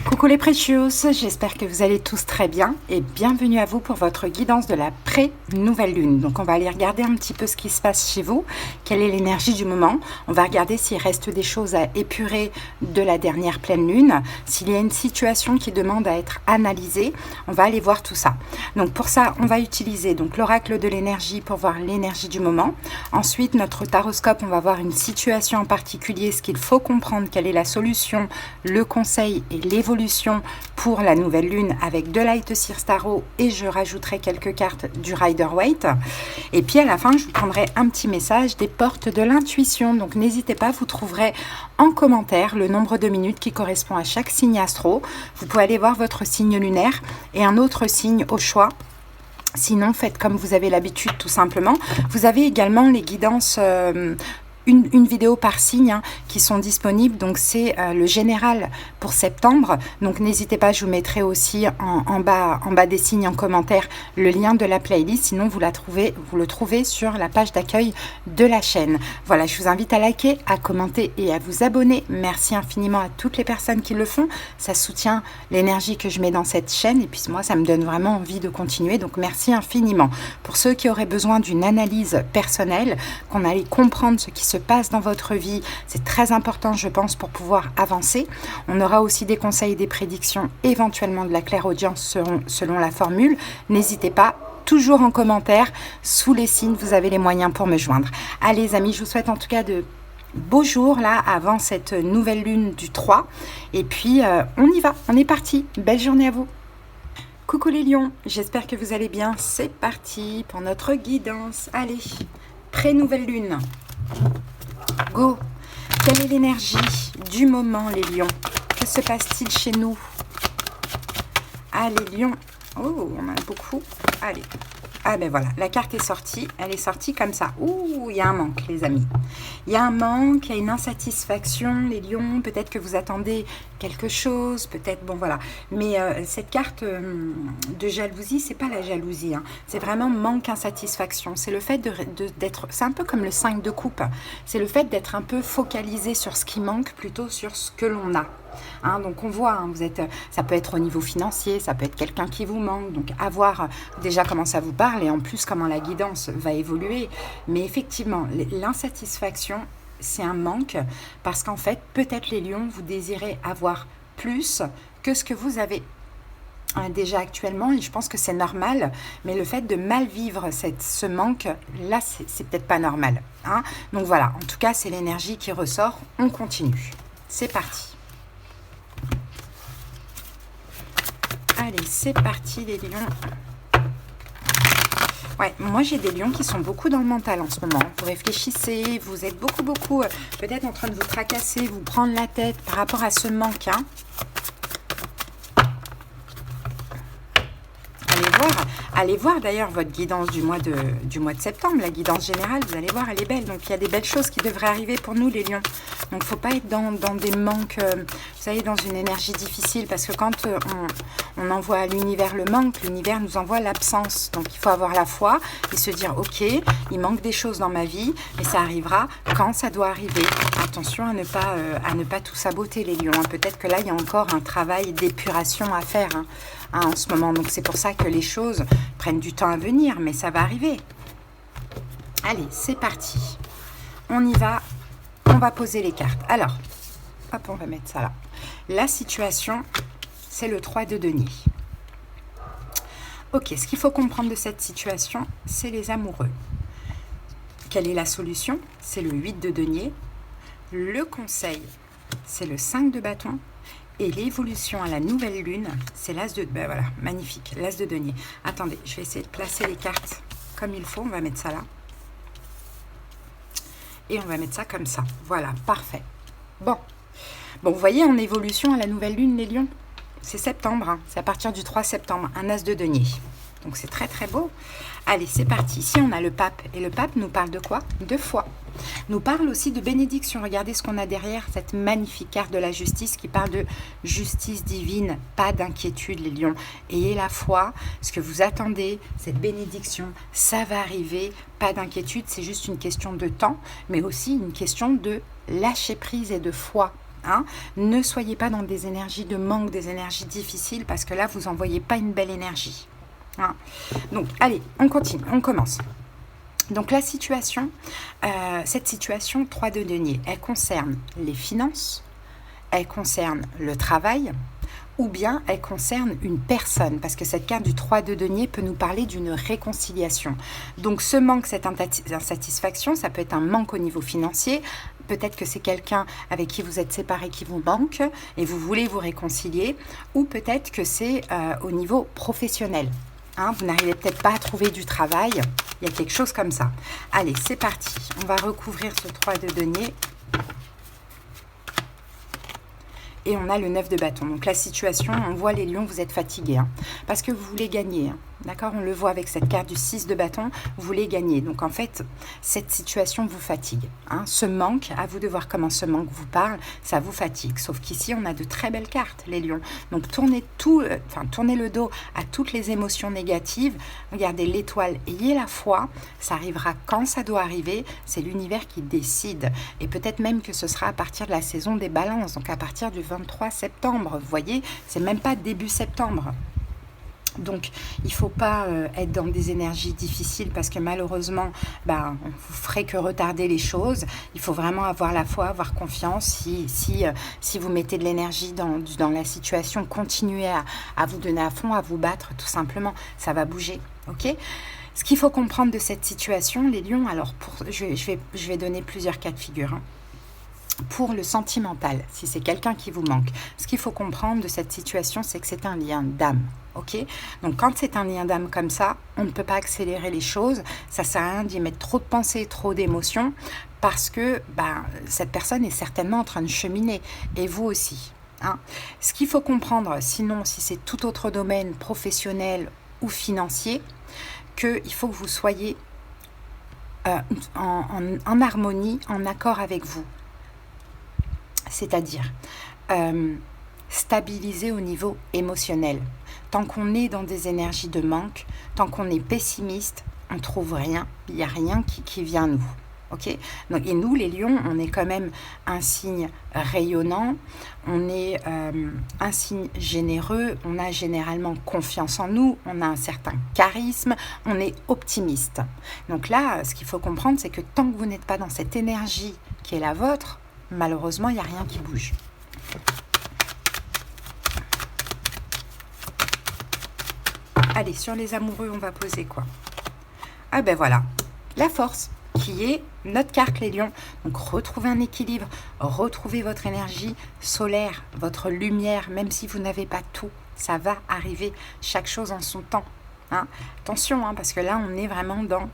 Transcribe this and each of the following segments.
Coucou les précieuses, j'espère que vous allez tous très bien et bienvenue à vous pour votre guidance de la pré-nouvelle lune. Donc on va aller regarder un petit peu ce qui se passe chez vous, quelle est l'énergie du moment. On va regarder s'il reste des choses à épurer de la dernière pleine lune, s'il y a une situation qui demande à être analysée, on va aller voir tout ça. Donc pour ça, on va utiliser donc l'oracle de l'énergie pour voir l'énergie du moment. Ensuite, notre taroscope, on va voir une situation en particulier, ce qu'il faut comprendre, quelle est la solution, le conseil et l'évolution pour la nouvelle lune avec de Light Seers Tarot et je rajouterai quelques cartes du Rider-Waite. Et puis à la fin, je vous prendrai un petit message des portes de l'intuition. Donc n'hésitez pas, vous trouverez en commentaire le nombre de minutes qui correspond à chaque signe astro. Vous pouvez aller voir votre signe lunaire et un autre signe au choix. Sinon, faites comme vous avez l'habitude tout simplement. Vous avez également les guidances une vidéo par signe qui sont disponibles, donc c'est le général pour septembre, donc n'hésitez pas, je vous mettrai aussi en bas des signes en commentaire le lien de la playlist, sinon vous le trouvez sur la page d'accueil de la chaîne. Voilà, je vous invite à liker, à commenter et à vous abonner. Merci infiniment à toutes les personnes qui le font, ça soutient l'énergie que je mets dans cette chaîne et puis moi ça me donne vraiment envie de continuer, donc merci infiniment. Pour ceux qui auraient besoin d'une analyse personnelle, qu'on allait comprendre ce qui se passe dans votre vie, c'est très important je pense pour pouvoir avancer. On aura aussi des conseils et des prédictions, éventuellement de la clairaudience selon la formule. N'hésitez pas, toujours en commentaire, sous les signes, vous avez les moyens pour me joindre. Allez les amis, je vous souhaite en tout cas de beaux jours là avant cette nouvelle lune du 3 et puis on y va, on est parti, belle journée à vous. Coucou les lions, j'espère que vous allez bien, c'est parti pour notre guidance. Allez, pré-nouvelle lune. Go! Quelle est l'énergie du moment, les lions? Que se passe-t-il chez nous? Allez, lions. Oh, on a beaucoup. Allez. Ah ben voilà, la carte est sortie. Elle est sortie comme ça. Ouh, il y a un manque, les amis. Il y a un manque, il y a une insatisfaction, les lions. Peut-être que vous attendez quelque chose, peut-être, bon voilà. Mais cette carte de jalousie, c'est pas la jalousie. Hein. C'est vraiment manque, insatisfaction. C'est le fait d'être, c'est un peu comme le 5 de coupe. C'est le fait d'être un peu focalisé sur ce qui manque plutôt sur ce que l'on a. Hein, donc on voit, hein, ça peut être au niveau financier, ça peut être quelqu'un qui vous manque, donc à voir déjà comment ça vous parle et en plus comment la guidance va évoluer. Mais effectivement, l'insatisfaction, c'est un manque parce qu'en fait, peut-être les lions, vous désirez avoir plus que ce que vous avez déjà actuellement et je pense que c'est normal, mais le fait de mal vivre ce manque, là, c'est peut-être pas normal. Hein. Donc voilà, en tout cas, c'est l'énergie qui ressort. On continue. C'est parti. Allez, c'est parti les lions. Ouais, moi j'ai des lions qui sont beaucoup dans le mental en ce moment. Vous réfléchissez, vous êtes beaucoup peut-être en train de vous tracasser, vous prendre la tête par rapport à ce manque. Hein. Allez voir d'ailleurs votre guidance du mois de septembre, la guidance générale, vous allez voir, elle est belle. Donc il y a des belles choses qui devraient arriver pour nous les lions. Donc il ne faut pas être dans des manques, vous savez, dans une énergie difficile. Parce que quand on envoie à l'univers le manque, l'univers nous envoie l'absence. Donc il faut avoir la foi et se dire, ok, il manque des choses dans ma vie, mais ça arrivera quand ça doit arriver. Attention à ne pas tout saboter les lions. Hein. Peut-être que là, il y a encore un travail d'épuration à faire. Hein. En ce moment, donc c'est pour ça que les choses prennent du temps à venir, mais ça va arriver. Allez, c'est parti. On y va, on va poser les cartes. Alors, hop, on va mettre ça là. La situation, c'est le 3 de denier. Ok, ce qu'il faut comprendre de cette situation, c'est les amoureux. Quelle est la solution? C'est le 8 de denier. Le conseil, c'est le 5 de bâton. Et l'évolution à la nouvelle lune, c'est l'as de... Ben voilà, magnifique, l'as de denier. Attendez, je vais essayer de placer les cartes comme il faut. On va mettre ça là. Et on va mettre ça comme ça. Voilà, parfait. Bon, vous voyez, en évolution à la nouvelle lune, les lions, c'est septembre. Hein, c'est à partir du 3 septembre, un as de denier. Donc c'est très beau. Allez, c'est parti. Ici, on a le pape. Et le pape nous parle de quoi? De foi. Nous parle aussi de bénédiction. Regardez ce qu'on a derrière, cette magnifique carte de la justice qui parle de justice divine. Pas d'inquiétude, les lions. Ayez la foi, ce que vous attendez, cette bénédiction, ça va arriver. Pas d'inquiétude, c'est juste une question de temps, mais aussi une question de lâcher prise et de foi. Hein, ne soyez pas dans des énergies de manque, des énergies difficiles, parce que là, vous n'envoyez pas une belle énergie. Hein. Donc, allez, on continue, on commence. Donc, la situation, cette situation 3 de denier, elle concerne les finances, elle concerne le travail, ou bien elle concerne une personne, parce que cette carte du 3 de denier peut nous parler d'une réconciliation. Donc ce manque, cette insatisfaction, ça peut être un manque au niveau financier, peut-être que c'est quelqu'un avec qui vous êtes séparés qui vous manque et vous voulez vous réconcilier, ou peut-être que c'est au niveau professionnel. Hein, vous n'arrivez peut-être pas à trouver du travail, il y a quelque chose comme ça. Allez, c'est parti, on va recouvrir ce 3 de denier. Et on a le 9 de bâton. Donc la situation, on voit les lions, vous êtes fatigués. Hein, parce que vous voulez gagner. Hein, d'accord, on le voit avec cette carte du 6 de bâton, vous voulez gagner. Donc en fait, cette situation vous fatigue. Hein, ce manque, à vous de voir comment ce manque vous parle, ça vous fatigue. Sauf qu'ici, on a de très belles cartes, les lions. Donc tournez le dos à toutes les émotions négatives. Regardez l'étoile, ayez la foi. Ça arrivera quand ça doit arriver. C'est l'univers qui décide. Et peut-être même que ce sera à partir de la saison des balances. Donc à partir du 23 septembre, vous voyez, c'est même pas début septembre. Donc, il ne faut pas être dans des énergies difficiles parce que malheureusement, vous ne ferez que retarder les choses. Il faut vraiment avoir la foi, avoir confiance. Si vous mettez de l'énergie dans la situation, continuez à vous donner à fond, à vous battre, tout simplement. Ça va bouger, ok ? Ce qu'il faut comprendre de cette situation, les lions, alors je vais donner plusieurs cas de figure. Hein. Pour le sentimental, si c'est quelqu'un qui vous manque, ce qu'il faut comprendre de cette situation, c'est que c'est un lien d'âme. Ok, donc quand c'est un lien d'âme comme ça, on ne peut pas accélérer les choses. Ça sert à rien d'y mettre trop de pensées, trop d'émotions, parce que cette personne est certainement en train de cheminer, et vous aussi. Hein. Ce qu'il faut comprendre, sinon, si c'est tout autre domaine, professionnel ou financier, qu'il faut que vous soyez en harmonie, en accord avec vous. C'est-à-dire stabiliser au niveau émotionnel. Tant qu'on est dans des énergies de manque, tant qu'on est pessimiste, on ne trouve rien, il n'y a rien qui vient à nous. Okay. Donc, et nous, les lions, on est quand même un signe rayonnant, on est un signe généreux, on a généralement confiance en nous, on a un certain charisme, on est optimiste. Donc là, ce qu'il faut comprendre, c'est que tant que vous n'êtes pas dans cette énergie qui est la vôtre, malheureusement, il n'y a rien qui bouge. Allez, sur les amoureux, on va poser quoi? Ah ben voilà, la force, qui est notre carte, les lions. Donc, retrouvez un équilibre, retrouvez votre énergie solaire, votre lumière, même si vous n'avez pas tout. Ça va arriver, chaque chose en son temps. Hein. Attention, parce que là, on est vraiment dans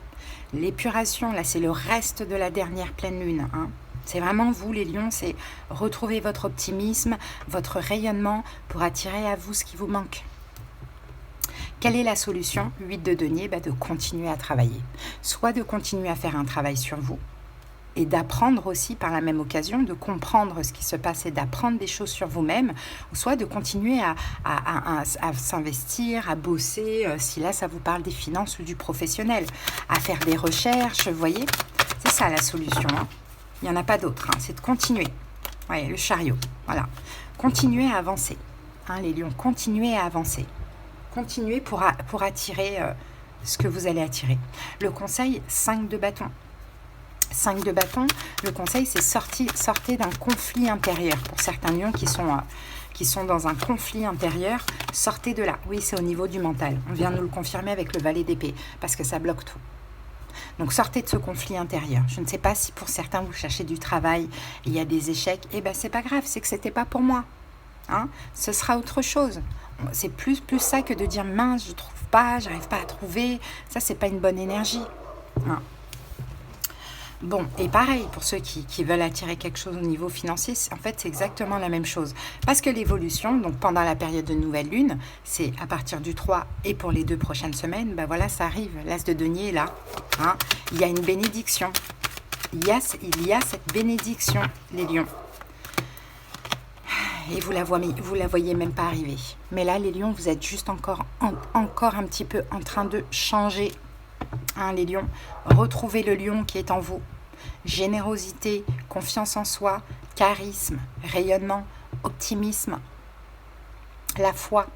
l'épuration. Là, c'est le reste de la dernière pleine lune. Hein. C'est vraiment vous, les lions, c'est retrouver votre optimisme, votre rayonnement pour attirer à vous ce qui vous manque. Quelle est la solution? 8 de denier, de continuer à travailler. Soit de continuer à faire un travail sur vous et d'apprendre aussi par la même occasion, de comprendre ce qui se passe et d'apprendre des choses sur vous-même, ou soit de continuer à s'investir, à bosser, si là ça vous parle des finances ou du professionnel, à faire des recherches, vous voyez? C'est ça la solution. Hein. Il n'y en a pas d'autre, c'est de continuer. Ouais, le chariot, voilà. Continuez à avancer. Les lions, continuez à avancer. Continuez pour attirer ce que vous allez attirer. Le conseil, 5 de bâton. 5 de bâton, le conseil, c'est sortez d'un conflit intérieur. Pour certains lions qui sont dans un conflit intérieur, sortez de là. Oui, c'est au niveau du mental. On vient nous le confirmer avec le valet d'épée, parce que ça bloque tout. Donc, sortez de ce conflit intérieur. Je ne sais pas si pour certains, vous cherchez du travail, et il y a des échecs. C'est pas grave, c'est que c'était pas pour moi. Ce sera autre chose. C'est plus ça que de dire mince, je trouve pas, j'arrive pas à trouver. Ça, c'est pas une bonne énergie. Bon, et pareil, pour ceux qui veulent attirer quelque chose au niveau financier, en fait, c'est exactement la même chose. Parce que l'évolution, donc pendant la période de nouvelle lune, c'est à partir du 3 et pour les 2 prochaines semaines, voilà, ça arrive. L'as de denier est là. Il y a une bénédiction. Il y a cette bénédiction, les lions. Et vous la voyez même pas arriver. Mais là, les lions, vous êtes juste encore un petit peu en train de changer. Les lions, retrouvez le lion qui est en vous. Générosité, confiance en soi, charisme, rayonnement, optimisme, la foi.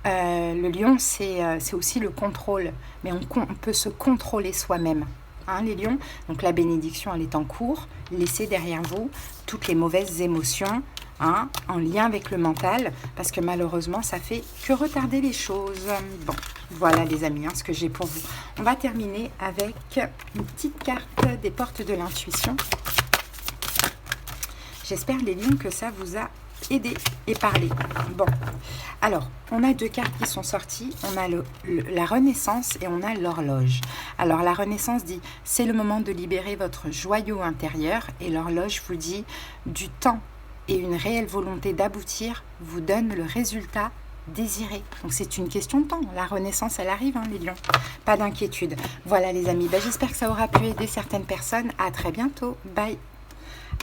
Le lion, c'est aussi le contrôle, mais on peut se contrôler soi-même. Hein, les lions, donc la bénédiction, elle est en cours. Laissez derrière vous toutes les mauvaises émotions, hein, en lien avec le mental, parce que malheureusement, ça fait que retarder les choses. Bon, voilà les amis, hein, ce que j'ai pour vous. On va terminer avec une petite carte des portes de l'intuition. J'espère les lions que ça vous a aidé et parlé. Bon, alors, on a deux cartes qui sont sorties. On a la Renaissance et on a l'horloge. Alors, la Renaissance dit, c'est le moment de libérer votre joyau intérieur. Et l'horloge vous dit, du temps et une réelle volonté d'aboutir vous donne le résultat désiré. Donc, c'est une question de temps. La Renaissance, elle arrive, hein, les lions. Pas d'inquiétude. Voilà, les amis. Ben, j'espère que ça aura pu aider certaines personnes. À très bientôt. Bye.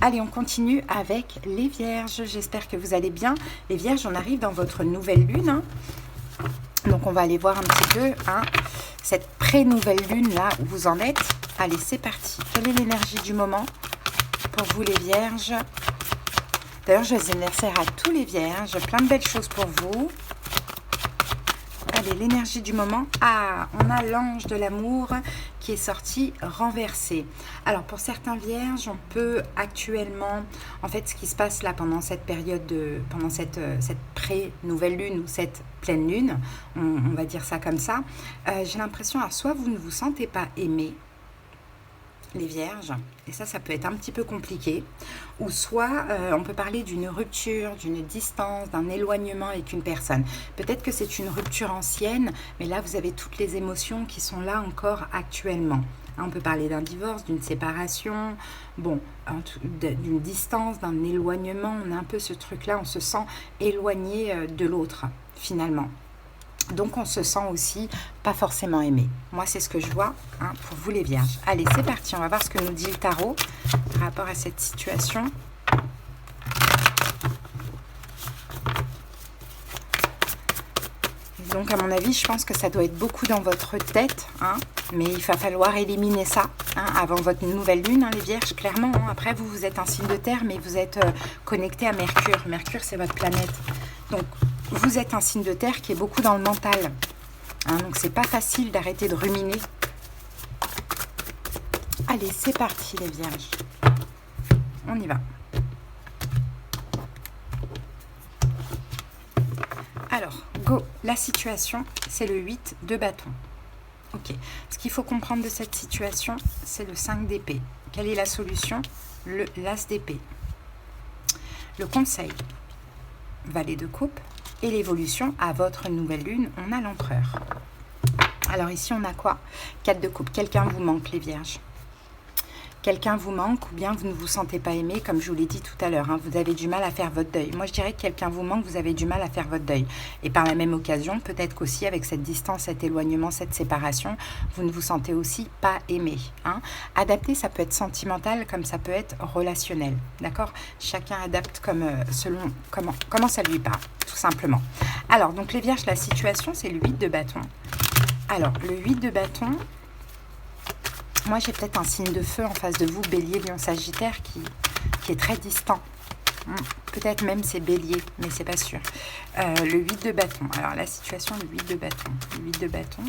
Allez, on continue avec les Vierges. J'espère que vous allez bien. Les Vierges, on arrive dans votre nouvelle lune. Hein. Donc, on va aller voir un petit peu hein, cette pré-nouvelle lune là où vous en êtes. Allez, c'est parti. Quelle est l'énergie du moment pour vous, les Vierges? D'ailleurs, je les anniversaire à tous les Vierges. Plein de belles choses pour vous. Allez, l'énergie du moment. Ah, on a l'ange de l'amour qui est sorti renversé. Alors, pour certains Vierges, on peut actuellement... En fait, ce qui se passe là pendant cette période, pendant cette pré-nouvelle lune ou cette pleine lune, on va dire ça comme ça, j'ai l'impression, soit vous ne vous sentez pas aimé, les Vierges, et ça peut être un petit peu compliqué, ou soit on peut parler d'une rupture, d'une distance, d'un éloignement avec une personne. Peut-être que c'est une rupture ancienne, mais là vous avez toutes les émotions qui sont là encore actuellement. Hein, on peut parler d'un divorce, d'une séparation, bon, d'une distance, d'un éloignement. On a un peu ce truc-là, on se sent éloigné de l'autre finalement. Donc, on se sent aussi pas forcément aimé. Moi, c'est ce que je vois hein, pour vous les Vierges. Allez, c'est parti. On va voir ce que nous dit le tarot par rapport à cette situation. Donc, à mon avis, je pense que ça doit être beaucoup dans votre tête. Hein, mais il va falloir éliminer ça hein, avant votre nouvelle lune, hein, les Vierges, clairement. Hein. Après, vous êtes un signe de terre, mais vous êtes connecté à Mercure. Mercure, c'est votre planète. Donc, vous êtes un signe de terre qui est beaucoup dans le mental. Hein, donc, c'est pas facile d'arrêter de ruminer. Allez, c'est parti, les Vierges. On y va. Alors, go. La situation, c'est le 8 de bâton. Ok. Ce qu'il faut comprendre de cette situation, c'est le 5 d'épée. Quelle est la solution? L'as d'épée. Le conseil, valet de coupe. Et l'évolution, à votre nouvelle lune, on a l'empereur. Alors ici, on a quoi? 4 de coupe. Quelqu'un vous manque, les Vierges. Quelqu'un vous manque ou bien vous ne vous sentez pas aimé, comme je vous l'ai dit tout à l'heure. Hein, vous avez du mal à faire votre deuil. Moi, je dirais que quelqu'un vous manque, vous avez du mal à faire votre deuil. Et par la même occasion, peut-être qu'aussi avec cette distance, cet éloignement, cette séparation, vous ne vous sentez aussi pas aimé. Hein. Adapter, ça peut être sentimental comme ça peut être relationnel. D'accord? Chacun adapte comme selon comment ça lui parle, tout simplement. Alors, donc les Vierges, la situation, c'est le 8 de bâton. Alors, le 8 de bâton... Moi, j'ai peut-être un signe de feu en face de vous, Bélier, Lion, Sagittaire, qui est très distant. Peut-être même c'est Bélier, mais c'est pas sûr. Le 8 de bâton. Alors, la situation, le 8 de bâton. Le 8 de bâton.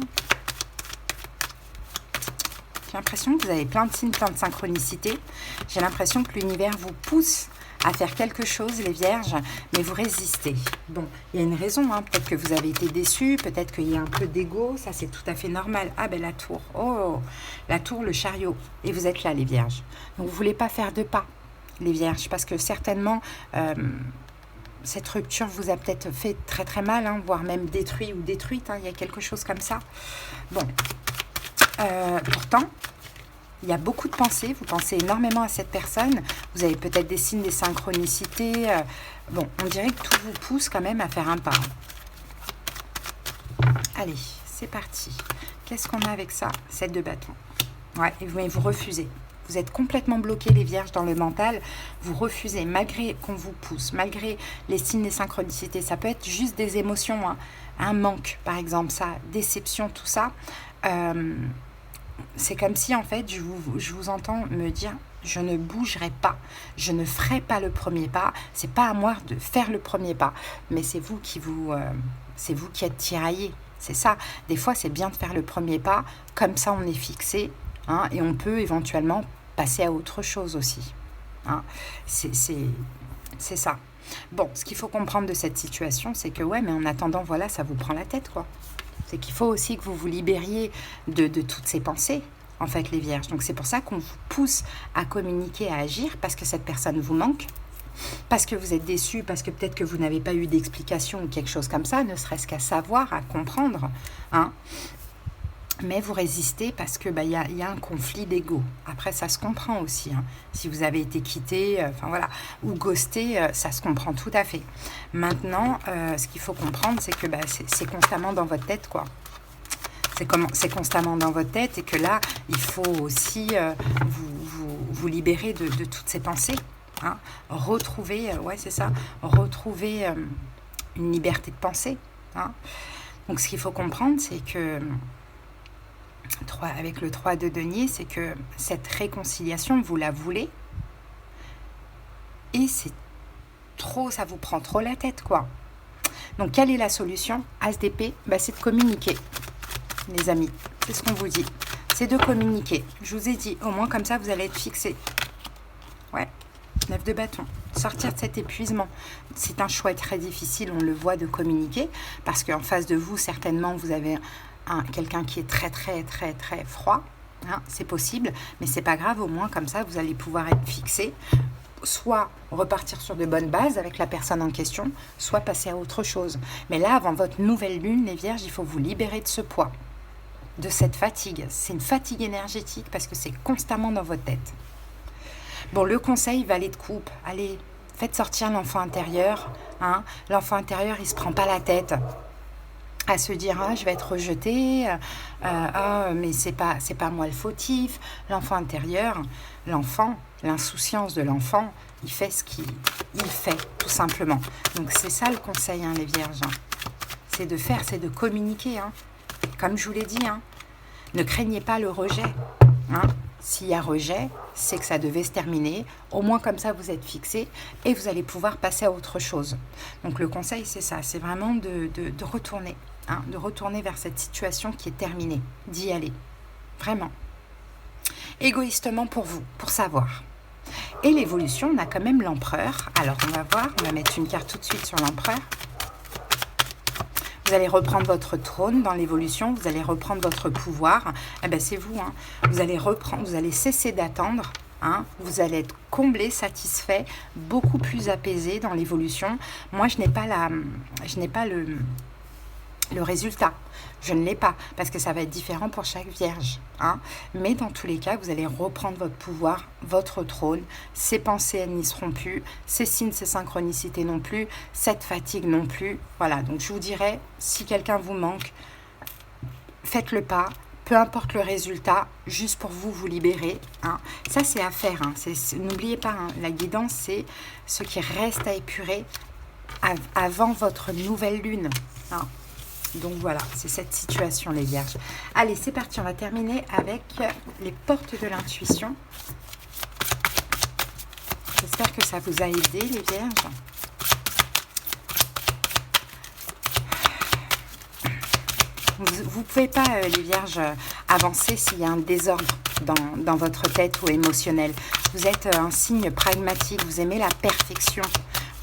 J'ai l'impression que vous avez plein de signes, plein de synchronicités. J'ai l'impression que l'univers vous pousse à faire quelque chose, les Vierges, mais vous résistez. Bon, il y a une raison, hein. Peut-être que vous avez été déçus, peut-être qu'il y a un peu d'ego, ça c'est tout à fait normal. Ah ben la tour, oh, la tour, le chariot, et vous êtes là, les Vierges. Donc vous ne voulez pas faire de pas, les Vierges, parce que certainement, cette rupture vous a peut-être fait très très mal, hein, voire même détruit ou détruite, hein, il y a quelque chose comme ça. Bon, pourtant... Il y a beaucoup de pensées, vous pensez énormément à cette personne, vous avez peut-être des signes, des synchronicités. Bon, on dirait que tout vous pousse quand même à faire un pas. Allez, c'est parti. Qu'est-ce qu'on a avec ça? 7 de bâton. Ouais, et vous refusez. Vous êtes complètement bloqués, les Vierges, dans le mental. Vous refusez, malgré qu'on vous pousse, malgré les signes, les synchronicités. Ça peut être juste des émotions, hein. Un manque, par exemple, ça, déception, tout ça. C'est comme si, en fait, je vous entends me dire, je ne bougerai pas, je ne ferai pas le premier pas. C'est pas à moi de faire le premier pas, mais c'est vous qui êtes tiraillé. C'est ça. Des fois, c'est bien de faire le premier pas, comme ça on est fixé, hein, et on peut éventuellement passer à autre chose aussi. Hein. C'est ça. Bon, ce qu'il faut comprendre de cette situation, c'est que ouais, mais en attendant, voilà, ça vous prend la tête, quoi. C'est qu'il faut aussi que vous vous libériez de toutes ces pensées, en fait, les vierges. Donc c'est pour ça qu'on vous pousse à communiquer, à agir, parce que cette personne vous manque, parce que vous êtes déçu, parce que peut-être que vous n'avez pas eu d'explication ou quelque chose comme ça, ne serait-ce qu'à savoir, à comprendre, hein. Mais vous résistez parce que y a un conflit d'ego. Après, ça se comprend aussi. Hein. Si vous avez été quitté, ou ghosté, ça se comprend tout à fait. Maintenant, ce qu'il faut comprendre, c'est que c'est constamment dans votre tête, quoi. C'est constamment dans votre tête et que là, il faut aussi vous libérer de toutes ces pensées. Hein. Retrouver, retrouver une liberté de pensée. Hein. Donc, ce qu'il faut comprendre, c'est que avec le 3 de denier, c'est que cette réconciliation, vous la voulez et c'est trop, ça vous prend trop la tête, quoi. Donc, quelle est la solution? As d'épée, c'est de communiquer, les amis. C'est ce qu'on vous dit. C'est de communiquer. Je vous ai dit, au moins comme ça, vous allez être fixés. Ouais, 9 de bâton. Sortir de cet épuisement. C'est un choix très difficile, on le voit, de communiquer, parce qu'en face de vous, certainement, vous avez quelqu'un qui est très très très très froid, hein, c'est possible, mais c'est pas grave, au moins comme ça vous allez pouvoir être fixé, soit repartir sur de bonnes bases avec la personne en question, soit passer à autre chose. Mais là, avant votre nouvelle lune, les vierges, il faut vous libérer de ce poids, de cette fatigue. C'est une fatigue énergétique parce que c'est constamment dans votre tête. Bon, le conseil, valet de coupe, allez, faites sortir l'enfant intérieur, hein. L'enfant intérieur, il se prend pas la tête à se dire je vais être rejeté, mais c'est pas moi le fautif. L'enfant intérieur, l'enfant, l'insouciance de l'enfant, il fait ce qu'il fait, tout simplement. Donc c'est ça le conseil, hein, les vierges. C'est de faire, c'est de communiquer. Hein. Comme je vous l'ai dit, hein, ne craignez pas le rejet. Hein. S'il y a rejet, c'est que ça devait se terminer. Au moins comme ça, vous êtes fixé et vous allez pouvoir passer à autre chose. Donc le conseil, c'est ça, c'est vraiment de retourner. Hein, de retourner vers cette situation qui est terminée, d'y aller, vraiment, égoïstement pour vous, pour savoir. Et l'évolution, on a quand même l'empereur. Alors on va voir, on va mettre une carte tout de suite sur l'empereur. Vous allez reprendre votre trône dans l'évolution, vous allez reprendre votre pouvoir. C'est vous, hein. Vous allez reprendre, vous allez cesser d'attendre. Hein, vous allez être comblé, satisfait, beaucoup plus apaisé dans l'évolution. Moi, je n'ai pas le résultat, je ne l'ai pas, parce que ça va être différent pour chaque vierge. Hein. Mais dans tous les cas, vous allez reprendre votre pouvoir, votre trône. Ces pensées, elles n'y seront plus. Ces signes, ces synchronicités non plus. Cette fatigue non plus. Voilà, donc je vous dirais, si quelqu'un vous manque, faites le pas. Peu importe le résultat, juste pour vous libérer. Hein. Ça, c'est à faire. Hein. N'oubliez pas, hein, la guidance, c'est ce qui reste à épurer avant votre nouvelle lune. Hein. Donc voilà, c'est cette situation, les vierges. Allez, c'est parti, on va terminer avec les portes de l'intuition. J'espère que ça vous a aidé, les vierges. Vous ne pouvez pas, les vierges, avancer s'il y a un désordre dans votre tête ou émotionnel. Vous êtes un signe pragmatique, vous aimez la perfection.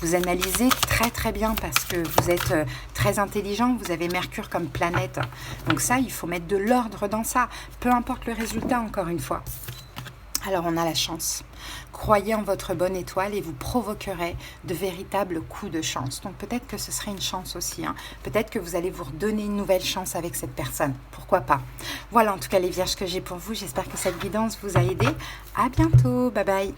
Vous analysez très très bien parce que vous êtes très intelligent, vous avez Mercure comme planète. Donc ça, il faut mettre de l'ordre dans ça, peu importe le résultat, encore une fois. Alors on a la chance. Croyez en votre bonne étoile et vous provoquerez de véritables coups de chance. Donc peut-être que ce serait une chance aussi. Hein. Peut-être que vous allez vous redonner une nouvelle chance avec cette personne. Pourquoi pas? Voilà en tout cas les vierges que j'ai pour vous. J'espère que cette guidance vous a aidé. À bientôt. Bye bye.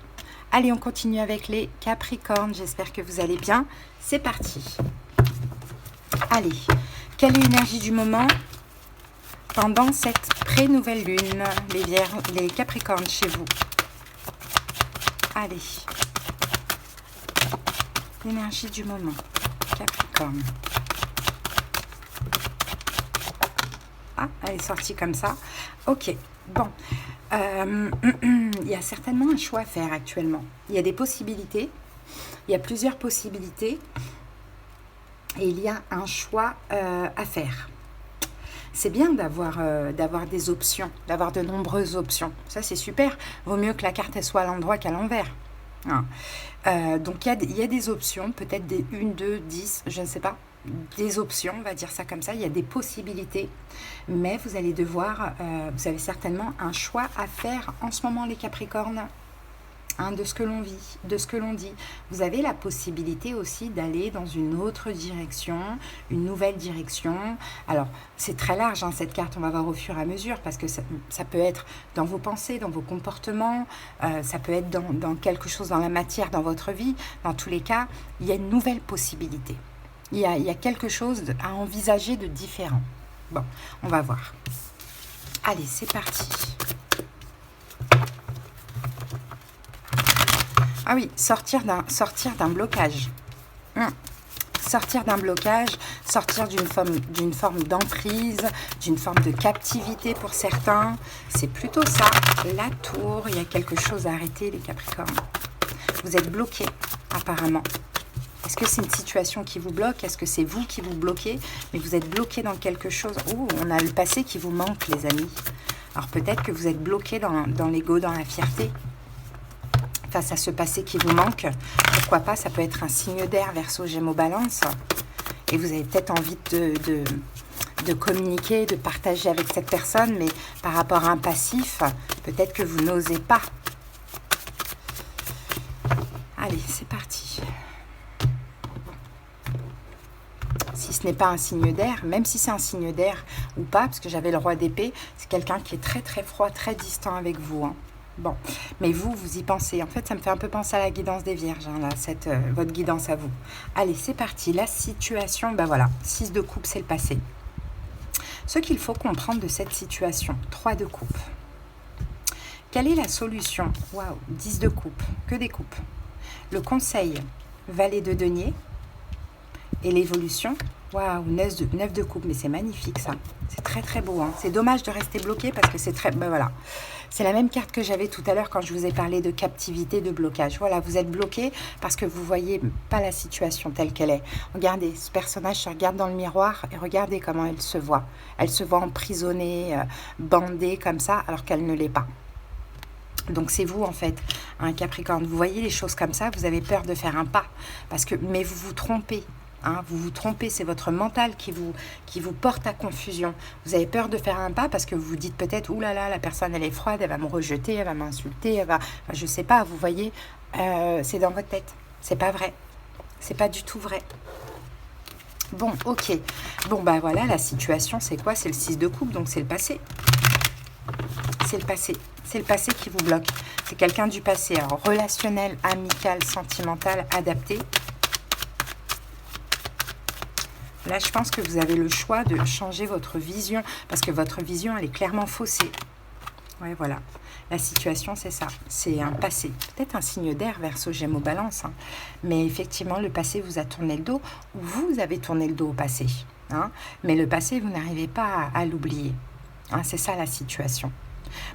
Allez, on continue avec les Capricornes. J'espère que vous allez bien. C'est parti. Allez, quelle est l'énergie du moment pendant cette pré-nouvelle lune, les Capricornes chez vous? Allez. L'énergie du moment. Capricorne. Ah, elle est sortie comme ça. Ok, bon. Il y a certainement un choix à faire actuellement. Il y a des possibilités. Il y a plusieurs possibilités. Et il y a un choix à faire. C'est bien d'avoir des options, d'avoir de nombreuses options. Ça, c'est super. Vaut mieux que la carte elle soit à l'endroit qu'à l'envers. Hein. Donc, il y a des options, peut-être des 1, 2, 10, je ne sais pas. Des options, on va dire ça comme ça. Il y a des possibilités. Mais vous allez devoir, vous avez certainement un choix à faire en ce moment, les Capricornes. Hein, de ce que l'on vit, de ce que l'on dit. Vous avez la possibilité aussi d'aller dans une autre direction, une nouvelle direction. Alors, c'est très large, hein, cette carte, on va voir au fur et à mesure, parce que ça peut être dans vos pensées, dans vos comportements, ça peut être dans quelque chose dans la matière, dans votre vie. Dans tous les cas, il y a une nouvelle possibilité. Il y a quelque chose à envisager de différent. Bon, on va voir. Allez, c'est parti. Ah oui, sortir d'un blocage. Sortir d'un blocage, sortir d'une forme d'emprise, d'une forme de captivité pour certains. C'est plutôt ça. La tour, il y a quelque chose à arrêter, les Capricornes. Vous êtes bloqués, apparemment. Est-ce que c'est une situation qui vous bloque? Est-ce que c'est vous qui vous bloquez? Mais vous êtes bloqué dans quelque chose. Oh, on a le passé qui vous manque, les amis. Alors peut-être que vous êtes bloqué dans l'ego, dans la fierté. Face à ce passé qui vous manque, pourquoi pas, ça peut être un signe d'air, Verseau, Gémeaux, Balance. Et vous avez peut-être envie de communiquer, de partager avec cette personne, mais par rapport à un passif, peut-être que vous n'osez pas. Allez, c'est parti. Si ce n'est pas un signe d'air, même si c'est un signe d'air ou pas, parce que j'avais le roi d'épée, c'est quelqu'un qui est très très froid, très distant avec vous, hein. Bon, mais vous y pensez. En fait, ça me fait un peu penser à la guidance des vierges, hein, là, votre guidance à vous. Allez, c'est parti. La situation, ben voilà, 6 de coupe, c'est le passé. Ce qu'il faut comprendre de cette situation, 3 de coupe. Quelle est la solution? Waouh, 10 de coupe, que des coupes. Le conseil, valet de denier. Et l'évolution, waouh, 9 de coupe, mais c'est magnifique ça. C'est très très beau, hein. C'est dommage de rester bloqué parce que c'est très... Ben voilà. C'est la même carte que j'avais tout à l'heure quand je vous ai parlé de captivité, de blocage. Voilà, vous êtes bloqué parce que vous ne voyez pas la situation telle qu'elle est. Regardez, ce personnage se regarde dans le miroir et regardez comment elle se voit. Elle se voit emprisonnée, bandée comme ça, alors qu'elle ne l'est pas. Donc c'est vous en fait, un Capricorne. Vous voyez les choses comme ça, vous avez peur de faire un pas. Mais vous vous trompez. Hein, vous vous trompez, c'est votre mental qui vous porte à confusion. Vous avez peur de faire un pas parce que vous vous dites peut-être, ouh là là, la personne elle est froide, elle va me rejeter, elle va m'insulter, enfin, je sais pas, vous voyez, c'est dans votre tête. C'est pas vrai. C'est pas du tout vrai. Bon, ok. Bon, bah voilà, la situation, c'est quoi? C'est le 6 de coupe, donc c'est le passé. C'est le passé. C'est le passé qui vous bloque. C'est quelqu'un du passé. Alors, relationnel, amical, sentimental, adapté. Là, je pense que vous avez le choix de changer votre vision, parce que votre vision, elle est clairement faussée. Ouais, voilà. La situation, c'est ça. C'est un passé. Peut-être un signe d'air, Verseau, Gémeaux, Balance. Hein. Mais effectivement, le passé vous a tourné le dos, ou vous avez tourné le dos au passé. Hein. Mais le passé, vous n'arrivez pas à l'oublier. Hein, c'est ça, la situation.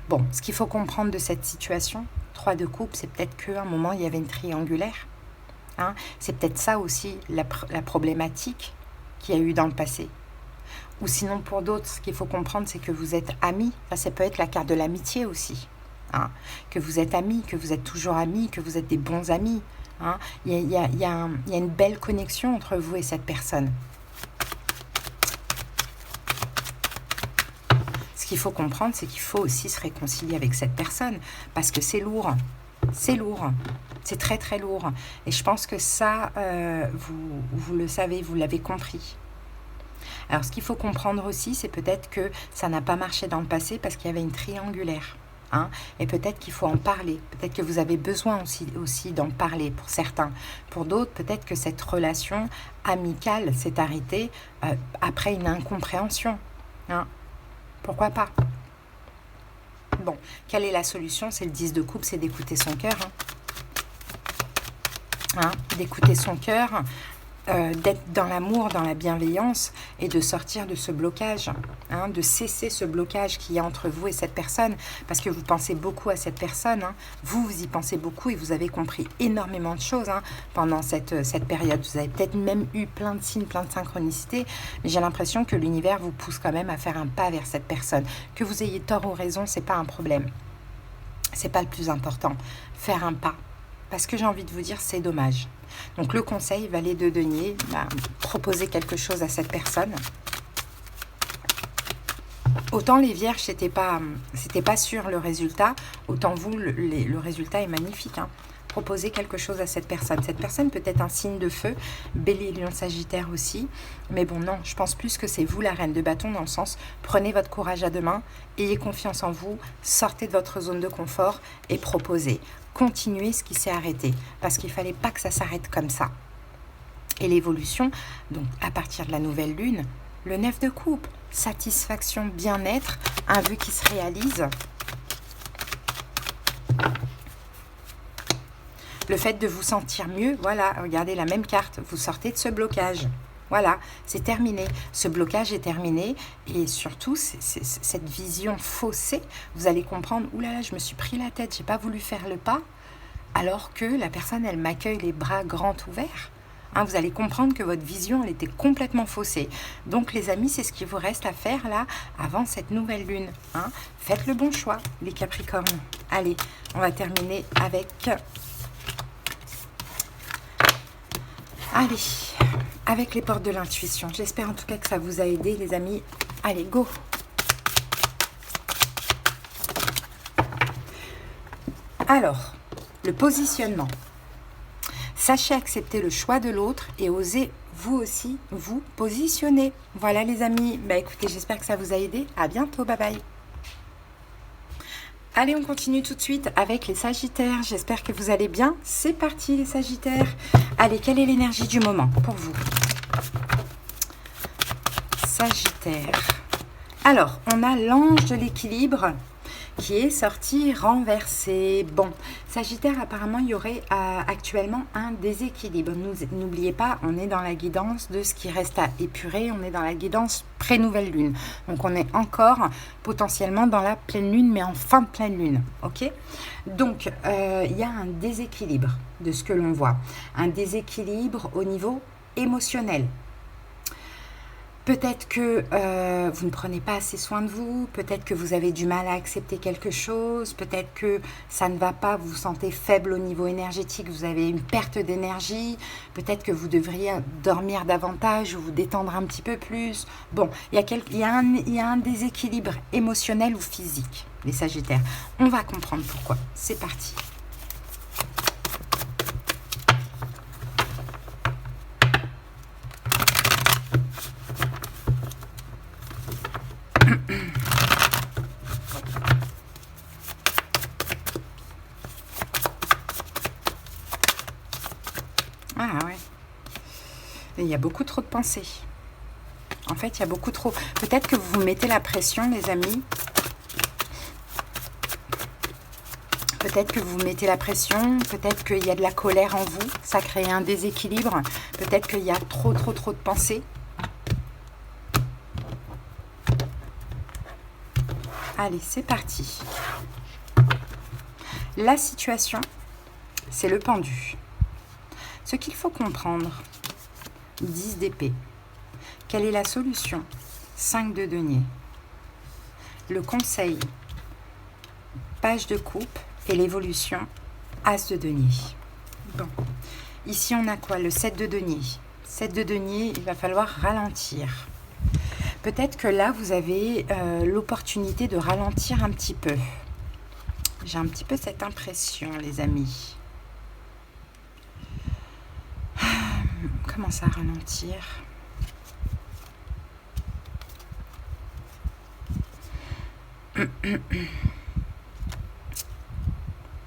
Bon, ce qu'il faut comprendre de cette situation, 3 de coupe, c'est peut-être qu'à un moment, il y avait une triangulaire. Hein. C'est peut-être ça aussi, la problématique qu'il y a eu dans le passé. Ou sinon, pour d'autres, ce qu'il faut comprendre, c'est que vous êtes amis. Enfin, ça peut être la carte de l'amitié aussi. Hein. Que vous êtes amis, que vous êtes toujours amis, que vous êtes des bons amis. Hein. Il y a une belle connexion entre vous et cette personne. Ce qu'il faut comprendre, c'est qu'il faut aussi se réconcilier avec cette personne. Parce que c'est lourd. C'est lourd. C'est très très lourd. Et je pense que ça, vous le savez, vous l'avez compris. Alors ce qu'il faut comprendre aussi, c'est peut-être que ça n'a pas marché dans le passé parce qu'il y avait une triangulaire. Hein, et peut-être qu'il faut en parler. Peut-être que vous avez besoin aussi d'en parler pour certains. Pour d'autres, peut-être que cette relation amicale s'est arrêtée après une incompréhension. Hein, pourquoi pas? Bon, quelle est la solution? C'est le 10 de coupe, c'est d'écouter son cœur. Hein, d'écouter son cœur. d'être dans l'amour, dans la bienveillance et de sortir de ce blocage, hein, de cesser ce blocage qu'il y a entre vous et cette personne, parce que vous pensez beaucoup à cette personne, hein. Vous y pensez beaucoup et vous avez compris énormément de choses, hein, pendant cette période. Vous avez peut-être même eu plein de signes, plein de synchronicités, mais j'ai l'impression que l'univers vous pousse quand même à faire un pas vers cette personne. Que vous ayez tort ou raison, c'est pas un problème. C'est pas le plus important. Faire un pas. Parce que j'ai envie de vous dire, c'est dommage. Donc le conseil, valet de denier, proposer quelque chose à cette personne. Autant les vierges, c'était pas sûr le résultat, autant vous, le résultat est magnifique, hein. Proposer quelque chose à cette personne. Cette personne peut être un signe de feu, bélier, lion, sagittaire aussi. Mais bon, non, je pense plus que c'est vous la reine de bâton, dans le sens, prenez votre courage à deux mains, ayez confiance en vous, sortez de votre zone de confort et proposez. Continuez ce qui s'est arrêté, parce qu'il ne fallait pas que ça s'arrête comme ça. Et l'évolution, donc à partir de la nouvelle lune, le 9 de coupe, satisfaction, bien-être, un vœu qui se réalise. Le fait de vous sentir mieux, voilà, regardez la même carte, vous sortez de ce blocage. Voilà, c'est terminé. Ce blocage est terminé et surtout, cette vision faussée, vous allez comprendre, oulala, je me suis pris la tête, j'ai pas voulu faire le pas, alors que la personne, elle m'accueille les bras grands ouverts. Hein, vous allez comprendre que votre vision, elle était complètement faussée. Donc les amis, c'est ce qu'il vous reste à faire là, avant cette nouvelle lune. Hein. Faites le bon choix, les Capricornes. Allez, on va terminer avec... Allez, avec les portes de l'intuition. J'espère en tout cas que ça vous a aidé, les amis. Allez, go! Alors, le positionnement. Sachez accepter le choix de l'autre et osez vous aussi vous positionner. Voilà les amis. Bah écoutez, j'espère que ça vous a aidé. À bientôt, bye bye. Allez, on continue tout de suite avec les Sagittaires. J'espère que vous allez bien. C'est parti les Sagittaires. Allez, quelle est l'énergie du moment pour vous? Sagittaire. Alors, on a l'ange de l'équilibre qui est sorti renversé. Bon, Sagittaire, apparemment, il y aurait actuellement un déséquilibre. N'oubliez pas, on est dans la guidance de ce qui reste à épurer. On est dans la guidance pré-nouvelle lune. Donc, on est encore potentiellement dans la pleine lune, mais en fin de pleine lune. Ok? Donc, il y a un déséquilibre de ce que l'on voit. Un déséquilibre au niveau émotionnel. Peut-être que vous ne prenez pas assez soin de vous, peut-être que vous avez du mal à accepter quelque chose, peut-être que ça ne va pas, vous vous sentez faible au niveau énergétique, vous avez une perte d'énergie, peut-être que vous devriez dormir davantage ou vous détendre un petit peu plus. Bon, il y a un déséquilibre émotionnel ou physique, les Sagittaires. On va comprendre pourquoi. C'est parti. Ah ouais. Il y a beaucoup trop de pensées. En fait, il y a beaucoup trop. Peut-être que vous vous mettez la pression, les amis. Peut-être que vous mettez la pression. Peut-être qu'il y a de la colère en vous. Ça crée un déséquilibre. Peut-être qu'il y a trop de pensées. Allez, c'est parti. La situation, c'est le pendu. Ce qu'il faut comprendre, 10 d'épée. Quelle est la solution? 5 de denier. Le conseil, page de coupe et l'évolution, as de denier. Bon, ici on a quoi? Le 7 de denier. 7 de denier, il va falloir ralentir. Peut-être que là, vous avez l'opportunité de ralentir un petit peu. J'ai un petit peu cette impression, les amis. Comment ça, ralentir?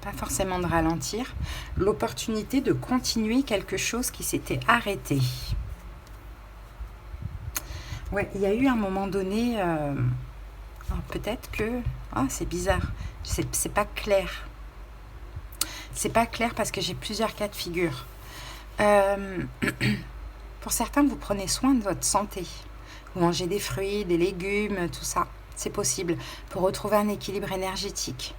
Pas forcément de ralentir. L'opportunité de continuer quelque chose qui s'était arrêté. Ouais, il y a eu un moment donné... peut-être que... Ah, c'est bizarre. C'est pas clair. C'est pas clair parce que j'ai plusieurs cas de figure. Pour certains, vous prenez soin de votre santé. Vous mangez des fruits, des légumes, tout ça. C'est possible pour retrouver un équilibre énergétique.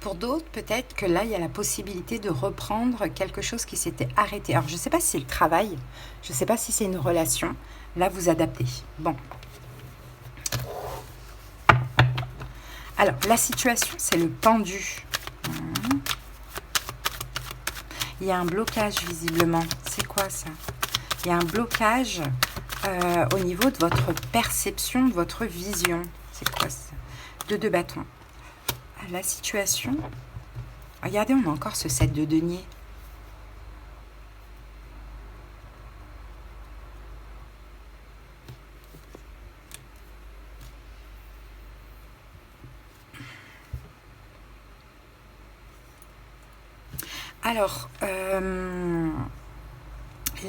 Pour d'autres, peut-être que là, il y a la possibilité de reprendre quelque chose qui s'était arrêté. Alors, je ne sais pas si c'est le travail, je ne sais pas si c'est une relation. Là, vous adaptez. Bon. Alors, la situation, c'est le pendu. Il y a un blocage, visiblement. C'est quoi, ça? Il y a un blocage au niveau de votre perception, de votre vision. C'est quoi, ça? Deux bâtons. La situation. Regardez, on a encore ce 7 de denier. Alors,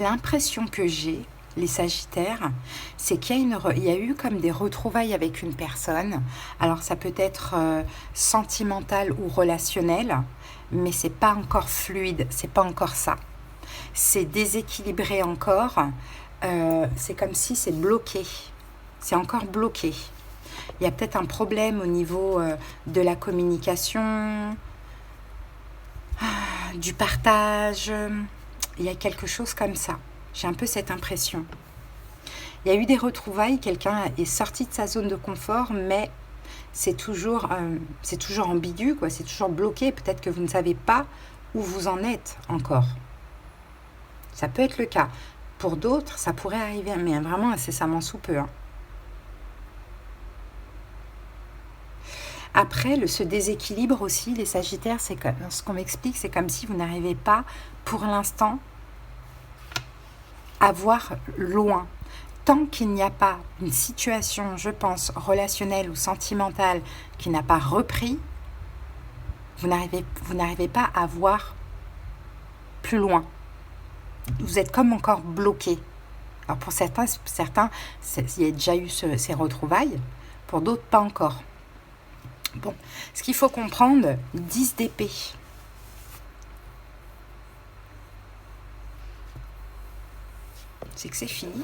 l'impression que j'ai, les Sagittaires, c'est qu'il y a eu comme des retrouvailles avec une personne. Alors, ça peut être sentimental ou relationnel, mais c'est pas encore fluide, c'est pas encore ça. C'est déséquilibré encore, c'est comme si c'est bloqué. C'est encore bloqué. Il y a peut-être un problème au niveau de la communication, du partage. Il y a quelque chose comme ça. J'ai un peu cette impression. Il y a eu des retrouvailles, quelqu'un est sorti de sa zone de confort, mais c'est toujours ambigu, quoi. C'est toujours bloqué. Peut-être que vous ne savez pas où vous en êtes encore. Ça peut être le cas. Pour d'autres, ça pourrait arriver, mais vraiment incessamment sous peu. Après, ce déséquilibre aussi, les Sagittaires, c'est comme, ce qu'on m'explique, c'est comme si vous n'arrivez pas, pour l'instant, à voir loin. Tant qu'il n'y a pas une situation, je pense, relationnelle ou sentimentale qui n'a pas repris, vous n'arrivez pas à voir plus loin. Vous êtes comme encore bloqué. Alors pour certains, il y a déjà eu ces retrouvailles, pour d'autres, pas encore. Bon, ce qu'il faut comprendre, 10 d'épée. C'est que c'est fini.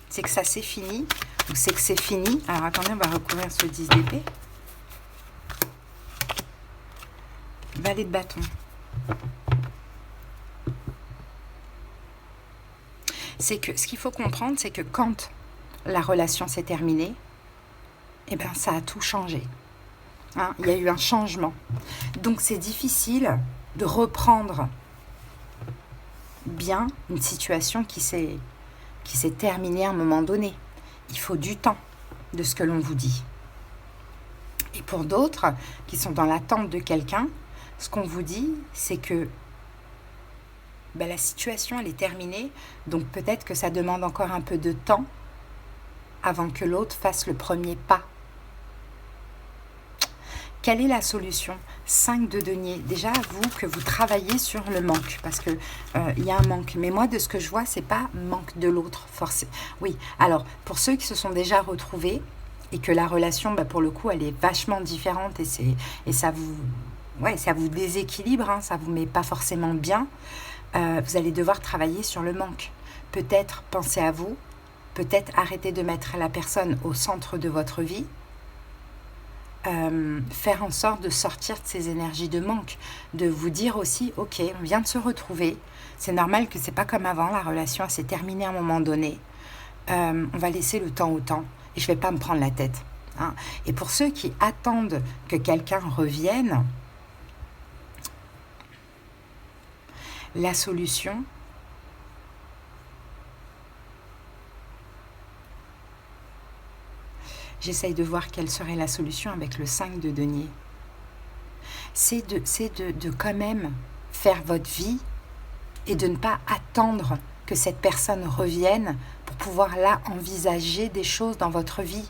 C'est que ça c'est fini. Ou c'est que c'est fini. Alors attendez, on va recouvrir ce 10 d'épée. Valet de bâton. C'est que ce qu'il faut comprendre, c'est que quand la relation s'est terminée, eh ben ça a tout changé. Il y a eu un changement. Donc c'est difficile de reprendre bien une situation qui s'est terminée à un moment donné. Il faut du temps de ce que l'on vous dit. Et pour d'autres qui sont dans l'attente de quelqu'un, ce qu'on vous dit, c'est que la situation elle est terminée, donc peut-être que ça demande encore un peu de temps avant que l'autre fasse le premier pas. Quelle est la solution? 5 de denier. Déjà, vous, que vous travaillez sur le manque, parce que y a un manque. Mais moi, de ce que je vois, c'est pas manque de l'autre, forcément. Oui, alors, pour ceux qui se sont déjà retrouvés, et que la relation, pour le coup, elle est vachement différente, et ça vous déséquilibre, ça vous met pas forcément bien, vous allez devoir travailler sur le manque. Peut-être penser à vous, peut-être arrêter de mettre la personne au centre de votre vie, faire en sorte de sortir de ces énergies de manque, de vous dire aussi, ok, on vient de se retrouver, c'est normal que c'est pas comme avant, la relation s'est terminée à un moment donné, on va laisser le temps au temps, et je vais pas me prendre la tête. Et pour ceux qui attendent que quelqu'un revienne, la solution, j'essaye de voir quelle serait la solution avec le 5 de denier. C'est de quand même faire votre vie et de ne pas attendre que cette personne revienne pour pouvoir là envisager des choses dans votre vie.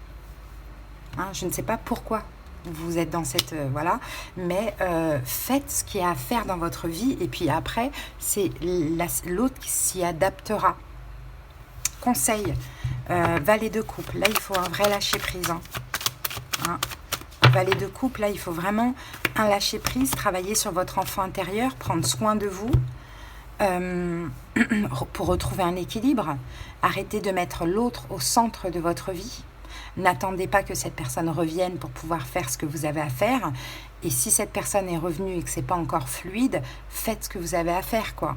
Je ne sais pas pourquoi vous êtes dans cette... voilà, mais faites ce qu'il y a à faire dans votre vie et puis après, c'est l'autre qui s'y adaptera. Conseil, valet de coupe, là il faut un vrai lâcher prise. Valet de coupe, là il faut vraiment un lâcher prise, travailler sur votre enfant intérieur, prendre soin de vous. pour retrouver un équilibre. Arrêtez de mettre l'autre au centre de votre vie. N'attendez pas que cette personne revienne pour pouvoir faire ce que vous avez à faire. Et si cette personne est revenue et que ce n'est pas encore fluide, faites ce que vous avez à faire, quoi.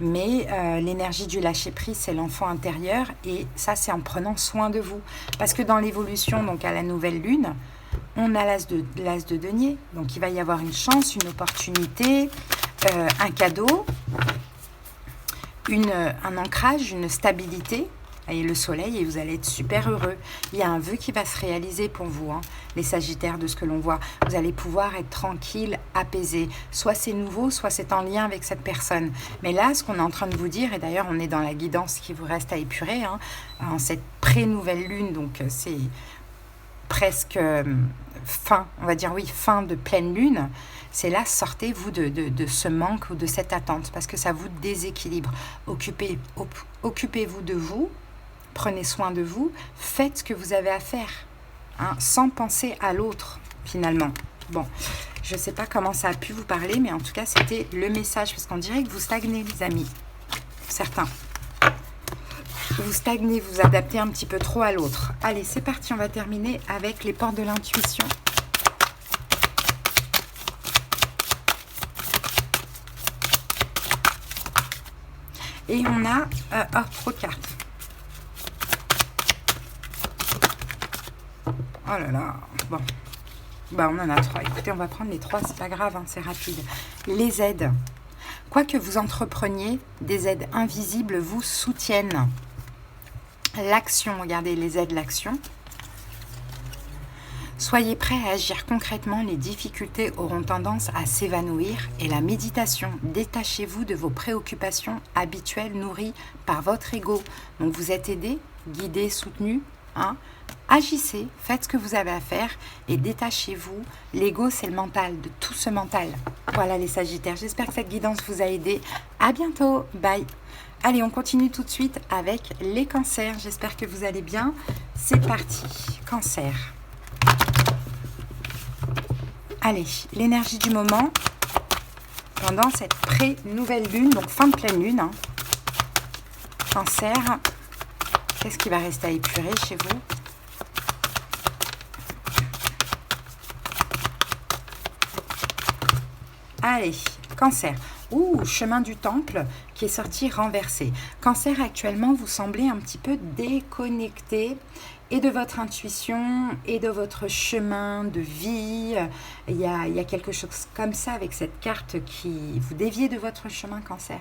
Mais l'énergie du lâcher-prise, c'est l'enfant intérieur. Et ça, c'est en prenant soin de vous. Parce que dans l'évolution, donc à la nouvelle lune, on a l'as de denier. Donc il va y avoir une chance, une opportunité, un cadeau, un ancrage, une stabilité. Et le soleil, et vous allez être super heureux. Il y a un vœu qui va se réaliser pour vous, hein, les sagittaires, de ce que l'on voit. Vous allez pouvoir être tranquille, apaisé. Soit c'est nouveau, soit c'est en lien avec cette personne. Mais là, ce qu'on est en train de vous dire, et d'ailleurs on est dans la guidance qui vous reste à épurer, hein, en cette pré-nouvelle lune, donc c'est presque fin, on va dire oui, fin de pleine lune. C'est là, sortez-vous de ce manque ou de cette attente, parce que ça vous déséquilibre. Occupez-vous de vous. Prenez soin de vous, faites ce que vous avez à faire, hein, sans penser à l'autre, finalement. Bon, je ne sais pas comment ça a pu vous parler, mais en tout cas, c'était le message, parce qu'on dirait que vous stagnez, les amis. Certains. Vous stagnez, vous adaptez un petit peu trop à l'autre. Allez, c'est parti, on va terminer avec les portes de l'intuition. Et on a... trop de cartes. Oh là là, bon, bah on en a 3. Écoutez, on va prendre les 3, c'est pas grave, hein, c'est rapide. Les aides. Quoi que vous entrepreniez, des aides invisibles vous soutiennent. L'action, regardez les aides, l'action. Soyez prêts à agir concrètement, les difficultés auront tendance à s'évanouir. Et la méditation, détachez-vous de vos préoccupations habituelles nourries par votre ego. Donc vous êtes aidé, guidé, soutenu, hein. Agissez, faites ce que vous avez à faire et détachez-vous. L'ego, c'est le mental, de tout ce mental. Voilà les Sagittaires, j'espère que cette guidance vous a aidé. À bientôt, bye. Allez, on continue tout de suite avec les cancers. J'espère que vous allez bien. C'est parti, cancer. Allez, l'énergie du moment pendant cette pré-nouvelle lune, donc fin de pleine lune. Hein. Cancer, qu'est-ce qui va rester à épurer chez vous ? Allez, cancer. Ouh, chemin du temple qui est sorti renversé. Cancer, actuellement, vous semblez un petit peu déconnecté et de votre intuition et de votre chemin de vie. Il y a quelque chose comme ça avec cette carte qui vous dévie de votre chemin, cancer.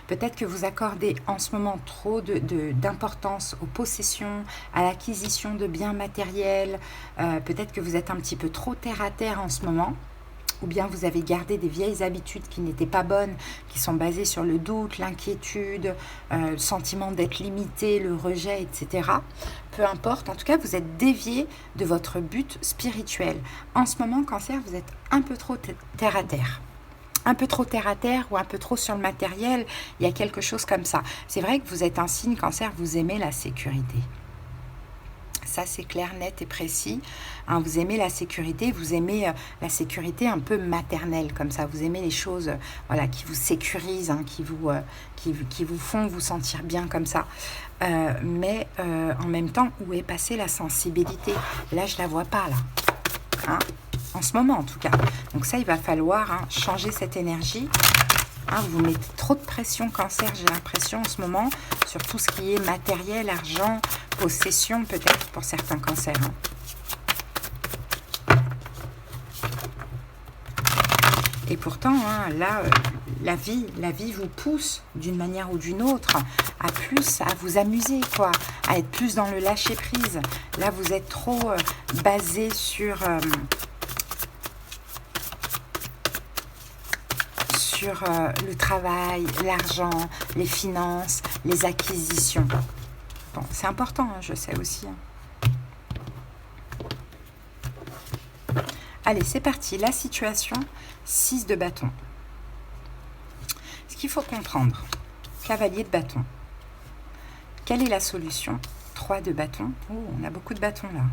Peut-être que vous accordez en ce moment trop d'importance aux possessions, à l'acquisition de biens matériels. Peut-être que vous êtes un petit peu trop terre à terre en ce moment. Ou bien vous avez gardé des vieilles habitudes qui n'étaient pas bonnes, qui sont basées sur le doute, l'inquiétude, le sentiment d'être limité, le rejet, etc. Peu importe, en tout cas, vous êtes dévié de votre but spirituel. En ce moment, cancer, vous êtes un peu trop terre à terre. Un peu trop terre à terre ou un peu trop sur le matériel, il y a quelque chose comme ça. C'est vrai que vous êtes un signe, cancer, vous aimez la sécurité. Ça, c'est clair, net et précis. Hein, vous aimez la sécurité, vous aimez la sécurité un peu maternelle, comme ça. Vous aimez les choses voilà, qui vous sécurisent, hein, qui vous font vous sentir bien comme ça. Mais en même temps, où est passée la sensibilité? Là, je ne la vois pas, là. Hein, en ce moment, en tout cas. Donc ça, il va falloir changer cette énergie. Hein, vous mettez trop de pression, cancer, j'ai l'impression, en ce moment, sur tout ce qui est matériel, argent, possession, peut-être, pour certains cancers. Hein. Et pourtant, hein, là, la vie vous pousse, d'une manière ou d'une autre, à vous amuser, quoi, à être plus dans le lâcher-prise. Là, vous êtes trop basé sur... le travail, l'argent, les finances, les acquisitions. Bon, c'est important, hein, je sais aussi. Allez, c'est parti. La situation, 6 de bâton. Ce qu'il faut comprendre, cavalier de bâton. Quelle est la solution? 3 de bâton. Oh, on a beaucoup de bâtons là.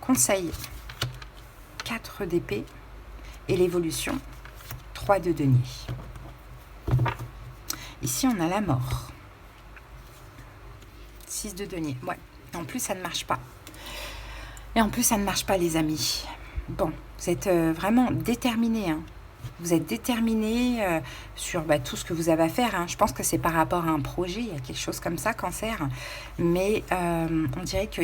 Conseil, 4 d'épée. Et l'évolution, 3 de denier. Ici, on a la mort. 6 de denier. Ouais. En plus, ça ne marche pas. Et en plus, ça ne marche pas, les amis. Bon, vous êtes vraiment déterminés. Hein. Vous êtes déterminés sur tout ce que vous avez à faire. Hein. Je pense que c'est par rapport à un projet. Il y a quelque chose comme ça, Cancer. Mais on dirait que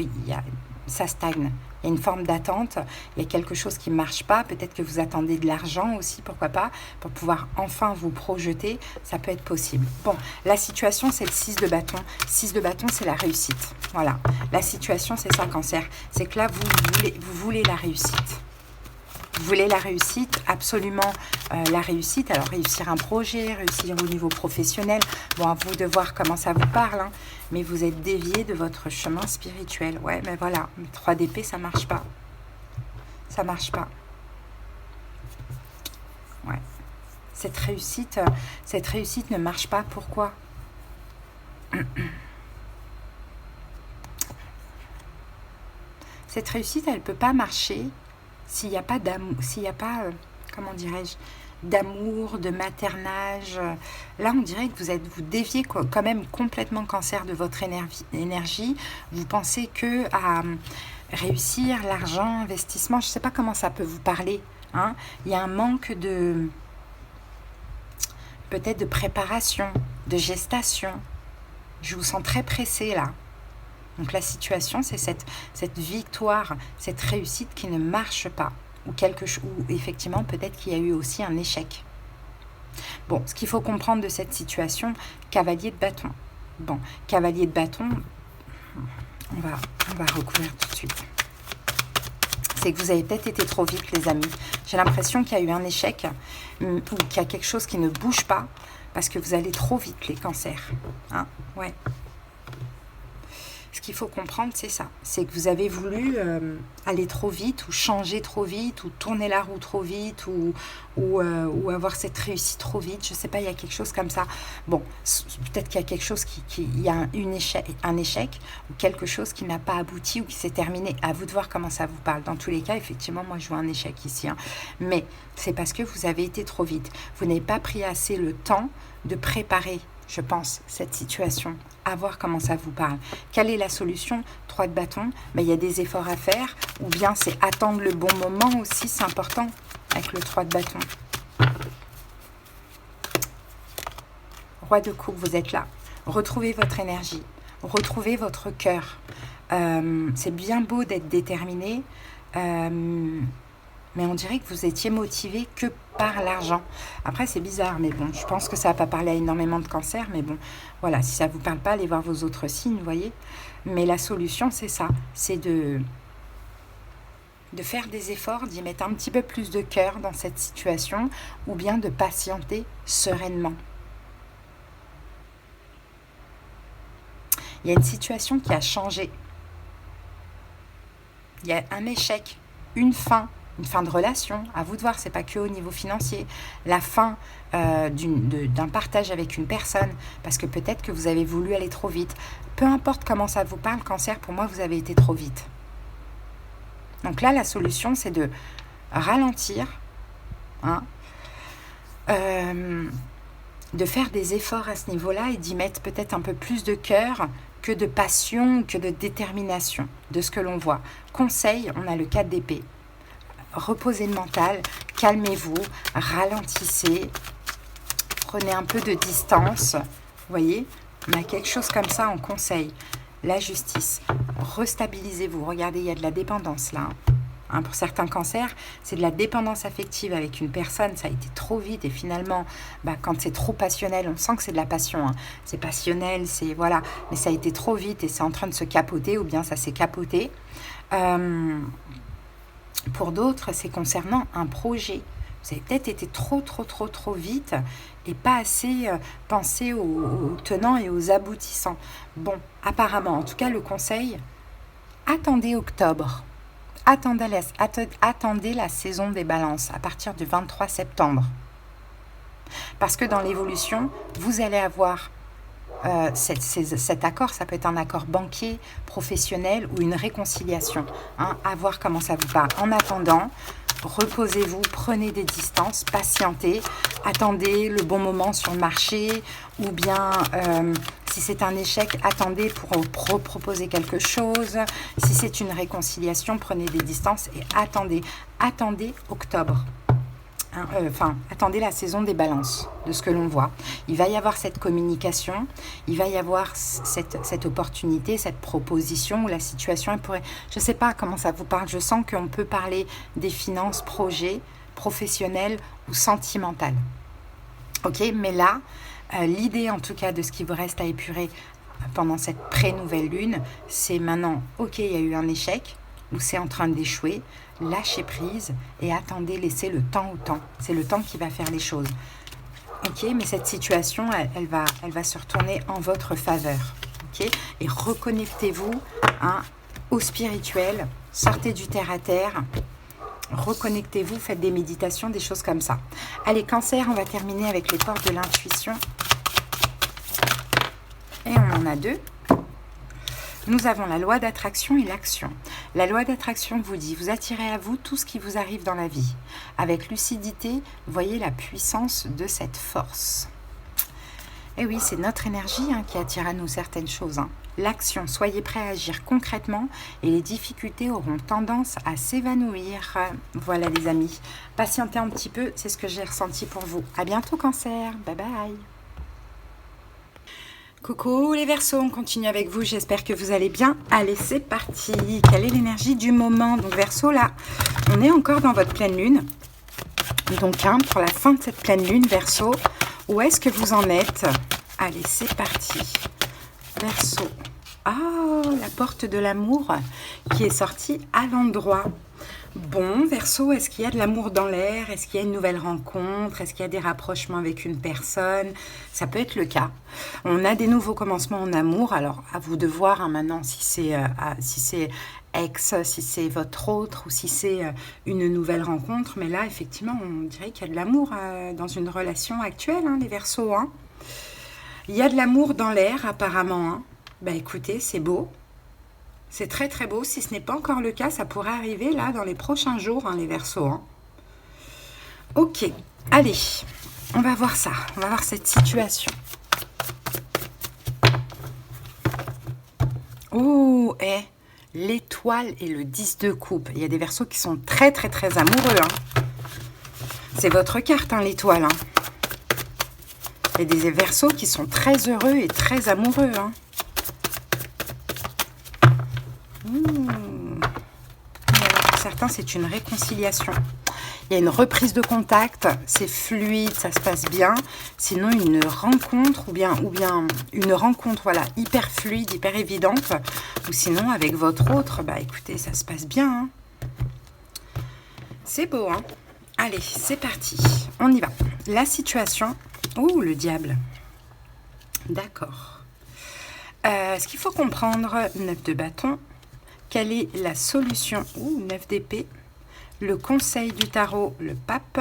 ça stagne. Il y a une forme d'attente. Il y a quelque chose qui ne marche pas. Peut-être que vous attendez de l'argent aussi, pourquoi pas, pour pouvoir enfin vous projeter. Ça peut être possible. Bon, la situation, c'est le 6 de bâton. 6 de bâton, c'est la réussite. Voilà. La situation, c'est ça, Cancer. C'est que là, vous voulez la réussite. Vous voulez la réussite, absolument la réussite. Alors, réussir un projet, réussir au niveau professionnel. Bon, à vous de voir comment ça vous parle. Hein. Mais vous êtes dévié de votre chemin spirituel. Ouais, mais voilà. 3 d'épée, ça marche pas. Ça marche pas. Ouais. Cette réussite ne marche pas. Pourquoi? Cette réussite, elle ne peut pas marcher s'il n'y a pas d'amour, s'il n'y a pas, comment dirais-je, d'amour, de maternage. Là, on dirait que vous déviez quand même complètement, Cancer, de votre énergie. Vous pensez que à réussir, l'argent, investissement, je ne sais pas comment ça peut vous parler. Hein. Il y a un manque de, peut-être de préparation, de gestation. Je vous sens très pressé là. Donc la situation, c'est cette victoire, cette réussite qui ne marche pas. Ou effectivement, peut-être qu'il y a eu aussi un échec. Bon, ce qu'il faut comprendre de cette situation, cavalier de bâton. Bon, cavalier de bâton, on va recouvrir tout de suite. C'est que vous avez peut-être été trop vite, les amis. J'ai l'impression qu'il y a eu un échec ou qu'il y a quelque chose qui ne bouge pas parce que vous allez trop vite, les cancers. Hein, ouais. Ce qu'il faut comprendre, c'est ça. C'est que vous avez voulu aller trop vite ou changer trop vite ou tourner la roue trop vite ou avoir cette réussite trop vite. Je ne sais pas, il y a quelque chose comme ça. Bon, peut-être qu'il y a quelque chose il y a un échec ou quelque chose qui n'a pas abouti ou qui s'est terminé. À vous de voir comment ça vous parle. Dans tous les cas, effectivement, moi, je vois un échec ici. Hein. Mais c'est parce que vous avez été trop vite. Vous n'avez pas pris assez le temps de préparer, je pense, cette situation, à voir comment ça vous parle. Quelle est la solution? 3 de bâton, il y a des efforts à faire, ou bien c'est attendre le bon moment aussi, c'est important, avec le 3 de bâton. Roi de coupe, vous êtes là. Retrouvez votre énergie, retrouvez votre cœur. C'est bien beau d'être déterminé, mais on dirait que vous étiez motivé que par l'argent. Après, c'est bizarre, mais bon, je pense que ça va pas parler à énormément de cancers, mais bon, voilà, si ça vous parle pas, allez voir vos autres signes, vous voyez. Mais la solution, c'est ça, c'est de faire des efforts, d'y mettre un petit peu plus de cœur dans cette situation, ou bien de patienter sereinement. Il y a une situation qui a changé. Il y a un échec, une fin de relation, à vous de voir, c'est pas que au niveau financier, la fin d'un partage avec une personne, parce que peut-être que vous avez voulu aller trop vite. Peu importe comment ça vous parle, cancer, pour moi, vous avez été trop vite. Donc là, la solution, c'est de ralentir, hein, de faire des efforts à ce niveau-là et d'y mettre peut-être un peu plus de cœur que de passion, que de détermination, de ce que l'on voit. Conseil, on a le 4 d'épée. Reposez le mental, calmez-vous, ralentissez, prenez un peu de distance. Vous voyez, on a quelque chose comme ça en conseil. La justice, restabilisez-vous. Regardez, il y a de la dépendance là. Hein, pour certains cancers, c'est de la dépendance affective avec une personne. Ça a été trop vite et finalement, quand c'est trop passionnel, on sent que c'est de la passion. Hein. C'est passionnel, c'est voilà, mais ça a été trop vite et c'est en train de se capoter ou bien ça s'est capoté. Pour d'autres, c'est concernant un projet. Vous avez peut-être été trop vite et pas assez pensé aux tenants et aux aboutissants. Bon, apparemment, en tout cas, le conseil, attendez octobre. Attendez la saison des balances à partir du 23 septembre. Parce que dans l'évolution, vous allez avoir cet accord, ça peut être un accord banquier, professionnel ou une réconciliation. Hein, à voir comment ça vous parle. En attendant, reposez-vous, prenez des distances, patientez, attendez le bon moment sur le marché, ou bien si c'est un échec, attendez pour proposer quelque chose. Si c'est une réconciliation, prenez des distances et attendez. Attendez octobre. Attendez la saison des balances, de ce que l'on voit. Il va y avoir cette communication, il va y avoir cette opportunité, cette proposition où la situation elle pourrait... Je ne sais pas comment ça vous parle, je sens qu'on peut parler des finances, projets, professionnels ou sentimentales. Ok, mais là, l'idée en tout cas de ce qui vous reste à épurer pendant cette pré-nouvelle lune, c'est maintenant, ok, il y a eu un échec, ou c'est en train d'échouer, lâchez prise et attendez, laissez le temps au temps. C'est le temps qui va faire les choses. Ok, mais cette situation, elle va se retourner en votre faveur. Ok, et reconnectez-vous au spirituel, sortez du terre-à-terre, reconnectez-vous, faites des méditations, des choses comme ça. Allez, Cancer, on va terminer avec les portes de l'intuition. Et on en a deux. Nous avons la loi d'attraction et l'action. La loi d'attraction vous dit, vous attirez à vous tout ce qui vous arrive dans la vie. Avec lucidité, voyez la puissance de cette force. Et oui, c'est notre énergie qui attire à nous certaines choses. L'action, soyez prêts à agir concrètement et les difficultés auront tendance à s'évanouir. Voilà les amis, patientez un petit peu, c'est ce que j'ai ressenti pour vous. À bientôt Cancer, bye bye. Coucou les Verseaux, on continue avec vous, j'espère que vous allez bien. Allez, c'est parti. Quelle est l'énergie du moment? Donc Verseau, là, on est encore dans votre pleine lune. Donc, pour la fin de cette pleine lune, Verseau, où est-ce que vous en êtes? Allez, c'est parti. Verseau. Ah, la porte de l'amour qui est sortie à l'endroit. Bon, Verseau, est-ce qu'il y a de l'amour dans l'air? Est-ce qu'il y a une nouvelle rencontre? Est-ce qu'il y a des rapprochements avec une personne? Ça peut être le cas. On a des nouveaux commencements en amour. Alors, à vous de voir maintenant si c'est ex, si c'est votre autre ou si c'est une nouvelle rencontre. Mais là, effectivement, on dirait qu'il y a de l'amour dans une relation actuelle, les Verseaux. Il y a de l'amour dans l'air, apparemment. Bah, écoutez, c'est beau. C'est très très beau. Si ce n'est pas encore le cas, ça pourrait arriver là dans les prochains jours, les Verseaux. Ok, allez, on va voir ça. On va voir cette situation. Oh, l'étoile et le 10 de coupe. Il y a des Verseaux qui sont très très très amoureux. C'est votre carte, l'étoile. Il y a des Verseaux qui sont très heureux et très amoureux. Pour certains, c'est une réconciliation. Il y a une reprise de contact, c'est fluide, ça se passe bien. Sinon, une rencontre ou bien une rencontre, voilà, hyper fluide, hyper évidente. Ou sinon, avec votre autre, bah écoutez, ça se passe bien. C'est beau, Allez, c'est parti. On y va. La situation. Oh, le diable. D'accord. Ce qu'il faut comprendre, 9 de bâton. Quelle est la solution? 9 d'épée. Le conseil du tarot, le pape.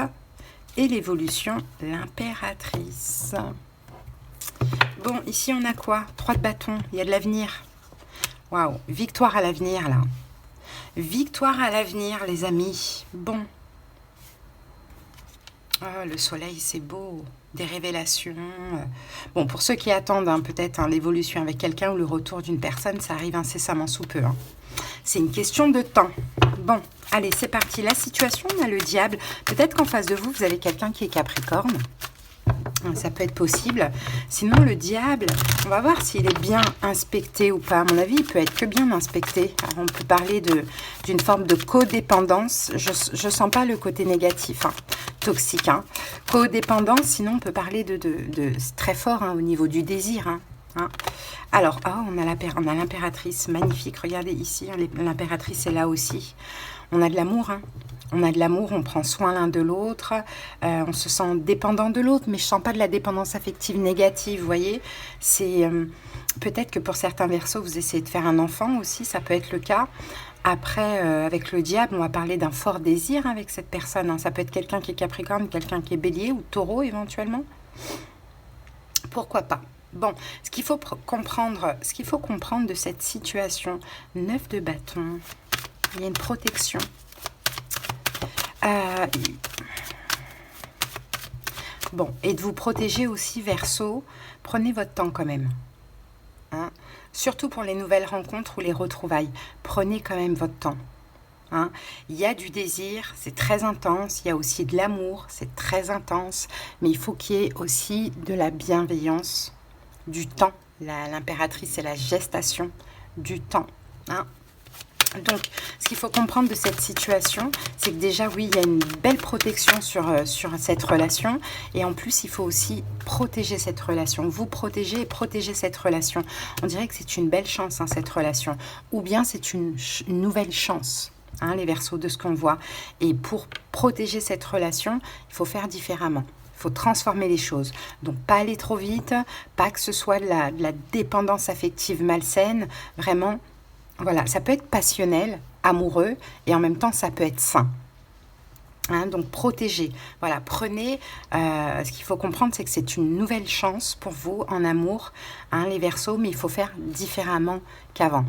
Et l'évolution, l'impératrice. Bon, ici on a quoi? 3 de bâton, il y a de l'avenir. Waouh, victoire à l'avenir là. Victoire à l'avenir les amis. Bon. Oh, le soleil, c'est beau. Des révélations. Bon, pour ceux qui attendent peut-être l'évolution avec quelqu'un ou le retour d'une personne, ça arrive incessamment sous peu. C'est une question de temps. Bon, allez, c'est parti. La situation, on a le diable. Peut-être qu'en face de vous, vous avez quelqu'un qui est Capricorne. Ça peut être possible. Sinon, le diable, on va voir s'il est bien inspecté ou pas. À mon avis, il peut être que bien inspecté. Alors, on peut parler d'une forme de codépendance. Je ne sens pas le côté négatif, toxique. Codépendance, sinon, on peut parler de très fort au niveau du désir. Alors, on a l'impératrice, magnifique. Regardez ici, l'impératrice est là aussi. On a de l'amour, On a de l'amour, on prend soin l'un de l'autre, on se sent dépendant de l'autre, mais je ne sens pas de la dépendance affective négative, vous voyez. C'est peut-être que pour certains Verseaux, vous essayez de faire un enfant aussi, ça peut être le cas. Après, avec le diable, on va parler d'un fort désir avec cette personne. Ça peut être quelqu'un qui est Capricorne, quelqu'un qui est Bélier ou Taureau éventuellement. Pourquoi pas? Bon, ce qu'il faut comprendre de cette situation, 9 de bâton, il y a une protection. Bon, et de vous protéger aussi, Verseau. Prenez votre temps quand même. Hein. Surtout pour les nouvelles rencontres ou les retrouvailles. Prenez quand même votre temps. Hein. Il y a du désir, c'est très intense. Il y a aussi de l'amour, c'est très intense. Mais il faut qu'il y ait aussi de la bienveillance, du temps. L'impératrice, c'est la gestation du temps. Hein. Donc, ce qu'il faut comprendre de cette situation, c'est que déjà, oui, il y a une belle protection sur cette relation. Et en plus, il faut aussi protéger cette relation. Vous protéger et protéger cette relation. On dirait que c'est une belle chance, hein, cette relation. Ou bien c'est une nouvelle chance, hein, les Verseaux, de ce qu'on voit. Et pour protéger cette relation, il faut faire différemment. Il faut transformer les choses. Donc, pas aller trop vite, pas que ce soit de la dépendance affective malsaine. Vraiment... Voilà, ça peut être passionnel, amoureux, et en même temps, ça peut être sain. Hein, donc, protégez. Voilà, prenez... ce qu'il faut comprendre, c'est que c'est une nouvelle chance pour vous en amour, hein, les Verseaux, mais il faut faire différemment qu'avant.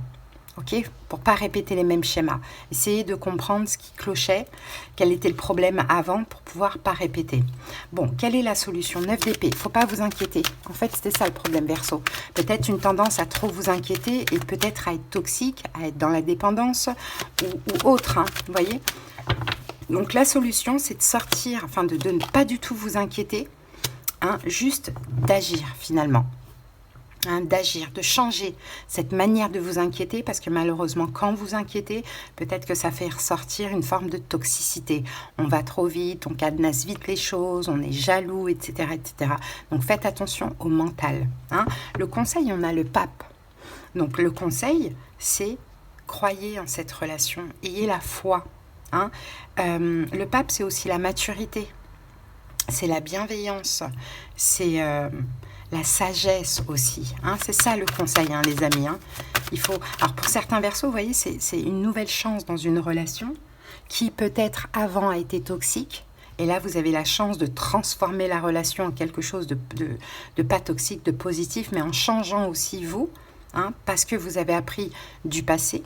Ok, pour pas répéter les mêmes schémas. Essayez de comprendre ce qui clochait, quel était le problème avant pour pouvoir pas répéter. Bon, quelle est la solution? 9 d'épée. Il ne faut pas vous inquiéter. En fait, c'était ça le problème, Verseau. Peut-être une tendance à trop vous inquiéter et peut-être à être toxique, à être dans la dépendance ou autre. Hein, vous voyez? Donc, la solution, c'est de sortir, enfin de ne pas du tout vous inquiéter, hein, juste d'agir finalement. Hein, d'agir, de changer cette manière de vous inquiéter, parce que malheureusement, quand vous inquiétez, peut-être que ça fait ressortir une forme de toxicité. On va trop vite, on cadenasse vite les choses, on est jaloux, etc. etc. Donc, faites attention au mental. Hein. Le conseil, on a le pape. Donc, le conseil, c'est croyez en cette relation, ayez la foi. Hein. Le pape, c'est aussi la maturité, c'est la bienveillance, c'est... la sagesse aussi, hein, c'est ça le conseil, hein, les amis. Hein. Il faut. Alors pour certains Verseaux, vous voyez, c'est une nouvelle chance dans une relation qui peut-être avant a été toxique. Et là, vous avez la chance de transformer la relation en quelque chose de pas toxique, de positif, mais en changeant aussi vous, hein, parce que vous avez appris du passé.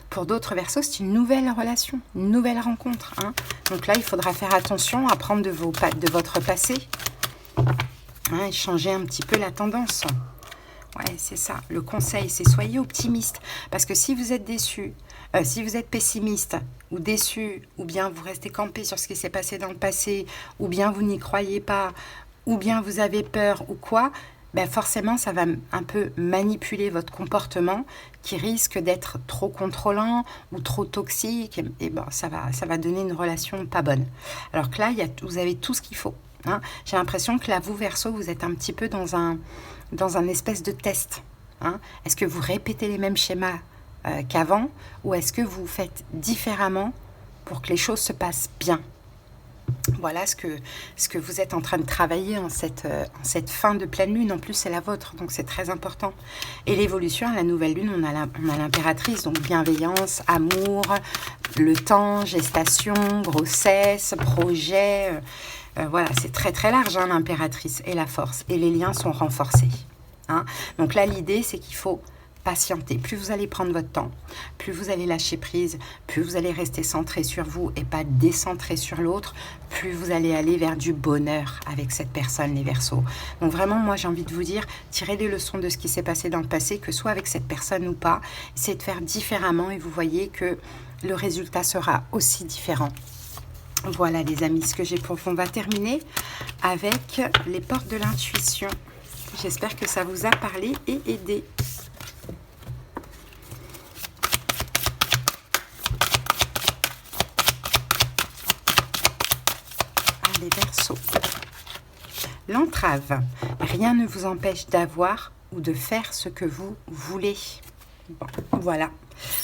Pour d'autres Verseaux, c'est une nouvelle relation, une nouvelle rencontre. Hein. Donc là, il faudra faire attention à prendre de votre passé. Hein, et changer un petit peu la tendance. Ouais, c'est ça. Le conseil, c'est soyez optimiste. Parce que si vous êtes déçu, si vous êtes pessimiste ou déçu, ou bien vous restez campé sur ce qui s'est passé dans le passé, ou bien vous n'y croyez pas, ou bien vous avez peur ou quoi, ben forcément, ça va un peu manipuler votre comportement qui risque d'être trop contrôlant ou trop toxique. Et ben, ça va donner une relation pas bonne. Alors que là, vous avez tout ce qu'il faut. Hein. J'ai l'impression que là, vous, Verseau, vous êtes un petit peu dans un espèce de test. Hein. Est-ce que vous répétez les mêmes schémas qu'avant, ou est-ce que vous faites différemment pour que les choses se passent bien? Voilà ce que vous êtes en train de travailler en cette fin de pleine lune. En plus, c'est la vôtre, donc c'est très important. Et l'évolution à la nouvelle lune, on a l'impératrice, donc bienveillance, amour, le temps, gestation, grossesse, projet... voilà, c'est très très large, hein, l'impératrice et la force. Et les liens sont renforcés. Hein. Donc là, l'idée, c'est qu'il faut patienter. Plus vous allez prendre votre temps, plus vous allez lâcher prise, plus vous allez rester centré sur vous et pas décentré sur l'autre, plus vous allez aller vers du bonheur avec cette personne, les Verseaux. Donc vraiment, moi, j'ai envie de vous dire, tirez les leçons de ce qui s'est passé dans le passé, que soit avec cette personne ou pas, essayez de faire différemment et vous voyez que le résultat sera aussi différent. Voilà les amis, ce que j'ai pour vous. On va terminer avec les portes de l'intuition. J'espère que ça vous a parlé et aidé. Allez, Verseaux. L'entrave. Rien ne vous empêche d'avoir ou de faire ce que vous voulez. Bon, voilà.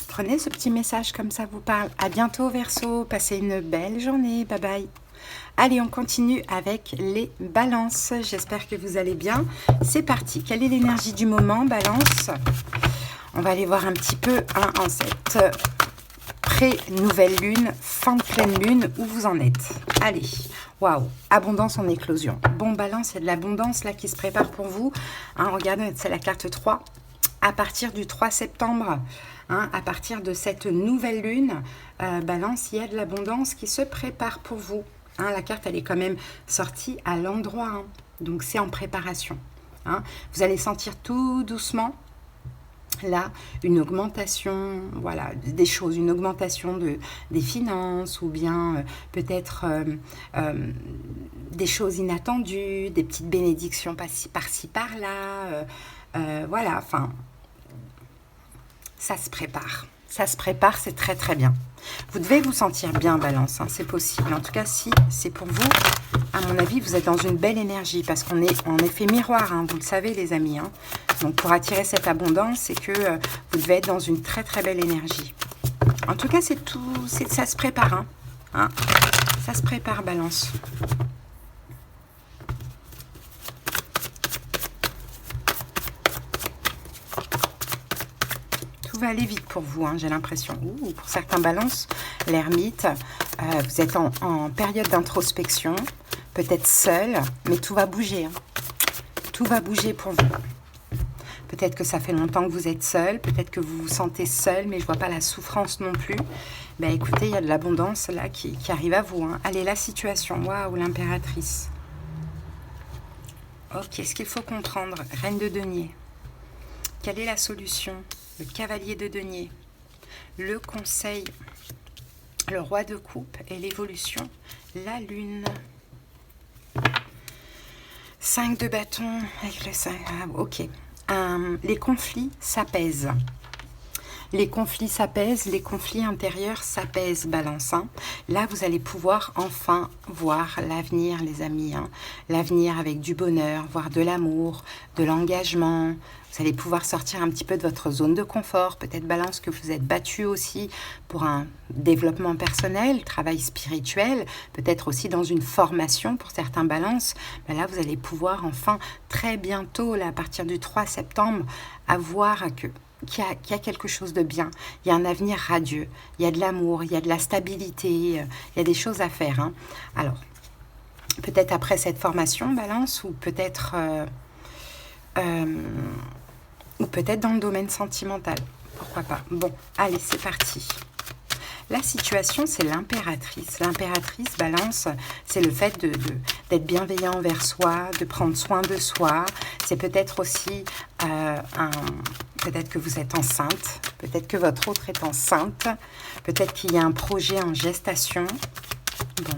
Prenez ce petit message comme ça vous parle. À bientôt Verseau, passez une belle journée, bye bye. Allez, on continue avec les balances. J'espère que vous allez bien. C'est parti. Quelle est l'énergie du moment, balance? On va aller voir un petit peu en cette pré-nouvelle lune, fin de pleine lune, où vous en êtes. Allez, waouh, abondance en éclosion. Bon, balance, il y a de l'abondance là qui se prépare pour vous. Hein, regardez, c'est la carte 3. à partir du 3 septembre, hein, à partir de cette nouvelle lune, Balance, il y a de l'abondance qui se prépare pour vous. Hein, la carte, elle est quand même sortie à l'endroit, hein, donc c'est en préparation. Hein. Vous allez sentir tout doucement là une augmentation, voilà, des choses, une augmentation des finances, ou bien peut-être des choses inattendues, des petites bénédictions par-ci par-là, voilà, enfin, ça se prépare. Ça se prépare, c'est très très bien. Vous devez vous sentir bien, Balance, hein, c'est possible. En tout cas, si c'est pour vous, à mon avis, vous êtes dans une belle énergie, parce qu'on est en effet miroir, hein, vous le savez, les amis. Hein. Donc, pour attirer cette abondance, c'est que vous devez être dans une très très belle énergie. En tout cas, c'est tout, ça se prépare. Hein. Hein. Ça se prépare, Balance. Va aller vite pour vous, hein, j'ai l'impression. Pour certains balances, l'ermite, vous êtes en période d'introspection, peut-être seul, mais tout va bouger. Hein. Tout va bouger pour vous. Peut-être que ça fait longtemps que vous êtes seul, peut-être que vous vous sentez seul, mais je ne vois pas la souffrance non plus. Ben, écoutez, il y a de l'abondance là qui arrive à vous. Hein. Allez, la situation, waouh, l'impératrice. Ok, ce qu'il faut comprendre, reine de denier. Quelle est la solution? Le cavalier de denier, le conseil, le roi de coupe et l'évolution, la lune. 5 de bâton avec le 5. Ah, ok. Les conflits s'apaisent. Les conflits s'apaisent, les conflits intérieurs s'apaisent, Balance. Hein. Là, vous allez pouvoir enfin voir l'avenir, les amis. Hein. L'avenir avec du bonheur, voir de l'amour, de l'engagement. Vous allez pouvoir sortir un petit peu de votre zone de confort. Peut-être, Balance, que vous êtes battu aussi pour un développement personnel, travail spirituel. Peut-être aussi dans une formation pour certains Balances. Ben là, vous allez pouvoir enfin, très bientôt, là, à partir du 3 septembre, avoir qu'il y a quelque chose de bien, il y a un avenir radieux, il y a de l'amour, il y a de la stabilité, il y a des choses à faire. Hein. Alors, peut-être après cette formation, Balance, ou peut-être dans le domaine sentimental, pourquoi pas. Bon, allez, c'est parti. La situation, c'est l'impératrice. L'impératrice, Balance, c'est le fait d'être bienveillant envers soi, de prendre soin de soi. C'est peut-être aussi peut-être que vous êtes enceinte, peut-être que votre autre est enceinte, peut-être qu'il y a un projet en gestation. Bon.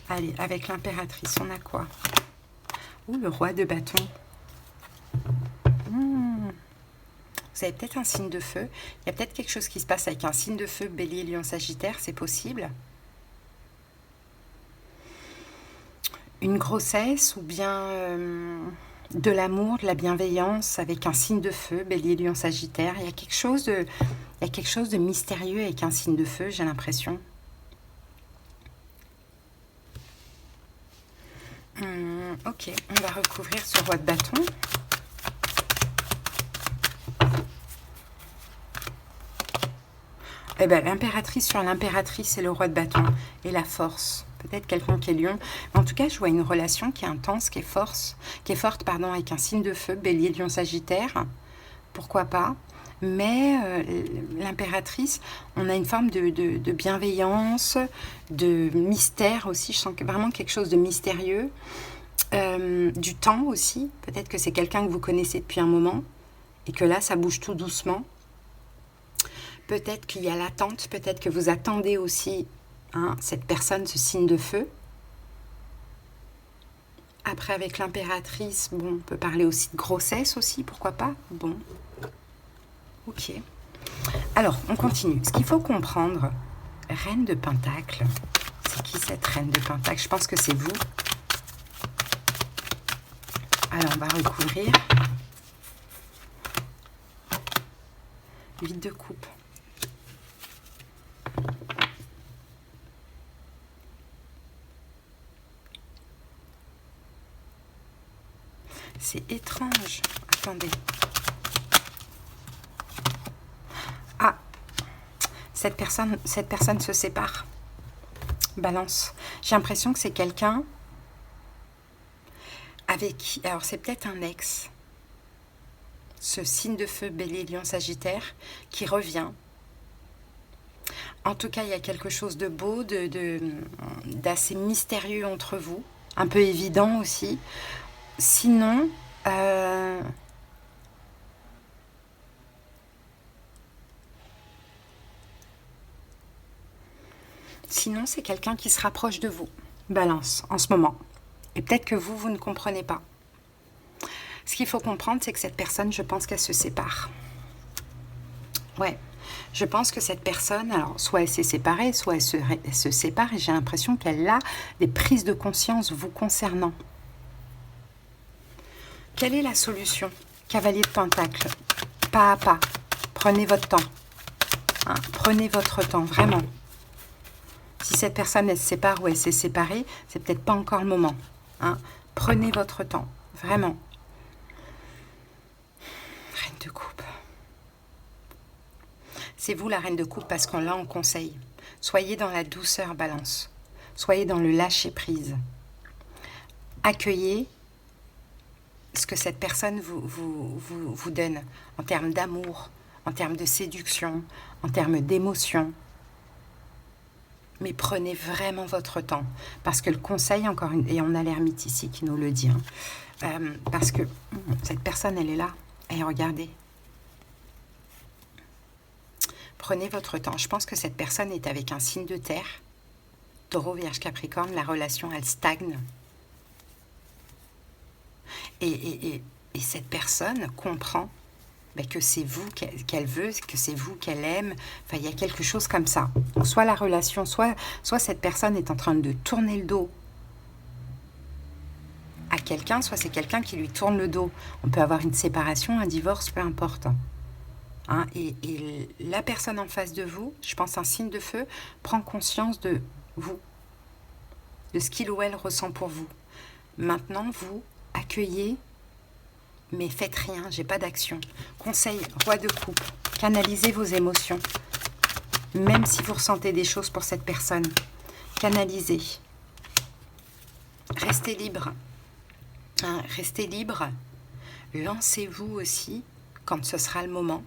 Allez, avec l'impératrice, on a quoi? Le roi de bâton. Vous avez peut-être un signe de feu. Il y a peut-être quelque chose qui se passe avec un signe de feu, Bélier, Lion, Sagittaire, c'est possible. Une grossesse ou bien de l'amour, de la bienveillance avec un signe de feu, Bélier, Lion, Sagittaire. Il y a quelque chose de mystérieux avec un signe de feu, j'ai l'impression. Ok, on va recouvrir ce roi de bâton. Eh bien, l'impératrice sur l'impératrice et le roi de bâton et la force. Peut-être quelqu'un qui est lion. Mais en tout cas, je vois une relation qui est intense, qui est forte, avec un signe de feu, Bélier, Lion, Sagittaire. Pourquoi pas? Mais l'impératrice, on a une forme de bienveillance, de mystère aussi. Je sens que vraiment quelque chose de mystérieux. Du temps aussi. Peut-être que c'est quelqu'un que vous connaissez depuis un moment et que là, ça bouge tout doucement. Peut-être qu'il y a l'attente, peut-être que vous attendez aussi cette personne, ce signe de feu. Après, avec l'impératrice, bon, on peut parler aussi de grossesse aussi, pourquoi pas? Bon, ok. Alors, on continue. Ce qu'il faut comprendre, reine de Pentacle, c'est qui cette reine de Pentacle? Je pense que c'est vous. Alors, on va recouvrir. 8 de coupe. C'est étrange. Attendez. Ah, cette personne se sépare. Balance. J'ai l'impression que c'est quelqu'un avec qui... Alors, c'est peut-être un ex. ce signe de feu, Bélier, Lion, Sagittaire, qui revient. En tout cas, il y a quelque chose de beau, d'assez mystérieux entre vous, un peu évident aussi. Sinon, c'est quelqu'un qui se rapproche de vous, Balance, en ce moment. Et peut-être que vous ne comprenez pas. Ce qu'il faut comprendre, c'est que cette personne, je pense qu'elle se sépare. Ouais. Je pense que cette personne, alors soit elle s'est séparée, soit elle se sépare, et j'ai l'impression qu'elle a des prises de conscience vous concernant. Quelle est la solution? Cavalier de Pentacle, pas à pas, prenez votre temps. Hein, prenez votre temps, vraiment. Si cette personne, elle se sépare ou elle s'est séparée, c'est peut-être pas encore le moment. Hein. Prenez votre temps, vraiment. Reine de coupe. C'est vous la reine de coupe parce qu'on l'a en conseil. Soyez dans la douceur, Balance. Soyez dans le lâcher-prise. Accueillez ce que cette personne vous donne en termes d'amour, en termes de séduction, en termes d'émotion. Mais prenez vraiment votre temps. Parce que le conseil, encore une, et on a l'ermite ici qui nous le dit, hein, parce que cette personne, elle est là. Et regardez. Prenez votre temps. Je pense que cette personne est avec un signe de terre. Taureau, Vierge, Capricorne, la relation, elle stagne. Et cette personne comprend que c'est vous qu'elle veut, que c'est vous qu'elle aime. Enfin, il y a quelque chose comme ça. Donc, soit la relation, soit cette personne est en train de tourner le dos à quelqu'un, soit c'est quelqu'un qui lui tourne le dos. On peut avoir une séparation, un divorce, peu importe. Hein, et la personne en face de vous, je pense un signe de feu, prend conscience de vous, de ce qu'il ou elle ressent pour vous. Maintenant, vous accueillez, mais faites rien, j'ai pas d'action. Conseil, roi de coupe, canalisez vos émotions, même si vous ressentez des choses pour cette personne. Canalisez. Restez libre. Hein, restez libre. Lancez-vous aussi quand ce sera le moment.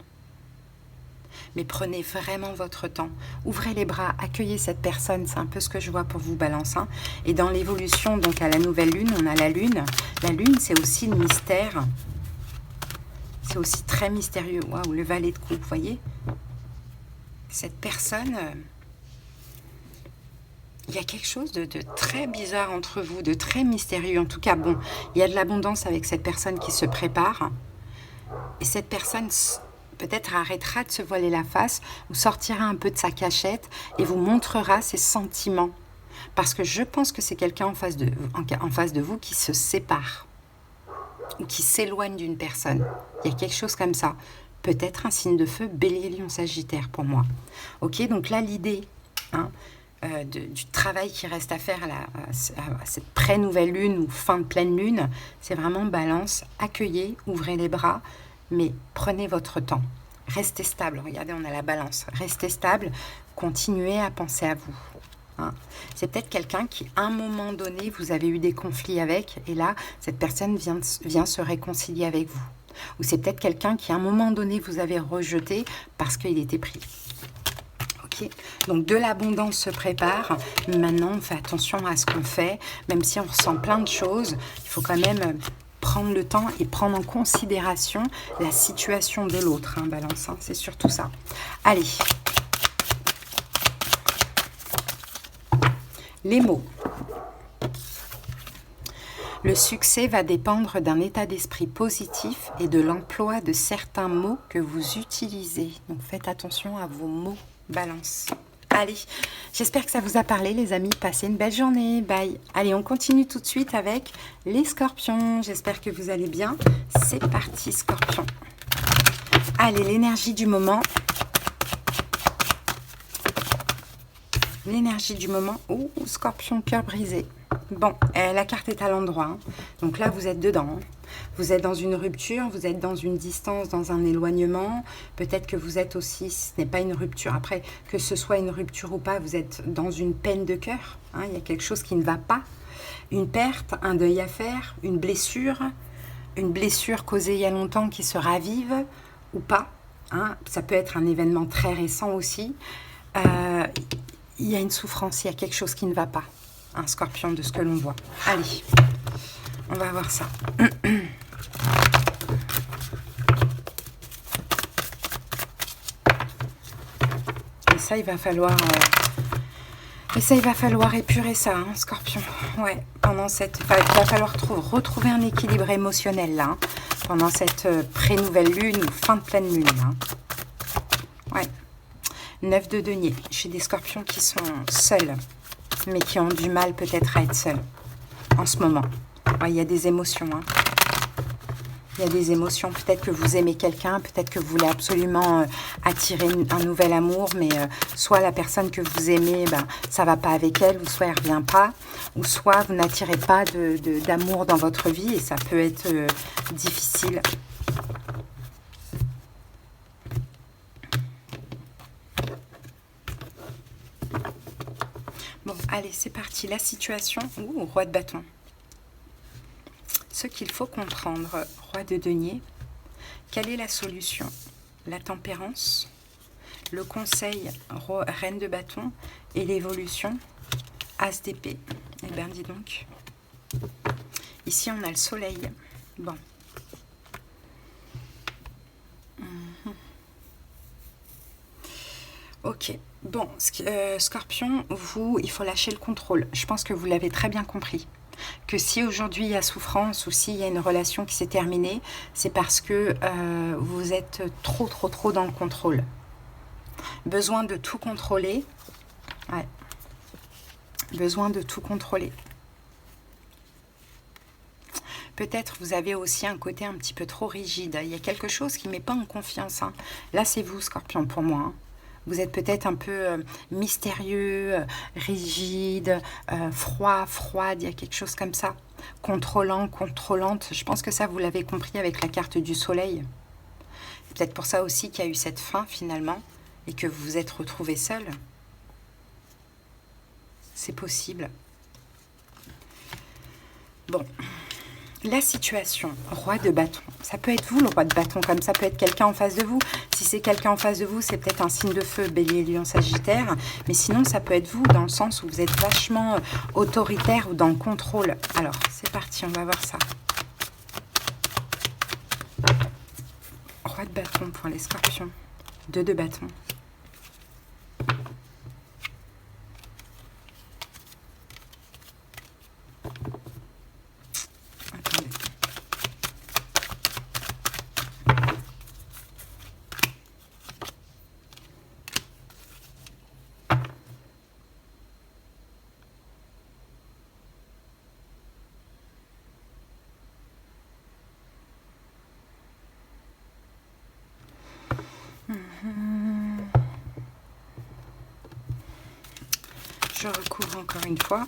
Mais prenez vraiment votre temps. Ouvrez les bras, accueillez cette personne. C'est un peu ce que je vois pour vous, Balance. Hein. Et dans l'évolution, donc à la nouvelle lune, on a la lune. La lune, c'est aussi le mystère. C'est aussi très mystérieux. Waouh, le valet de coupe, vous voyez? Cette personne, il y a quelque chose de très bizarre entre vous, de très mystérieux. En tout cas, bon, il y a de l'abondance avec cette personne qui se prépare. Et cette personne peut-être arrêtera de se voiler la face ou sortira un peu de sa cachette et vous montrera ses sentiments. Parce que je pense que c'est quelqu'un en face de vous qui se sépare ou qui s'éloigne d'une personne. Il y a quelque chose comme ça. Peut-être un signe de feu, Bélier, Lion, Sagittaire pour moi. Ok, donc là l'idée du travail qui reste à faire à cette pré-nouvelle lune ou fin de pleine lune, c'est vraiment Balance, accueillez, ouvrez les bras, mais prenez votre temps. Restez stable. Regardez, on a la Balance. Restez stable. Continuez à penser à vous. Hein. C'est peut-être quelqu'un qui, à un moment donné, vous avez eu des conflits avec, et là, cette personne vient se réconcilier avec vous. Ou c'est peut-être quelqu'un qui, à un moment donné, vous avez rejeté parce qu'il était pris. Ok. Donc, de l'abondance se prépare. Maintenant, on fait attention à ce qu'on fait. Même si on ressent plein de choses, il faut quand même prendre le temps et prendre en considération la situation de l'autre, hein, Balance, hein, c'est surtout ça. Allez, les mots. Le succès va dépendre d'un état d'esprit positif et de l'emploi de certains mots que vous utilisez. Donc faites attention à vos mots, Balance. Allez, j'espère que ça vous a parlé, les amis. Passez une belle journée. Bye. Allez, on continue tout de suite avec les scorpions. J'espère que vous allez bien. C'est parti, scorpion. Allez, l'énergie du moment. L'énergie du moment. Oh, scorpion, cœur brisé. Bon, la carte est à l'endroit. Hein. Donc là, vous êtes dedans. Hein. Vous êtes dans une rupture, vous êtes dans une distance, dans un éloignement. Peut-être que vous êtes aussi, ce n'est pas une rupture. Après, que ce soit une rupture ou pas, vous êtes dans une peine de cœur. Hein, il y a quelque chose qui ne va pas. Une perte, un deuil à faire, une blessure, une blessure causée il y a longtemps qui se ravive ou pas. Hein. Ça peut être un événement très récent aussi. Il y a une souffrance, il y a quelque chose qui ne va pas. Un Scorpion, de ce que l'on voit. Allez, on va voir ça. Et ça, il va falloir... Et ça, il va falloir épurer ça, hein, Scorpion. Ouais, pendant cette... Enfin, il va falloir retrouver un équilibre émotionnel, là, hein, pendant cette pré-nouvelle lune ou fin de pleine lune, là. Ouais. 9 de denier. J'ai des Scorpions qui sont seuls, mais qui ont du mal peut-être à être seuls en ce moment. Ouais, il y a des émotions, hein. Il y a des émotions, peut-être que vous aimez quelqu'un, peut-être que vous voulez absolument attirer un nouvel amour, mais soit la personne que vous aimez, ben, ça ne va pas avec elle, ou soit elle ne revient pas, ou soit vous n'attirez pas d'amour dans votre vie, et ça peut être difficile. Bon, allez, c'est parti. La situation, roi de bâton. Ce qu'il faut comprendre, roi de denier, quelle est la solution? La tempérance, le conseil, reine de bâton, et l'évolution, as d'épée. Eh bien, dis donc. Ici, on a le soleil. Bon. Ok. Bon, Scorpion, vous, il faut lâcher le contrôle. Je pense que vous l'avez très bien compris. Que si aujourd'hui il y a souffrance ou s'il y a une relation qui s'est terminée, c'est parce que vous êtes trop dans le contrôle. Besoin de tout contrôler. Ouais. Besoin de tout contrôler. Peut-être vous avez aussi un côté un petit peu trop rigide. Il y a quelque chose qui ne met pas en confiance. Hein. Là, c'est vous, Scorpion, pour moi. Hein. Vous êtes peut-être un peu mystérieux, rigide, froide, il y a quelque chose comme ça. Contrôlant, contrôlante. Je pense que ça, vous l'avez compris avec la carte du soleil. C'est peut-être pour ça aussi qu'il y a eu cette fin, finalement, et que vous vous êtes retrouvé seul. C'est possible. Bon. La situation, roi de bâton, ça peut être vous le roi de bâton, comme ça peut être quelqu'un en face de vous. Si c'est quelqu'un en face de vous, c'est peut-être un signe de feu, bélier, lion, sagittaire. Mais sinon, ça peut être vous, dans le sens où vous êtes vachement autoritaire ou dans le contrôle. Alors, c'est parti, on va voir ça. Roi de bâton pour les Scorpions. 2 de bâton. Je recouvre encore une fois.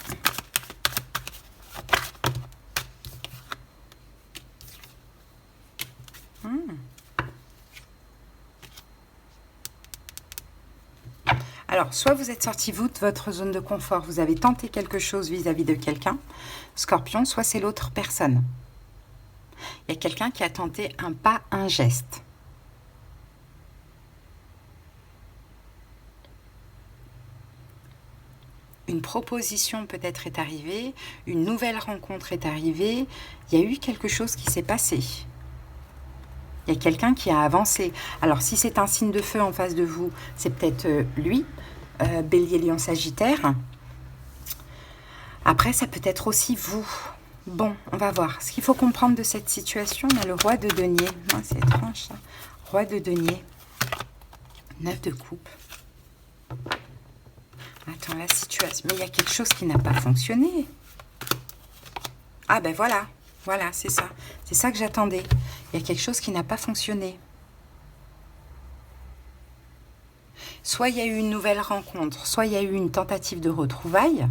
Alors, soit vous êtes sorti, vous, de votre zone de confort, vous avez tenté quelque chose vis-à-vis de quelqu'un, Scorpion, soit c'est l'autre personne. Il y a quelqu'un qui a tenté un pas, un geste. Une proposition peut-être est arrivée, une nouvelle rencontre est arrivée, il y a eu quelque chose qui s'est passé. Il y a quelqu'un qui a avancé. Alors, si c'est un signe de feu en face de vous, c'est peut-être lui, bélier, lion, sagittaire. Après, ça peut être aussi vous. Bon, on va voir. Ce qu'il faut comprendre de cette situation, on a le roi de denier. Oh, c'est étrange, ça. Roi de denier. 9 de coupe. Attends, la situation... Mais il y a quelque chose qui n'a pas fonctionné. Ah ben voilà. Voilà, c'est ça. C'est ça que j'attendais. Il y a quelque chose qui n'a pas fonctionné. Soit il y a eu une nouvelle rencontre, soit il y a eu une tentative de retrouvailles,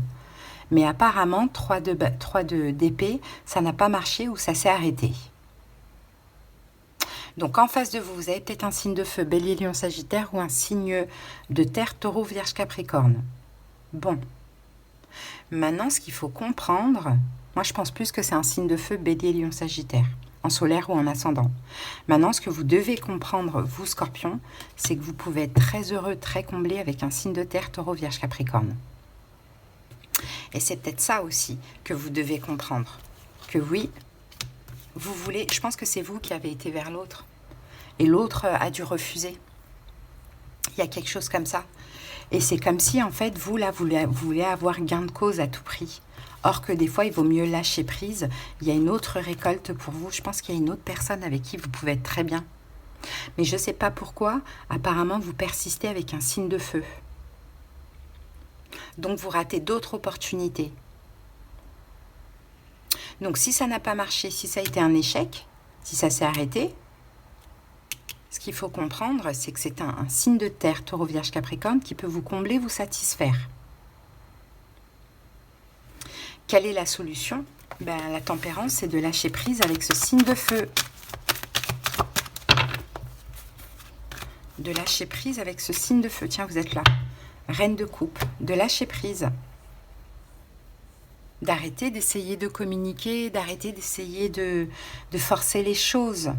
mais apparemment, 3 d'épée, ça n'a pas marché ou ça s'est arrêté. Donc en face de vous, vous avez peut-être un signe de feu, bélier, lion, sagittaire, ou un signe de terre, taureau, vierge, capricorne. Bon. Maintenant, ce qu'il faut comprendre, moi je pense plus que c'est un signe de feu, bélier, lion, sagittaire. en solaire ou en ascendant. Maintenant, ce que vous devez comprendre, vous, Scorpion, c'est que vous pouvez être très heureux, très comblé avec un signe de terre, Taureau, Vierge, Capricorne. Et c'est peut-être ça aussi que vous devez comprendre. Que oui, vous voulez... Je pense que c'est vous qui avez été vers l'autre. Et l'autre a dû refuser. Il y a quelque chose comme ça. Et c'est comme si, en fait, vous, là, vous voulez avoir gain de cause à tout prix. Or que des fois, il vaut mieux lâcher prise. Il y a une autre récolte pour vous. Je pense qu'il y a une autre personne avec qui vous pouvez être très bien. Mais je ne sais pas pourquoi, apparemment, vous persistez avec un signe de feu. Donc, vous ratez d'autres opportunités. Donc, si ça n'a pas marché, si ça a été un échec, si ça s'est arrêté, ce qu'il faut comprendre, c'est que c'est un signe de terre, Taureau, Vierge, Capricorne, qui peut vous combler, vous satisfaire. Quelle est la solution? La tempérance, c'est de lâcher prise avec ce signe de feu. De lâcher prise avec ce signe de feu. Tiens, vous êtes là. Reine de coupe. De lâcher prise. D'arrêter d'essayer de communiquer, d'arrêter d'essayer de forcer les choses.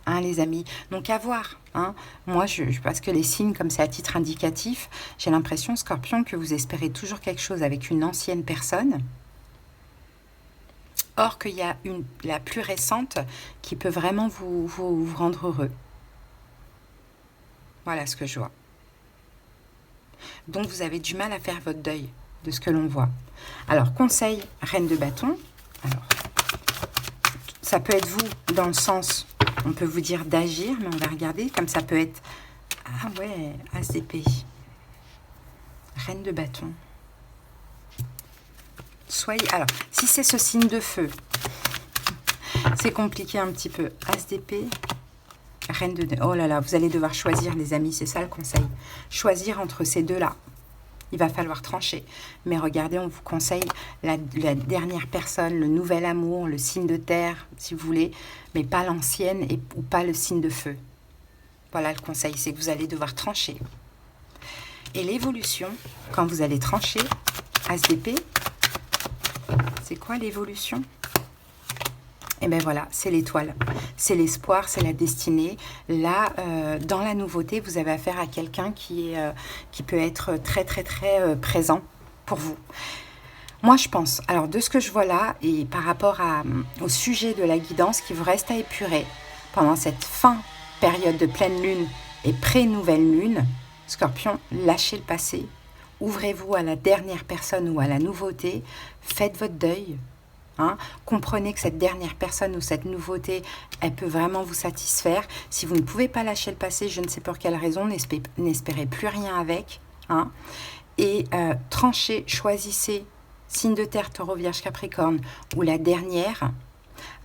Hein, les amis. Donc, à voir. Hein. Moi, parce que les signes, comme c'est à titre indicatif, j'ai l'impression, Scorpion, que vous espérez toujours quelque chose avec une ancienne personne. Or qu'il y a la plus récente qui peut vraiment vous rendre heureux. Voilà ce que je vois. Donc vous avez du mal à faire votre deuil de ce que l'on voit. Alors, conseil, Reine de bâton. Alors, ça peut être vous dans le sens, on peut vous dire d'agir, mais on va regarder, comme ça peut être... Ah ouais, As d'épée. Reine de bâton. Soyez... Alors, si c'est ce signe de feu, c'est compliqué un petit peu. As d'épée, Reine de... Oh là là, vous allez devoir choisir, les amis, c'est ça le conseil. Choisir entre ces deux-là. Il va falloir trancher. Mais regardez, on vous conseille la dernière personne, le nouvel amour, le signe de terre, si vous voulez, mais pas l'ancienne ou pas le signe de feu. Voilà le conseil, c'est que vous allez devoir trancher. Et l'évolution, quand vous allez trancher, As d'épée, c'est quoi l'évolution? Et bien voilà, c'est l'étoile, c'est l'espoir, c'est la destinée. Là, dans la nouveauté, vous avez affaire à quelqu'un qui peut être très présent pour vous. Moi, je pense, alors de ce que je vois là, et par rapport au sujet de la guidance qui vous reste à épurer pendant cette fin période de pleine lune et pré-nouvelle lune, Scorpion, lâchez le passé, ouvrez-vous à la dernière personne ou à la nouveauté, faites votre deuil. Hein, comprenez que cette dernière personne ou cette nouveauté, elle peut vraiment vous satisfaire. Si vous ne pouvez pas lâcher le passé, je ne sais pour quelle raison, n'espérez plus rien avec. Hein, et tranchez, choisissez, signe de terre, Taureau, Vierge, Capricorne, ou la dernière.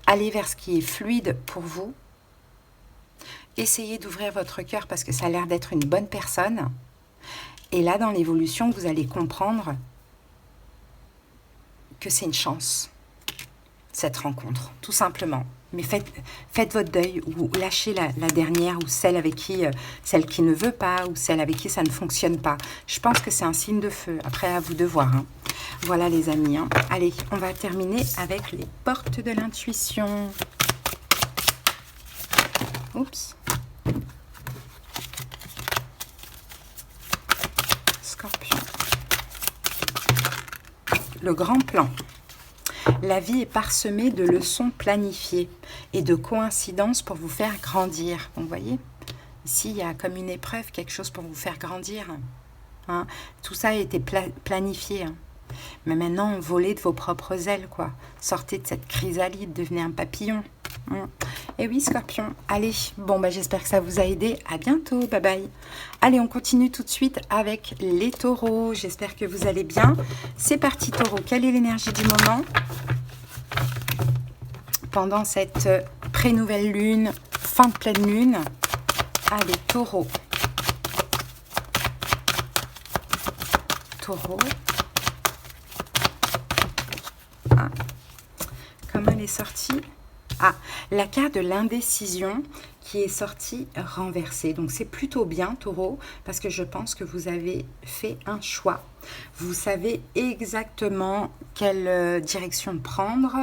Allez vers ce qui est fluide pour vous. Essayez d'ouvrir votre cœur parce que ça a l'air d'être une bonne personne. Et là, dans l'évolution, vous allez comprendre que c'est une chance. Cette rencontre, tout simplement. Mais faites votre deuil ou lâchez la dernière ou celle qui ne veut pas ou celle avec qui ça ne fonctionne pas. Je pense que c'est un signe de feu. Après, à vous de voir. Hein. Voilà les amis. Hein. Allez, on va terminer avec les portes de l'intuition. Oups. Scorpion. Le grand plan. La vie est parsemée de leçons planifiées et de coïncidences pour vous faire grandir. Donc, vous voyez, ici, il y a comme une épreuve, quelque chose pour vous faire grandir. Hein. Tout ça a été planifié. Hein. Mais maintenant, volez de vos propres ailes, quoi. Sortez de cette chrysalide, devenez un papillon. Hein. Et oui, Scorpion. Allez, bon, j'espère que ça vous a aidé. À bientôt, bye bye. Allez, on continue tout de suite avec les taureaux. J'espère que vous allez bien. C'est parti, taureau. Quelle est l'énergie du moment pendant cette pré-nouvelle lune, fin de pleine lune? Allez, taureau. Taureau. Ah. Comment elle est sortie? Ah, la carte de l'indécision qui est sortie renversée. Donc, c'est plutôt bien, taureau, parce que je pense que vous avez fait un choix. Vous savez exactement quelle direction prendre.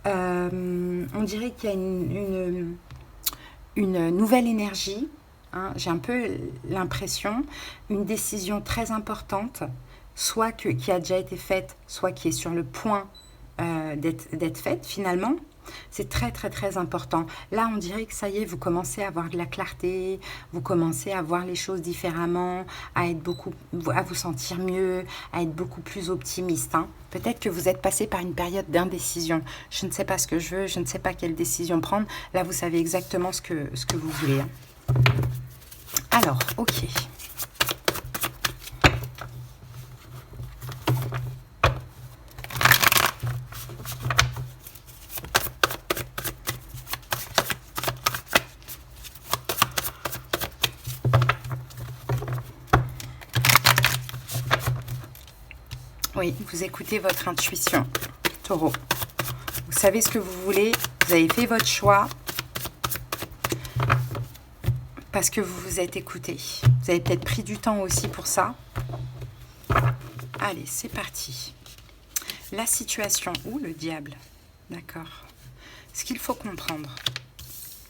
On dirait qu'il y a une nouvelle énergie, hein. J'ai un peu l'impression, une décision très importante, soit qui a déjà été faite, soit qui est sur le point d'être faite finalement. C'est très très très important. Là, on dirait que ça y est, vous commencez à avoir de la clarté, vous commencez à voir les choses différemment, à vous sentir mieux, à être beaucoup plus optimiste, hein. Peut-être que vous êtes passé par une période d'indécision. Je ne sais pas ce que je veux, je ne sais pas quelle décision prendre. Là, vous savez exactement ce que vous voulez, hein. Alors, ok. Oui, vous écoutez votre intuition, Taureau. Vous savez ce que vous voulez, vous avez fait votre choix parce que vous vous êtes écouté. Vous avez peut-être pris du temps aussi pour ça. Allez, c'est parti. La situation, ou le diable, d'accord. Ce qu'il faut comprendre,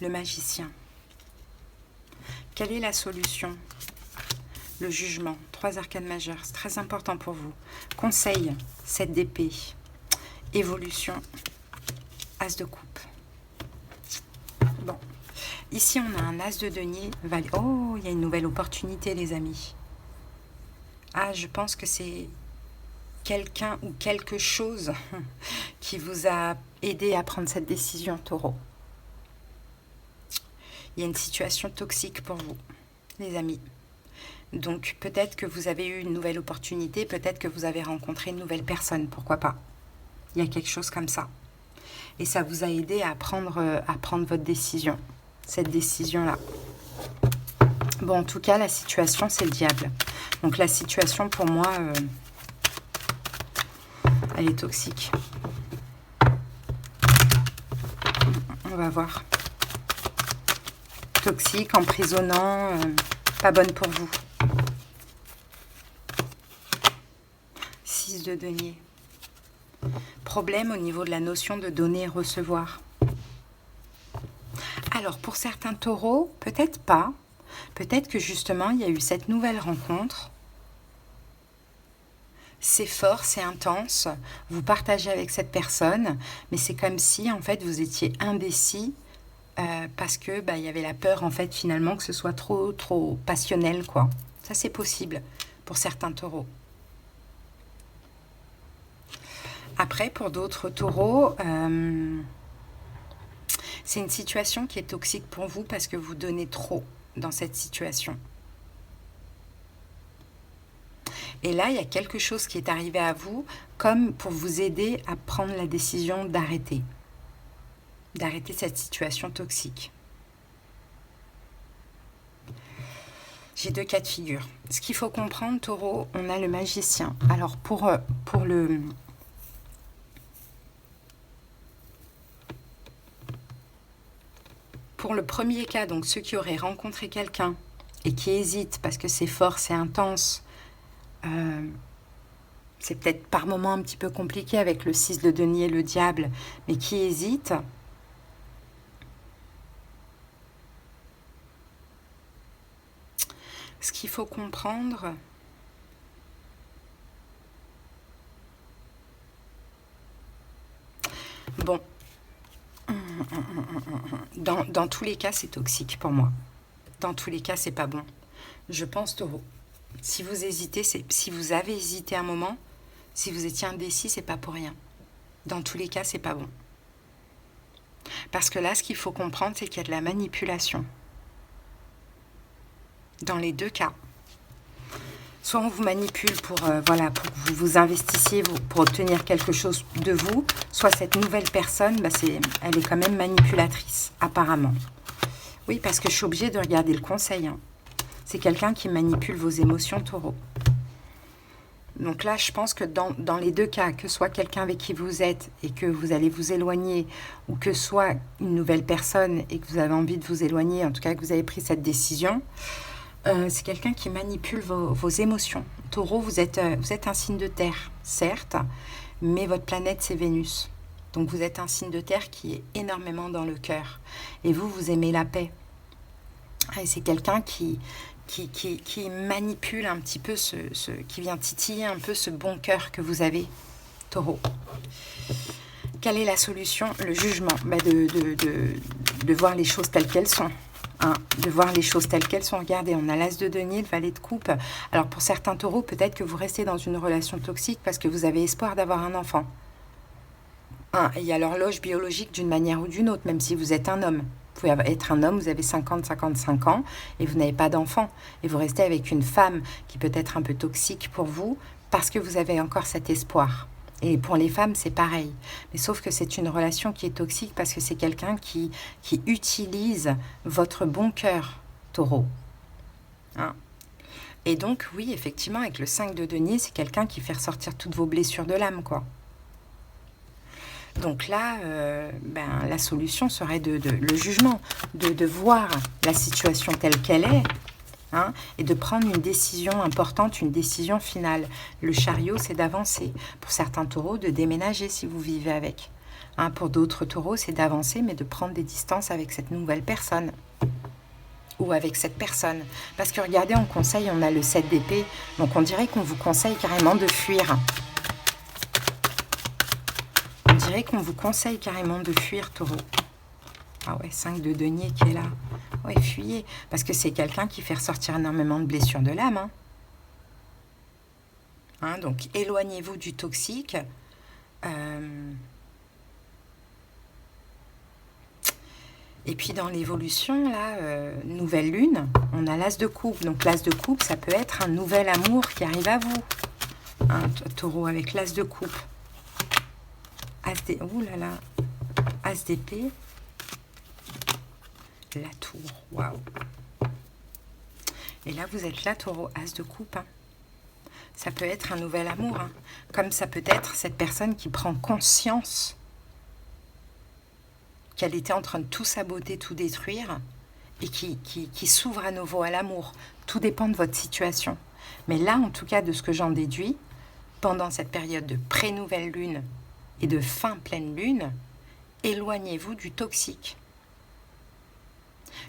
le magicien. Quelle est la solution? Le jugement, 3 arcanes majeures, c'est très important pour vous. Conseil, 7 d'épée. Évolution, as de coupe. Bon, ici on a un as de denier. Oh, il y a une nouvelle opportunité, les amis. Ah, je pense que c'est quelqu'un ou quelque chose qui vous a aidé à prendre cette décision, Taureau. Il y a une situation toxique pour vous, les amis. Donc peut-être que vous avez eu une nouvelle opportunité, peut-être que vous avez rencontré une nouvelle personne, pourquoi pas. Il y a quelque chose comme ça. Et ça vous a aidé à prendre votre décision, cette décision-là. Bon, en tout cas, la situation, c'est le diable. Donc la situation, pour moi, elle est toxique. On va voir. Toxique, emprisonnant, pas bonne pour vous. 6 de denier. Problème au niveau de la notion de donner et recevoir. Alors, pour certains taureaux, peut-être pas. Peut-être que justement, il y a eu cette nouvelle rencontre. C'est fort, c'est intense. Vous partagez avec cette personne, mais c'est comme si, en fait, vous étiez indécis parce que il y avait la peur, en fait, finalement, que ce soit trop passionnel, quoi. Ça, c'est possible pour certains taureaux. Après, pour d'autres taureaux, c'est une situation qui est toxique pour vous parce que vous donnez trop dans cette situation. Et là, il y a quelque chose qui est arrivé à vous comme pour vous aider à prendre la décision d'arrêter cette situation toxique. J'ai 2 cas de figure. Ce qu'il faut comprendre, Taureau, on a le magicien. Alors, pour le premier cas, donc ceux qui auraient rencontré quelqu'un et qui hésitent parce que c'est fort, c'est intense, c'est peut-être par moments un petit peu compliqué avec le 6 de denier, le diable, mais qui hésitent, ce qu'il faut comprendre, bon, dans tous les cas, c'est toxique pour moi. Dans tous les cas, c'est pas bon. Je pense, Taureau, si vous hésitez, si vous avez hésité un moment, si vous étiez indécis, c'est pas pour rien. Dans tous les cas, c'est pas bon. Parce que là, ce qu'il faut comprendre, c'est qu'il y a de la manipulation. Dans les 2 cas. Soit on vous manipule pour que vous vous investissiez pour obtenir quelque chose de vous, soit cette nouvelle personne, elle est quand même manipulatrice, apparemment. Oui, parce que je suis obligée de regarder le conseil, hein. C'est quelqu'un qui manipule vos émotions, Taureau. Donc là, je pense que dans les 2 cas, que soit quelqu'un avec qui vous êtes et que vous allez vous éloigner, ou que soit une nouvelle personne et que vous avez envie de vous éloigner, en tout cas que vous avez pris cette décision, c'est quelqu'un qui manipule vos émotions. Taureau, vous êtes un signe de terre, certes, mais votre planète, c'est Vénus. Donc vous êtes un signe de terre qui est énormément dans le cœur. Et vous aimez la paix. Et c'est quelqu'un qui manipule un petit peu, qui vient titiller un peu ce bon cœur que vous avez, Taureau. Quelle est la solution? Le jugement. De voir les choses telles qu'elles sont. Hein, de voir les choses telles qu'elles sont. Regardez, on a l'as de denier, le valet de coupe. Alors pour certains taureaux, peut-être que vous restez dans une relation toxique parce que vous avez espoir d'avoir un enfant. Hein, il y a l'horloge biologique d'une manière ou d'une autre, même si vous êtes un homme. Vous pouvez être un homme, vous avez 50-55 ans et vous n'avez pas d'enfant. Et vous restez avec une femme qui peut être un peu toxique pour vous parce que vous avez encore cet espoir. Et pour les femmes, c'est pareil. Mais sauf que c'est une relation qui est toxique parce que c'est quelqu'un qui utilise votre bon cœur, Taureau. Hein? Et donc, oui, effectivement, avec le 5 de denier, c'est quelqu'un qui fait ressortir toutes vos blessures de l'âme, quoi. Donc là, la solution serait le jugement, de voir la situation telle qu'elle est, hein, et de prendre une décision importante, une décision finale. Le chariot, c'est d'avancer. Pour certains taureaux, de déménager si vous vivez avec. Hein, pour d'autres taureaux, c'est d'avancer, mais de prendre des distances avec cette nouvelle personne. Ou avec cette personne. Parce que regardez, en conseil, on a le 7 d'épée. Donc on dirait qu'on vous conseille carrément de fuir. On dirait qu'on vous conseille carrément de fuir, Taureau. Ah ouais, 5 de denier qui est là. Ouais, fuyez. Parce que c'est quelqu'un qui fait ressortir énormément de blessures de l'âme. Hein. Hein, donc, éloignez-vous du toxique. Et puis, dans l'évolution, là, nouvelle lune, on a l'as de coupe. Donc, l'as de coupe, ça peut être un nouvel amour qui arrive à vous. Hein, Taureau avec l'as de coupe. Ouh là là. As d'épée. La tour, waouh. Et là, vous êtes là, Taureau, as de coupe. Hein. Ça peut être un nouvel amour. Hein. Comme ça peut être cette personne qui prend conscience qu'elle était en train de tout saboter, tout détruire, et qui s'ouvre à nouveau à l'amour. Tout dépend de votre situation. Mais là, en tout cas, de ce que j'en déduis, pendant cette période de pré-nouvelle lune et de fin pleine lune, éloignez-vous du toxique.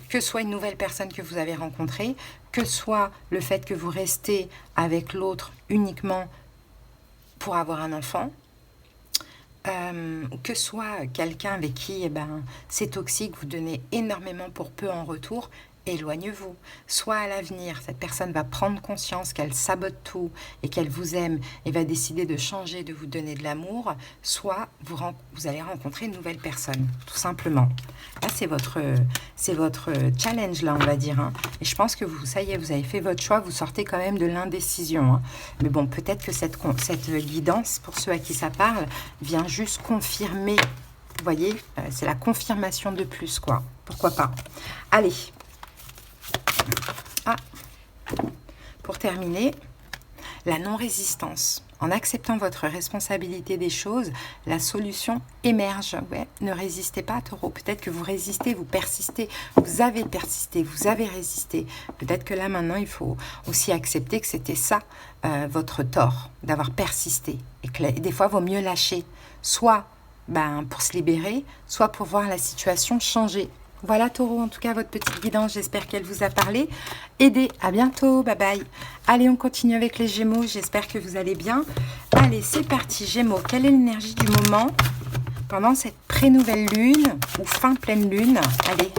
Que soit une nouvelle personne que vous avez rencontrée, que soit le fait que vous restez avec l'autre uniquement pour avoir un enfant, que soit quelqu'un avec qui c'est toxique, vous donnez énormément pour peu en retour, éloignez-vous. Soit à l'avenir, cette personne va prendre conscience qu'elle sabote tout et qu'elle vous aime et va décider de changer, de vous donner de l'amour, soit vous allez rencontrer une nouvelle personne, tout simplement. Là, c'est votre challenge, là, on va dire. Hein. Et je pense que ça y est, vous avez fait votre choix, vous sortez quand même de l'indécision. Hein. Mais bon, peut-être que cette guidance, pour ceux à qui ça parle, vient juste confirmer. Vous voyez, c'est la confirmation de plus, quoi. Pourquoi pas. Allez. Ah, pour terminer, la non-résistance. En acceptant votre responsabilité des choses, la solution émerge. Ouais, ne résistez pas, Taureau. Peut-être que vous résistez, vous persistez, vous avez persisté, vous avez résisté. Peut-être que là, maintenant, il faut aussi accepter que c'était ça, votre tort, d'avoir persisté. Et que des fois, il vaut mieux lâcher, soit pour se libérer, soit pour voir la situation changer. Voilà, Taureau, en tout cas, votre petite guidance, j'espère qu'elle vous a parlé. Aidez, à bientôt, bye bye. Allez, on continue avec les Gémeaux, j'espère que vous allez bien. Allez, c'est parti, Gémeaux, quelle est l'énergie du moment pendant cette pré-nouvelle lune ou fin pleine lune? Allez.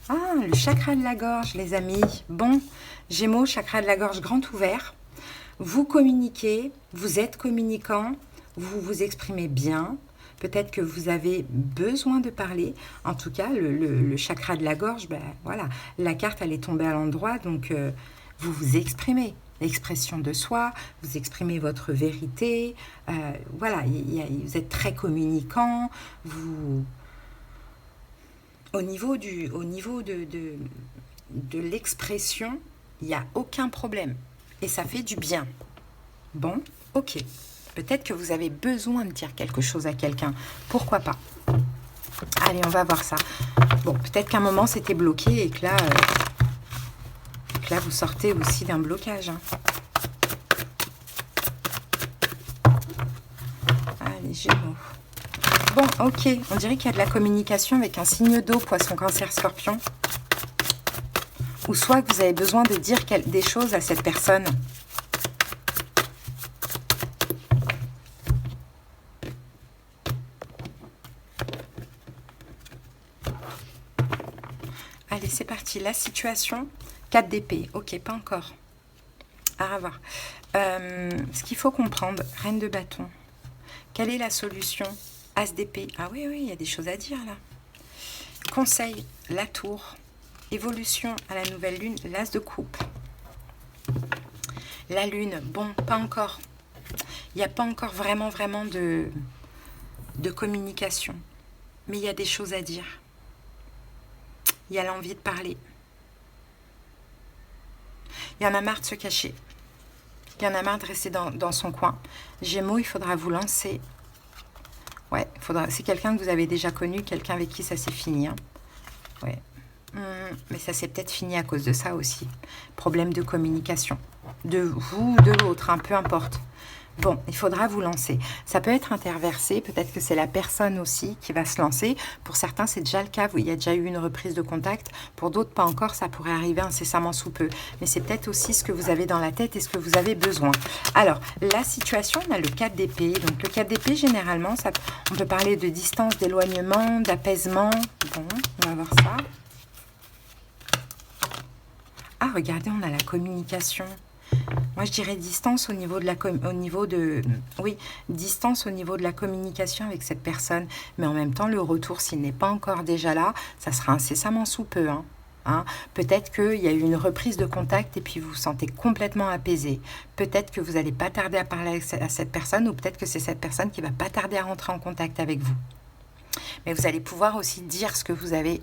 Ah, le chakra de la gorge, les amis. Bon, Gémeaux, chakra de la gorge grand ouvert. Vous communiquez, vous êtes communicant, vous vous exprimez bien. Peut-être que vous avez besoin de parler. En tout cas, le chakra de la gorge, voilà, la carte, elle est tombée à l'endroit. Donc, vous vous exprimez. L'expression de soi, vous exprimez votre vérité. Voilà, vous êtes très communicant. Au niveau de l'expression, il n'y a aucun problème. Et ça fait du bien. Bon, ok. Peut-être que vous avez besoin de dire quelque chose à quelqu'un. Pourquoi pas? Allez, on va voir ça. Bon, peut-être qu'à un moment, c'était bloqué et que là, vous sortez aussi d'un blocage. Hein. Allez, Gémeaux. Bon, ok, on dirait qu'il y a de la communication avec un signe d'eau, poisson, cancer, scorpion. Ou soit que vous avez besoin de dire des choses à cette personne. Allez, c'est parti. La situation, 4 d'épée. Ok, pas encore. À revoir. Ce qu'il faut comprendre, reine de bâton. Quelle est la solution? As d'épée. Ah oui, oui, il y a des choses à dire là. Conseil, la tour. Évolution à la nouvelle lune, l'as de coupe. La lune, bon, pas encore. Il n'y a pas encore vraiment de communication. Mais il y a des choses à dire. Il y a l'envie de parler. Il y en a marre de se cacher. Il y en a marre de rester dans son coin. Gémeaux, il faudra vous lancer. Ouais, c'est quelqu'un que vous avez déjà connu, quelqu'un avec qui ça s'est fini. Hein. Ouais. Mais ça s'est peut-être fini à cause de ça aussi. Problème de communication. De vous ou de l'autre, hein, peu importe. Bon, il faudra vous lancer. Ça peut être interversé, peut-être que c'est la personne aussi qui va se lancer. Pour certains, c'est déjà le cas, il y a déjà eu une reprise de contact. Pour d'autres, pas encore, ça pourrait arriver incessamment sous peu. Mais c'est peut-être aussi ce que vous avez dans la tête et ce que vous avez besoin. Alors, la situation, on a le 4 d'épée. Donc, le 4 d'épée, généralement, on peut parler de distance, d'éloignement, d'apaisement. Bon, on va voir ça. Ah, regardez, on a la communication. Moi, je dirais distance au niveau de la distance au niveau de la communication avec cette personne. Mais en même temps, le retour, s'il n'est pas encore déjà là, ça sera incessamment sous peu. Hein. Peut-être qu'il y a eu une reprise de contact et puis vous vous sentez complètement apaisé. Peut-être que vous n'allez pas tarder à parler à cette personne ou peut-être que c'est cette personne qui va pas tarder à rentrer en contact avec vous. Mais vous allez pouvoir aussi dire ce que vous avez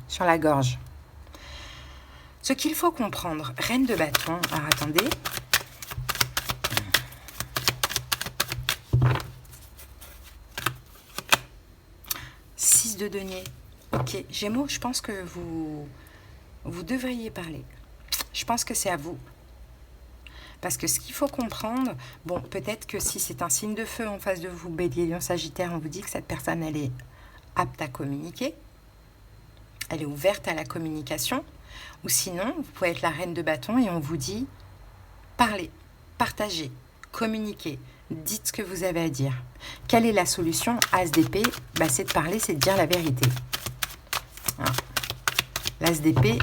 sur la gorge. Ce qu'il faut comprendre, reine de bâton, alors attendez. Six de denier. Ok, Gémeaux, je pense que vous devriez parler. Je pense que c'est à vous. Parce que ce qu'il faut comprendre, bon, peut-être que si c'est un signe de feu en face de vous, Bélier, Lion, Sagittaire, on vous dit que cette personne, elle est apte à communiquer. Elle est ouverte à la communication. Ou sinon, vous pouvez être la reine de bâton et on vous dit parlez, partagez, communiquez, dites ce que vous avez à dire. Quelle est la solution? As d'épée, c'est de parler, c'est de dire la vérité. Voilà. L'as d'épée,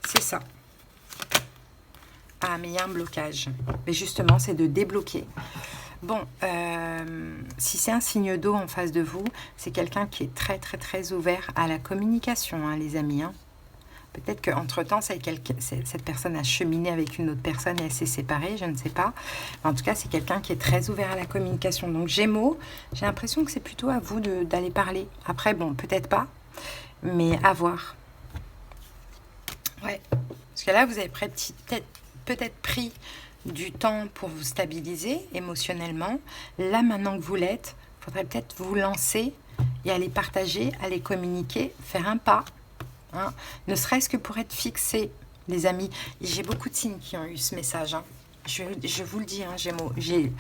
c'est ça. Ah, mais il y a un blocage. Mais justement, c'est de débloquer. Bon, si c'est un signe d'eau en face de vous, c'est quelqu'un qui est très, très, très ouvert à la communication, hein, les amis. Hein. Peut-être qu'entre-temps, cette personne a cheminé avec une autre personne et elle s'est séparée, je ne sais pas. En tout cas, c'est quelqu'un qui est très ouvert à la communication. Donc, Gémeaux, j'ai l'impression que c'est plutôt à vous d'aller parler. Après, bon, peut-être pas, mais à voir. Ouais, parce que là, vous avez peut-être pris du temps pour vous stabiliser émotionnellement. Là, maintenant que vous l'êtes, il faudrait peut-être vous lancer et aller partager, aller communiquer, faire un pas. Hein, ne serait-ce que pour être fixé, les amis. J'ai beaucoup de signes qui ont eu ce message. Hein. Je vous le dis, hein, Gémeaux. J'ai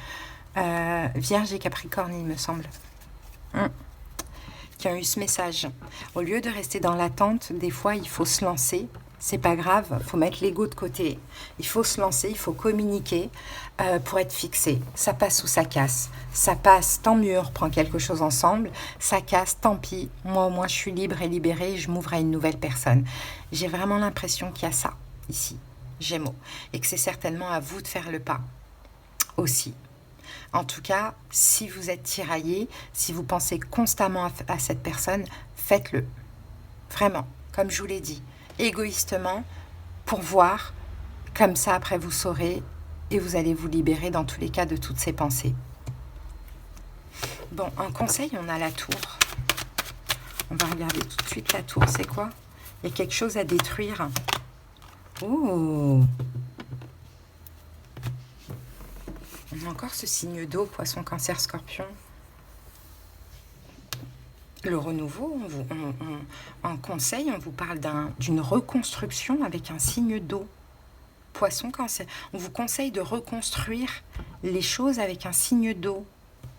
Vierge et Capricorne, il me semble. Qui ont eu ce message. Au lieu de rester dans l'attente, des fois, il faut se lancer. C'est pas grave, il faut mettre l'ego de côté. Il faut se lancer, il faut communiquer pour être fixé. Ça passe ou ça casse. Ça passe, tant mieux, on reprend quelque chose ensemble. Ça casse, tant pis. Moi, au moins, je suis libre et libérée et je m'ouvre à une nouvelle personne. J'ai vraiment l'impression qu'il y a ça, ici, Gémeaux. Et que c'est certainement à vous de faire le pas aussi. En tout cas, si vous êtes tiraillé, si vous pensez constamment à cette personne, faites-le. Vraiment, comme je vous l'ai dit. Égoïstement, pour voir, comme ça après vous saurez et vous allez vous libérer dans tous les cas de toutes ces pensées. Bon, en conseil, on a la tour. On va regarder tout de suite la tour, c'est quoi? Il y a quelque chose à détruire. Oh! On a encore ce signe d'eau, poisson, cancer, scorpion. Le renouveau, en conseil, on vous parle d'une reconstruction avec un signe d'eau. Poisson, cancer. On vous conseille de reconstruire les choses avec un signe d'eau.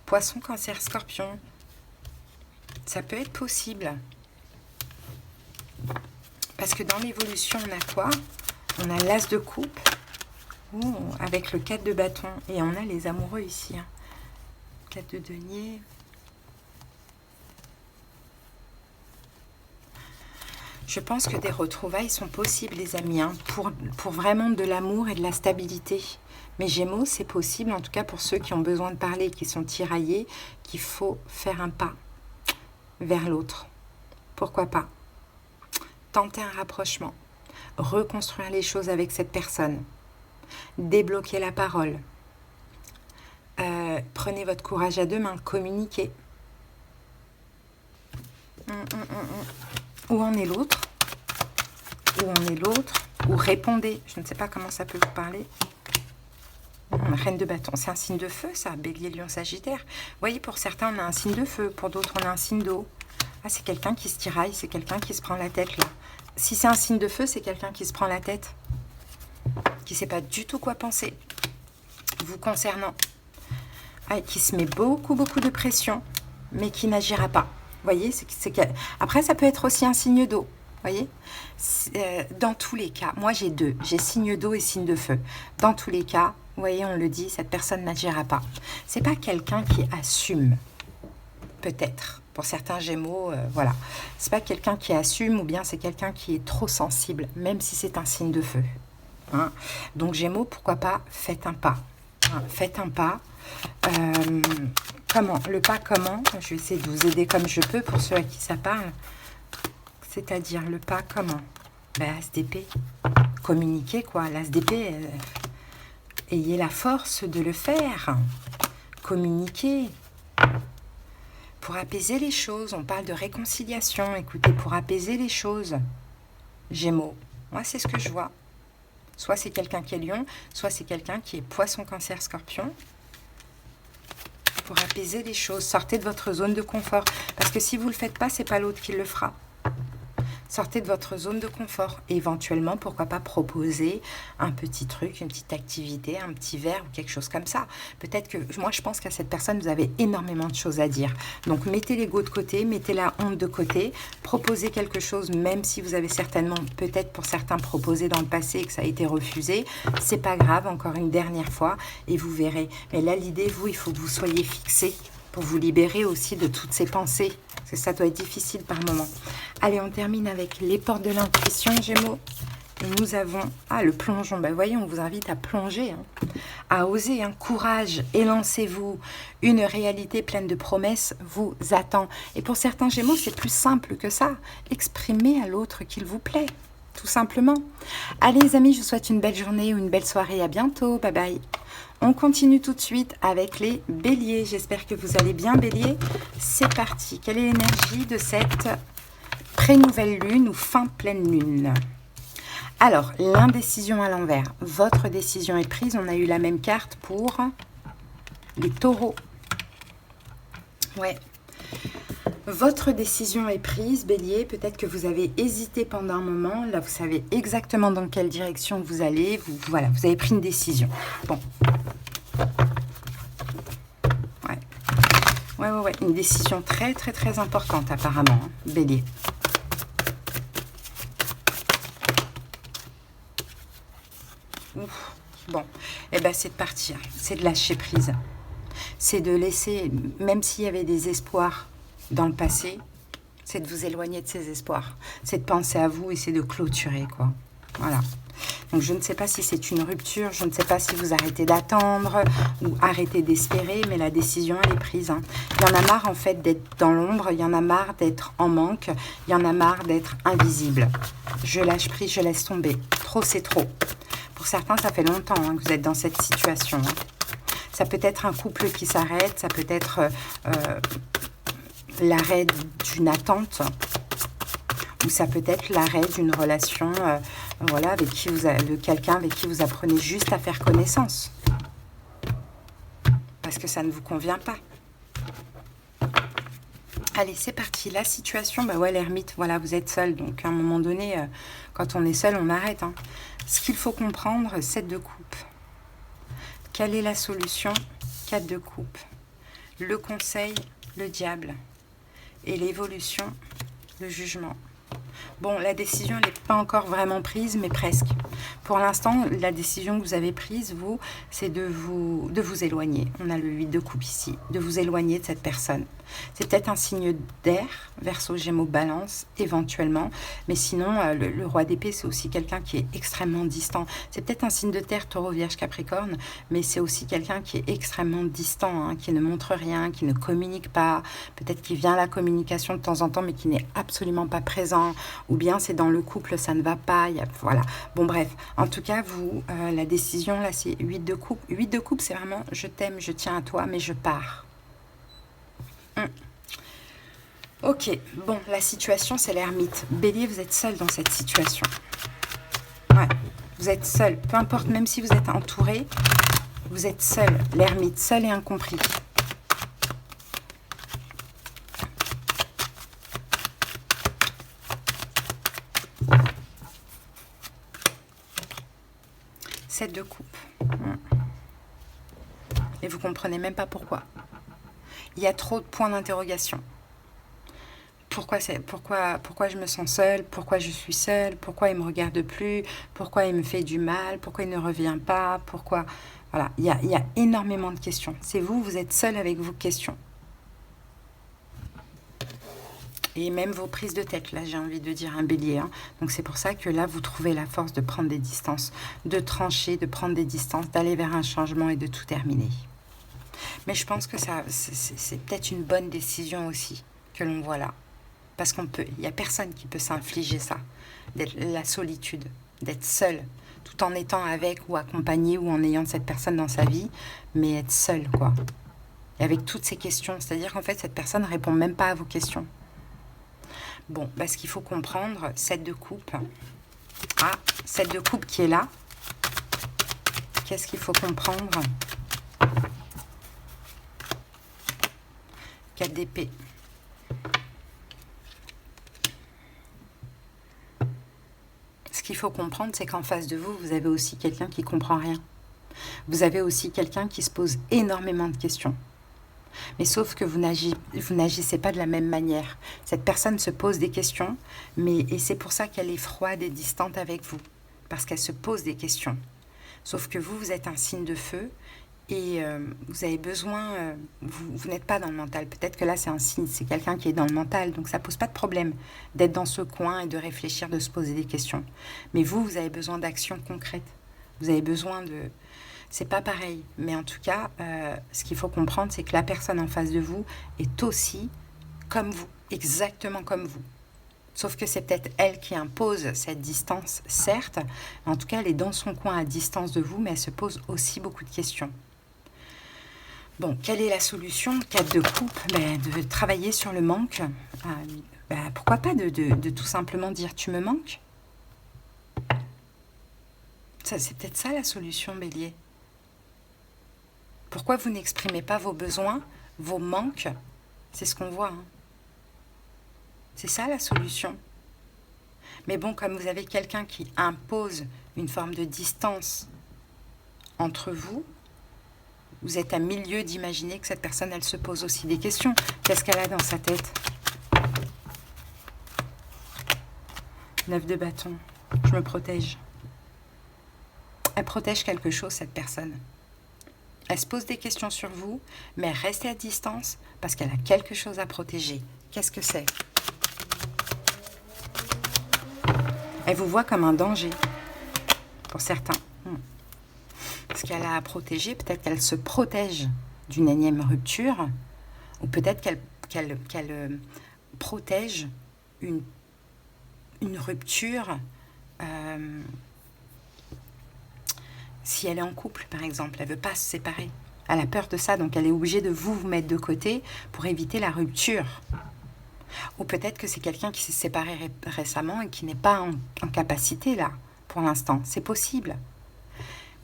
Poisson, cancer, scorpion. Ça peut être possible. Parce que dans l'évolution, on a quoi? On a l'as de coupe. Ouh, avec le 4 de bâton. Et on a les amoureux ici. 4 de denier. Je pense que des retrouvailles sont possibles, les amis, hein, pour vraiment de l'amour et de la stabilité. Mais Gémeaux, c'est possible, en tout cas pour ceux qui ont besoin de parler, qui sont tiraillés, qu'il faut faire un pas vers l'autre. Pourquoi pas? Tenter un rapprochement, reconstruire les choses avec cette personne, débloquer la parole. Prenez votre courage à deux mains, communiquez. Où en est l'autre? Où en est l'autre? Ou répondez. Je ne sais pas comment ça peut vous parler. Reine de bâton, c'est un signe de feu ça, Bélier, Lion, Sagittaire. Vous voyez, pour certains on a un signe de feu, pour d'autres on a un signe d'eau. Ah, c'est quelqu'un qui se tiraille, c'est quelqu'un qui se prend la tête là. Si c'est un signe de feu, c'est quelqu'un qui se prend la tête, qui ne sait pas du tout quoi penser vous concernant. Ah, qui se met beaucoup de pression, mais qui n'agira pas. Vous voyez, après ça peut être aussi un signe d'eau. Voyez, dans tous les cas, moi j'ai deux, j'ai signe d'eau et signe de feu. Dans tous les cas, vous voyez, on le dit, cette personne n'agira pas. C'est pas quelqu'un qui assume, peut-être. Pour certains Gémeaux, voilà. C'est pas quelqu'un qui assume ou bien c'est quelqu'un qui est trop sensible, même si c'est un signe de feu. Hein. Donc Gémeaux, pourquoi pas, faites un pas. Hein, faites un pas. Comment? Le pas comment? Je vais essayer de vous aider comme je peux pour ceux à qui ça parle. C'est-à-dire le pas comment? Ben, As d'épée. Communiquer quoi. L'As d'épée, ayez la force de le faire. Communiquer. Pour apaiser les choses. On parle de réconciliation. Écoutez, pour apaiser les choses. Gémeaux. Moi, c'est ce que je vois. Soit c'est quelqu'un qui est lion, soit c'est quelqu'un qui est poisson, cancer, scorpion. Pour apaiser les choses, sortez de votre zone de confort. Parce que si vous ne le faites pas, c'est pas l'autre qui le fera. Sortez de votre zone de confort. Et éventuellement, pourquoi pas proposer un petit truc, une petite activité, un petit verre ou quelque chose comme ça. Peut-être que, moi je pense qu'à cette personne, vous avez énormément de choses à dire. Donc mettez l'ego de côté, mettez la honte de côté, proposez quelque chose, même si vous avez certainement, peut-être pour certains, proposé dans le passé et que ça a été refusé. C'est pas grave, encore une dernière fois, et vous verrez. Mais là, l'idée, vous, il faut que vous soyez fixé pour vous libérer aussi de toutes ces pensées. Parce que ça doit être difficile par moment. Allez, on termine avec les portes de l'intuition, Gémeaux. Et nous avons, le plongeon. Ben, voyez, on vous invite à plonger, hein, à oser, hein, courage, élancez-vous. Une réalité pleine de promesses vous attend. Et pour certains Gémeaux, c'est plus simple que ça. Exprimez à l'autre qu'il vous plaît, tout simplement. Allez, les amis, je vous souhaite une belle journée ou une belle soirée. À bientôt. Bye bye. On continue tout de suite avec les béliers. J'espère que vous allez bien, bélier. C'est parti. Quelle est l'énergie de cette pré-nouvelle lune ou fin pleine lune? Alors, l'indécision à l'envers. Votre décision est prise. On a eu la même carte pour les taureaux. Ouais. Votre décision est prise, bélier. Peut-être que vous avez hésité pendant un moment. Là, vous savez exactement dans quelle direction vous allez. Voilà, vous avez pris une décision. Bon. Ouais. Une décision très importante apparemment, hein, bélier. Ouf. Bon, et ben c'est de partir. C'est de lâcher prise. C'est de laisser, même s'il y avait des espoirs dans le passé, c'est de vous éloigner de ces espoirs. C'est de penser à vous et c'est de clôturer, quoi. Voilà. Donc, je ne sais pas si c'est une rupture, je ne sais pas si vous arrêtez d'attendre ou arrêtez d'espérer, mais la décision, elle est prise. Hein. Il y en a marre, en fait, d'être dans l'ombre, il y en a marre d'être en manque, il y en a marre d'être invisible. Je lâche prise, je laisse tomber. Trop, c'est trop. Pour certains, ça fait longtemps hein, que vous êtes dans cette situation. Hein. Ça peut être un couple qui s'arrête, ça peut être l'arrêt d'une attente, ou ça peut être l'arrêt d'une relation voilà, avec qui de quelqu'un avec qui vous apprenez juste à faire connaissance. Parce que ça ne vous convient pas. Allez, c'est parti. La situation, bah ouais, l'ermite, voilà, vous êtes seul. Donc, à un moment donné, quand on est seul, on arrête. Hein. Ce qu'il faut comprendre, 7 de coupe. Quelle est la solution? 4 de coupe. Le conseil, le diable. Et l'évolution, le jugement. Bon, la décision, elle n'est pas encore vraiment prise, mais presque. Pour l'instant, la décision que vous avez prise, vous, c'est de vous éloigner. On a le 8 de coupe ici, de vous éloigner de cette personne. C'est peut-être un signe d'air, Verseau, Gémeaux, Balance, éventuellement. Mais sinon, le roi d'épée, c'est aussi quelqu'un qui est extrêmement distant. C'est peut-être un signe de terre, Taureau, Vierge, Capricorne, mais c'est aussi quelqu'un qui est extrêmement distant, hein, qui ne montre rien, qui ne communique pas. Peut-être qu'il vient à la communication de temps en temps, mais qui n'est absolument pas présent. Ou bien c'est dans le couple, ça ne va pas. Voilà. Bon, bref. En tout cas, vous, la décision, là, c'est 8 de coupe. 8 de coupe, c'est vraiment, je t'aime, je tiens à toi, mais je pars. Ok, bon, la situation, c'est l'ermite. Bélier, vous êtes seul dans cette situation. Ouais, vous êtes seul. Peu importe, même si vous êtes entouré, vous êtes seul. L'ermite, seul et incompris. Sept de coupe. Et vous comprenez même pas pourquoi. Il y a trop de points d'interrogation. Pourquoi je me sens seule? Pourquoi je suis seule? Pourquoi il ne me regarde plus? Pourquoi il me fait du mal? Pourquoi il ne revient pas? Pourquoi? Voilà, il y a énormément de questions. C'est vous, vous êtes seul avec vos questions. Et même vos prises de tête, là j'ai envie de dire un bélier. Hein. Donc c'est pour ça que là vous trouvez la force de prendre des distances, de trancher, de prendre des distances, d'aller vers un changement et de tout terminer. Mais je pense que c'est peut-être une bonne décision aussi que l'on voit là. Parce il n'y a personne qui peut s'infliger ça, la solitude, d'être seul, tout en étant avec ou accompagné ou en ayant cette personne dans sa vie, mais être seul, quoi. Et avec toutes ces questions, c'est-à-dire qu'en fait, cette personne ne répond même pas à vos questions. Bon, ce qu'il faut comprendre, 7 de coupe. Ah, 7 de coupe qui est là. Qu'est-ce qu'il faut comprendre? 4 d'épée. Ce qu'il faut comprendre, c'est qu'en face de vous, vous avez aussi quelqu'un qui ne comprend rien. Vous avez aussi quelqu'un qui se pose énormément de questions. Mais sauf que vous n'agissez pas de la même manière. Cette personne se pose des questions, et c'est pour ça qu'elle est froide et distante avec vous. Parce qu'elle se pose des questions. Sauf que vous êtes un signe de feu et vous avez besoin... vous n'êtes pas dans le mental. Peut-être que là, c'est un signe, c'est quelqu'un qui est dans le mental. Donc ça ne pose pas de problème d'être dans ce coin et de réfléchir, de se poser des questions. Mais vous avez besoin d'actions concrètes. Vous avez besoin de... C'est pas pareil, mais en tout cas, ce qu'il faut comprendre, c'est que la personne en face de vous est aussi comme vous, exactement comme vous. Sauf que c'est peut-être elle qui impose cette distance, certes. En tout cas, elle est dans son coin à distance de vous, mais elle se pose aussi beaucoup de questions. Bon, quelle est la solution? 4 de coupe, de travailler sur le manque. Pourquoi pas de tout simplement dire « tu me manques ». C'est peut-être ça la solution, Bélier. Pourquoi vous n'exprimez pas vos besoins, vos manques? C'est ce qu'on voit. Hein. C'est ça la solution. Mais bon, comme vous avez quelqu'un qui impose une forme de distance entre vous, vous êtes à milieu d'imaginer que cette personne, elle se pose aussi des questions. Qu'est-ce qu'elle a dans sa tête? 9 de bâton. Je me protège. Elle protège quelque chose, cette personne. Elle se pose des questions sur vous, mais elle reste à distance parce qu'elle a quelque chose à protéger. Qu'est-ce que c'est? Elle vous voit comme un danger, pour certains. Parce qu'elle a à protéger, peut-être qu'elle se protège d'une énième rupture, ou peut-être qu'elle protège une rupture... si elle est en couple, par exemple, elle ne veut pas se séparer. Elle a peur de ça, donc elle est obligée de vous mettre de côté pour éviter la rupture. Ou peut-être que c'est quelqu'un qui s'est séparé récemment et qui n'est pas en capacité, là, pour l'instant. C'est possible.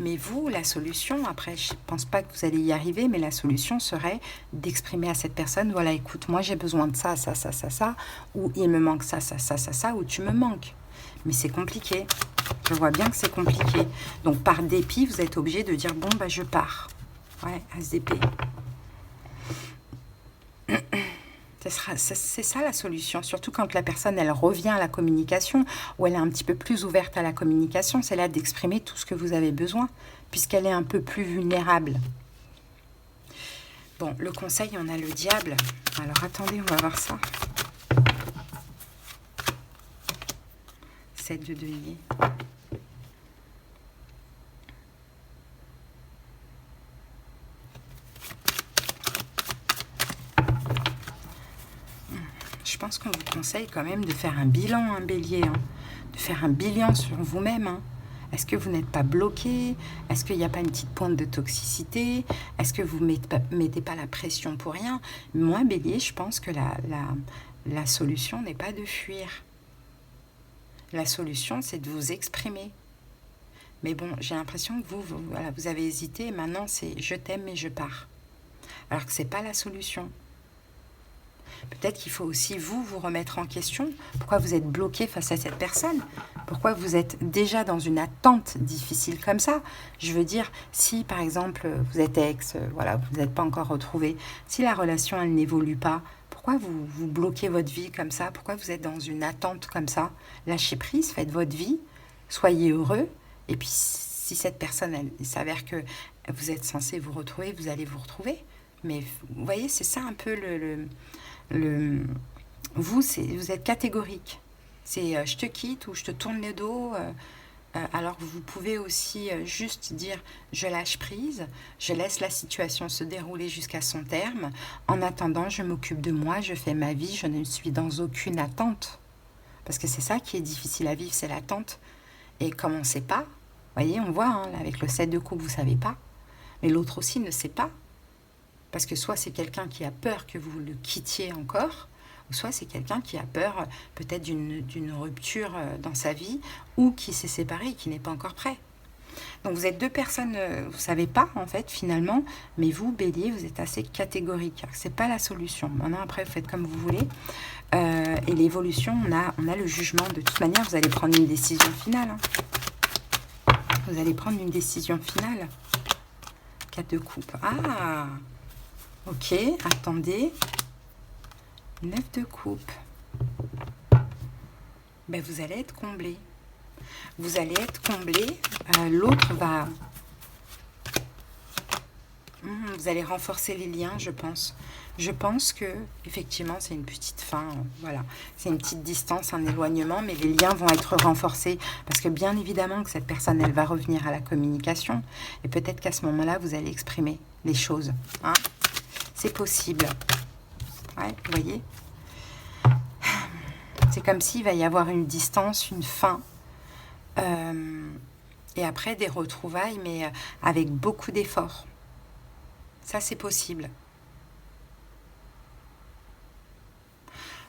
Mais vous, la solution, après, je ne pense pas que vous allez y arriver, mais la solution serait d'exprimer à cette personne, voilà, écoute, moi j'ai besoin de ça, ça, ça, ça, ça, ou il me manque ça, ça, ça, ça, ça, ou tu me manques. Mais c'est compliqué. Je vois bien que c'est compliqué. Donc, par dépit, vous êtes obligé de dire, bon, je pars. Ouais, as d'épée. C'est ça la solution, surtout quand la personne, elle revient à la communication, ou elle est un petit peu plus ouverte à la communication, c'est là d'exprimer tout ce que vous avez besoin, puisqu'elle est un peu plus vulnérable. Bon, le conseil, on a le diable. Alors, attendez, on va voir ça. 7 de denier. Je pense qu'on vous conseille quand même de faire un bilan, un bélier, hein, de faire un bilan sur vous-même. Hein. Est-ce que vous n'êtes pas bloqué? Est-ce qu'il n'y a pas une petite pointe de toxicité? Est-ce que vous ne mettez pas la pression pour rien? Moi, bélier, je pense que la solution n'est pas de fuir. La solution, c'est de vous exprimer. Mais bon, j'ai l'impression que voilà, vous avez hésité et maintenant c'est « je t'aime mais je pars ». Alors que ce n'est pas la solution. Peut-être qu'il faut aussi vous remettre en question. Pourquoi vous êtes bloqué face à cette personne? Pourquoi vous êtes déjà dans une attente difficile comme ça? Je veux dire, si par exemple vous êtes ex, voilà, vous n'êtes pas encore retrouvé, si la relation elle n'évolue pas, pourquoi vous bloquez votre vie comme ça? Pourquoi vous êtes dans une attente comme ça? Lâchez prise, faites votre vie, soyez heureux. Et puis si cette personne, il s'avère que vous êtes censé vous retrouver, vous allez vous retrouver. Mais vous voyez, c'est ça un peu vous êtes catégorique. C'est je te quitte ou je te tourne le dos. Alors vous pouvez aussi juste dire je lâche prise, je laisse la situation se dérouler jusqu'à son terme. En attendant, je m'occupe de moi, je fais ma vie, je ne suis dans aucune attente. Parce que c'est ça qui est difficile à vivre, c'est l'attente. Et comme on ne sait pas, vous voyez, on voit, hein, là, avec le 7 de coupe, vous ne savez pas. Mais l'autre aussi ne sait pas. Parce que soit c'est quelqu'un qui a peur que vous le quittiez encore, ou soit c'est quelqu'un qui a peur peut-être d'une rupture dans sa vie, ou qui s'est séparé et qui n'est pas encore prêt. Donc vous êtes deux personnes, vous ne savez pas en fait finalement, mais vous, Bélier, vous êtes assez catégorique. Ce n'est pas la solution. Maintenant après, vous faites comme vous voulez. Et l'évolution, on a le jugement. De toute manière, vous allez prendre une décision finale. Hein. Vous allez prendre une décision finale. 4 de coupe. Ah! Ok, attendez. 9 de coupe. Ben, vous allez être comblé. Vous allez être comblé. L'autre va... vous allez renforcer les liens, je pense. Je pense que, effectivement, c'est une petite fin. Voilà. C'est une petite distance, un éloignement, mais les liens vont être renforcés. Parce que bien évidemment que cette personne, elle va revenir à la communication. Et peut-être qu'à ce moment-là, vous allez exprimer les choses. Hein. C'est possible. Ouais, vous voyez? C'est comme s'il va y avoir une distance, une fin. Et après, des retrouvailles, mais avec beaucoup d'efforts. Ça, c'est possible.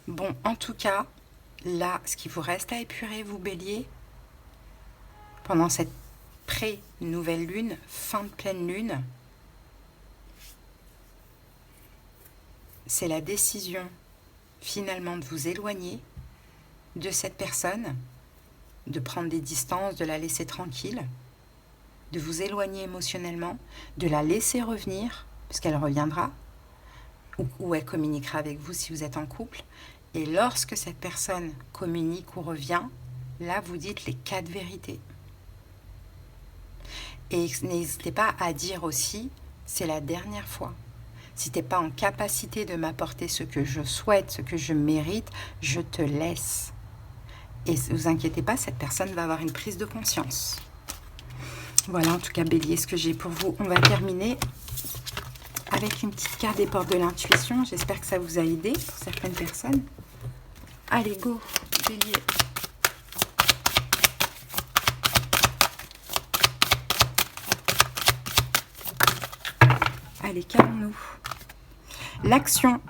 Bon, en tout cas, là, ce qui vous reste à épurer, vous, Bélier, pendant cette pré-nouvelle lune, fin de pleine lune, c'est la décision finalement de vous éloigner de cette personne, de prendre des distances, de la laisser tranquille, de vous éloigner émotionnellement, de la laisser revenir, puisqu'elle reviendra, ou elle communiquera avec vous si vous êtes en couple. Et lorsque cette personne communique ou revient, là vous dites les 4 vérités. Et n'hésitez pas à dire aussi, c'est la dernière fois. Si tu n'es pas en capacité de m'apporter ce que je souhaite, ce que je mérite, je te laisse. Et ne vous inquiétez pas, cette personne va avoir une prise de conscience. Voilà, en tout cas, Bélier, ce que j'ai pour vous. On va terminer avec une petite carte des portes de l'intuition. J'espère que ça vous a aidé pour certaines personnes. Allez, go, Bélier. Allez, calmons-nous. L'action.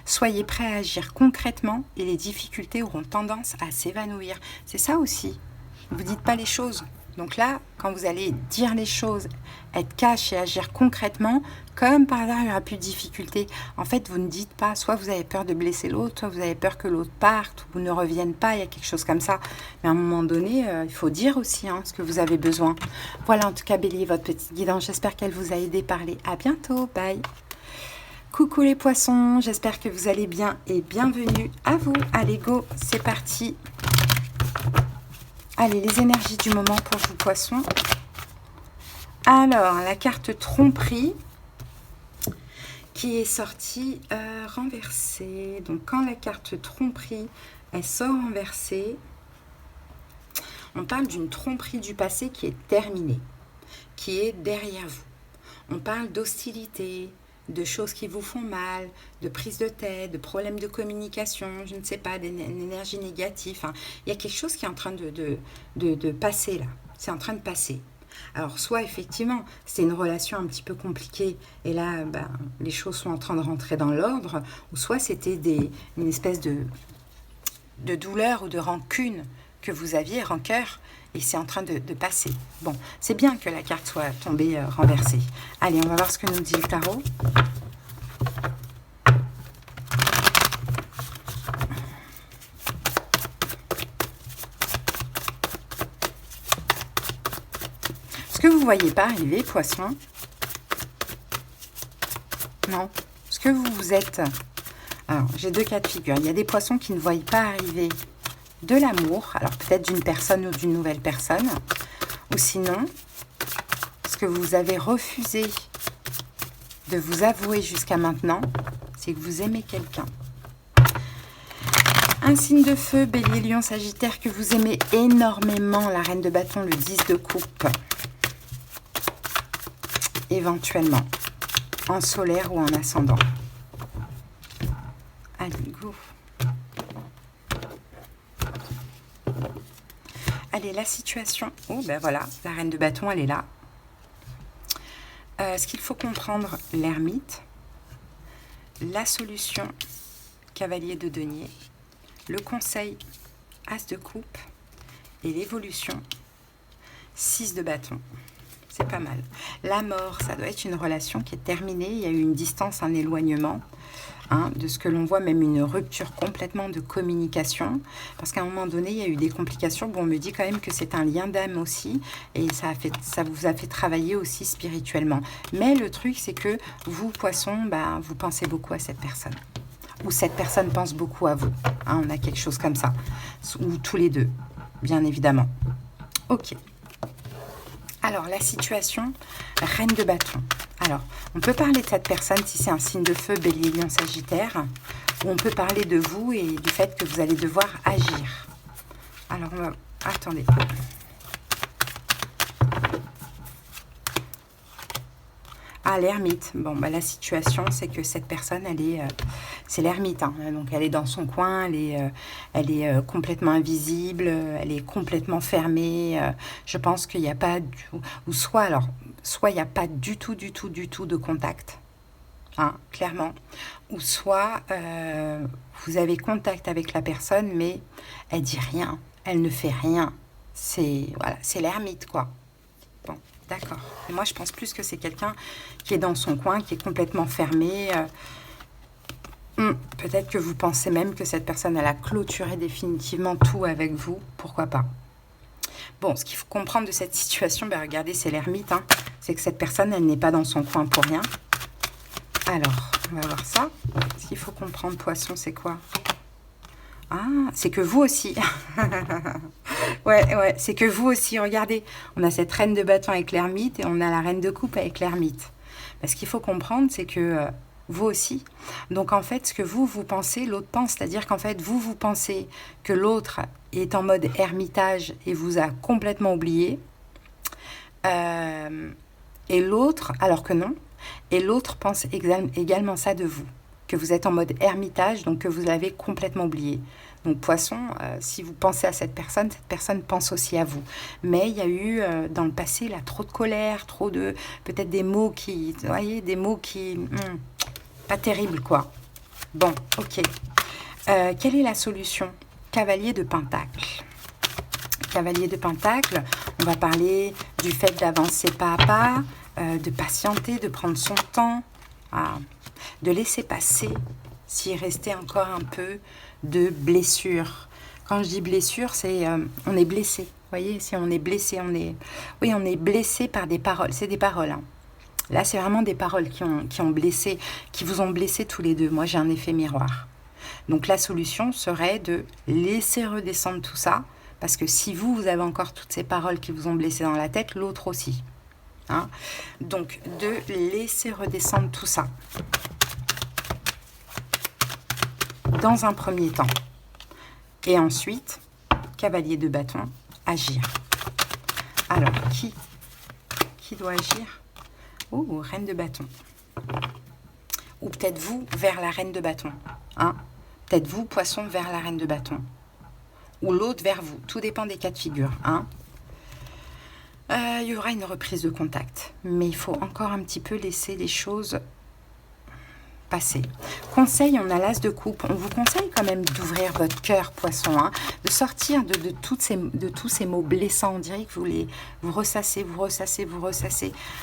Soyez prêts à agir concrètement et les difficultés auront tendance à s'évanouir. C'est ça aussi. Vous ne dites pas les choses. Donc là, quand vous allez dire les choses, être cash et agir concrètement, comme par hasard, il n'y aura plus de difficultés. En fait, vous ne dites pas, soit vous avez peur de blesser l'autre, soit vous avez peur que l'autre parte ou ne revienne pas, il y a quelque chose comme ça. Mais à un moment donné, il faut dire aussi ce que vous avez besoin. Voilà, en tout cas, Bélier, votre petite guidance. J'espère qu'elle vous a aidé. Parlez. À bientôt. Bye. Coucou les poissons, j'espère que vous allez bien et bienvenue à vous. Allez go, c'est parti. Allez, les énergies du moment pour vous poissons. Alors, la carte tromperie qui est sortie renversée. Donc, quand la carte tromperie, elle sort renversée, on parle d'une tromperie du passé qui est terminée, qui est derrière vous. On parle d'hostilité, de choses qui vous font mal, de prise de tête, de problèmes de communication, je ne sais pas, d'énergie négative. Hein. Il y a quelque chose qui est en train de passer là. C'est en train de passer. Alors, soit effectivement, c'est une relation un petit peu compliquée et là, ben, les choses sont en train de rentrer dans l'ordre, ou soit c'était une espèce de douleur ou de rancune que vous aviez, rancœur, et c'est en train de passer. Bon, c'est bien que la carte soit tombée renversée. Allez, on va voir ce que nous dit le tarot. Ce que vous ne voyez pas arriver, poisson? Non. Ce que vous êtes... Alors, j'ai deux cas de figure. Il y a des poissons qui ne voient pas arriver de l'amour, alors peut-être d'une personne ou d'une nouvelle personne, ou sinon, ce que vous avez refusé de vous avouer jusqu'à maintenant, c'est que vous aimez quelqu'un. Un signe de feu, Bélier, Lion, Sagittaire, que vous aimez énormément, la Reine de bâton, le 10 de coupe, éventuellement, en solaire ou en ascendant. Allez, go. Allez, la situation. Oh, ben voilà, la Reine de bâton, elle est là. Ce qu'il faut comprendre, l'ermite, la solution, cavalier de denier, le conseil, as de coupe, et l'évolution, 6 de bâton. C'est pas mal. La mort, ça doit être une relation qui est terminée. Il y a eu une distance, un éloignement. Hein, de ce que l'on voit, même une rupture complètement de communication, parce qu'à un moment donné, il y a eu des complications. Bon, on me dit quand même que c'est un lien d'âme aussi, et ça vous a fait travailler aussi spirituellement. Mais le truc, c'est que vous, poissons, bah, vous pensez beaucoup à cette personne, ou cette personne pense beaucoup à vous. Hein, on a quelque chose comme ça, ou tous les deux, bien évidemment. Ok. Alors, la situation, Reine de bâton. Alors, on peut parler de cette personne si c'est un signe de feu, Bélier, Lion, Sagittaire, ou on peut parler de vous et du fait que vous allez devoir agir. Alors, on va... Attendez. Ah, l'ermite. Bon, bah, la situation, c'est que cette personne, elle est... c'est l'ermite, hein. Donc elle est dans son coin, elle est complètement invisible, elle est complètement fermée. Je pense qu'il n'y a pas... Ou soit il n'y a pas du tout de contact, hein, clairement. Ou soit vous avez contact avec la personne, mais elle dit rien, elle ne fait rien. C'est voilà, c'est l'ermite, quoi. Bon, d'accord. Moi, je pense plus que c'est quelqu'un qui est dans son coin, qui est complètement fermé. Peut-être que vous pensez même que cette personne, elle a clôturé définitivement tout avec vous. Pourquoi pas? Bon, ce qu'il faut comprendre de cette situation, ben regardez, c'est l'ermite. Hein, c'est que cette personne, elle n'est pas dans son coin pour rien. Alors, on va voir ça. Ce qu'il faut comprendre, poisson, c'est quoi? Ah, c'est que vous aussi. Ouais, c'est que vous aussi. Regardez, on a cette reine de bâton avec l'ermite et on a la reine de coupe avec l'ermite. Ce qu'il faut comprendre, c'est que vous aussi. Donc, en fait, ce que vous pensez, l'autre pense. C'est-à-dire qu'en fait, vous pensez que l'autre est en mode ermitage et vous a complètement oublié. Et l'autre, alors que non. Et l'autre pense également ça de vous. Que vous êtes en mode ermitage, donc que vous l'avez complètement oublié. Donc, poisson, si vous pensez à cette personne pense aussi à vous. Mais il y a eu, dans le passé, là, trop de colère, trop de... Peut-être des mots qui... Vous voyez, des mots qui... pas terribles, quoi. Bon, ok. Quelle est la solution? Cavalier de Pentacle. Cavalier de Pentacle, on va parler du fait d'avancer pas à pas, de patienter, de prendre son temps, de laisser passer, s'il restait encore un peu de blessure. Quand je dis blessure, c'est on est blessé. Vous voyez, si on est blessé, on est blessé par des paroles. C'est des paroles. Hein. Là, c'est vraiment des paroles qui ont blessé, qui vous ont blessé tous les deux. Moi, j'ai un effet miroir. Donc, la solution serait de laisser redescendre tout ça, parce que si vous avez encore toutes ces paroles qui vous ont blessé dans la tête, l'autre aussi. Hein? Donc, de laisser redescendre tout ça. Dans un premier temps. Et ensuite, cavalier de bâton, agir. Alors, qui doit agir? Oh, reine de bâton. Ou peut-être vous vers la reine de bâton. Hein? Peut-être vous, poisson, vers la reine de bâton. Ou l'autre vers vous. Tout dépend des cas de figure. Hein? Il y aura une reprise de contact. Mais il faut encore un petit peu laisser les choses passer. Conseil, on a l'as de coupe. On vous conseille quand même d'ouvrir votre cœur, poisson, hein, de sortir de tous ces mots blessants. On dirait que vous ressassez,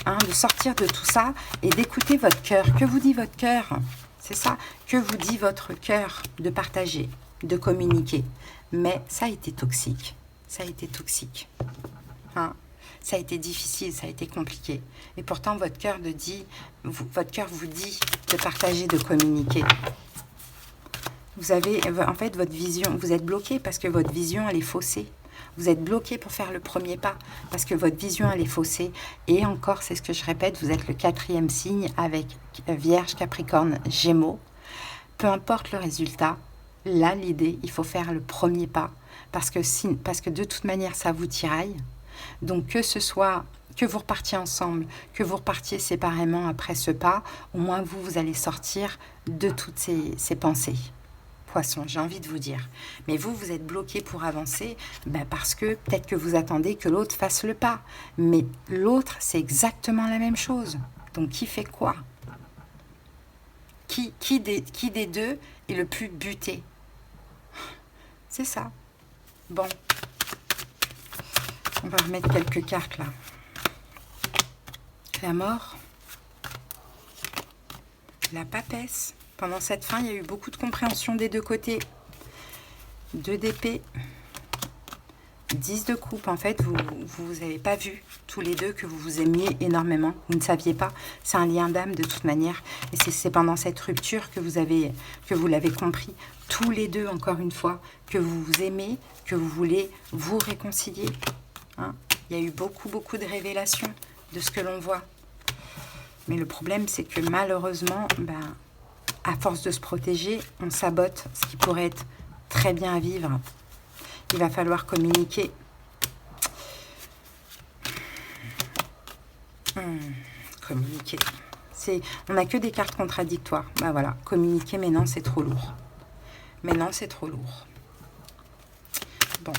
hein, de sortir de tout ça et d'écouter votre cœur. Que vous dit votre cœur? C'est ça. Que vous dit votre cœur? De partager, de communiquer. Mais ça a été toxique. Ça a été toxique. Hein? Ça a été difficile, ça a été compliqué. Et pourtant, votre cœur vous dit de partager, de communiquer. Vous avez, en fait, votre vision, vous êtes bloqué parce que votre vision, elle est faussée. Vous êtes bloqué pour faire le premier pas parce que votre vision, elle est faussée. Et encore, c'est ce que je répète, vous êtes le 4e signe avec Vierge, Capricorne, Gémeaux. Peu importe le résultat, là, l'idée, il faut faire le premier pas parce que de toute manière, ça vous tiraille. Donc, que ce soit que vous repartiez ensemble, que vous repartiez séparément après ce pas, au moins vous allez sortir de toutes ces pensées. Poisson, j'ai envie de vous dire. Mais vous êtes bloqué pour avancer parce que peut-être que vous attendez que l'autre fasse le pas. Mais l'autre, c'est exactement la même chose. Donc, qui fait quoi? Qui des deux est le plus buté? C'est ça. Bon. On va remettre quelques cartes là. La mort. La papesse. Pendant cette fin, il y a eu beaucoup de compréhension des deux côtés. 2 d'épée. 10 de coupe. En fait, vous n'avez pas vu tous les deux que vous vous aimiez énormément. Vous ne saviez pas. C'est un lien d'âme de toute manière. Et c'est pendant cette rupture que vous l'avez compris. Tous les deux, encore une fois, que vous vous aimez, que vous voulez vous réconcilier. Hein? Il y a eu beaucoup de révélations de ce que l'on voit. Mais le problème, c'est que malheureusement, à force de se protéger, on sabote ce qui pourrait être très bien à vivre. Il va falloir communiquer. Communiquer. On n'a que des cartes contradictoires. Voilà, communiquer, mais non, c'est trop lourd. Mais non, c'est trop lourd. Bon.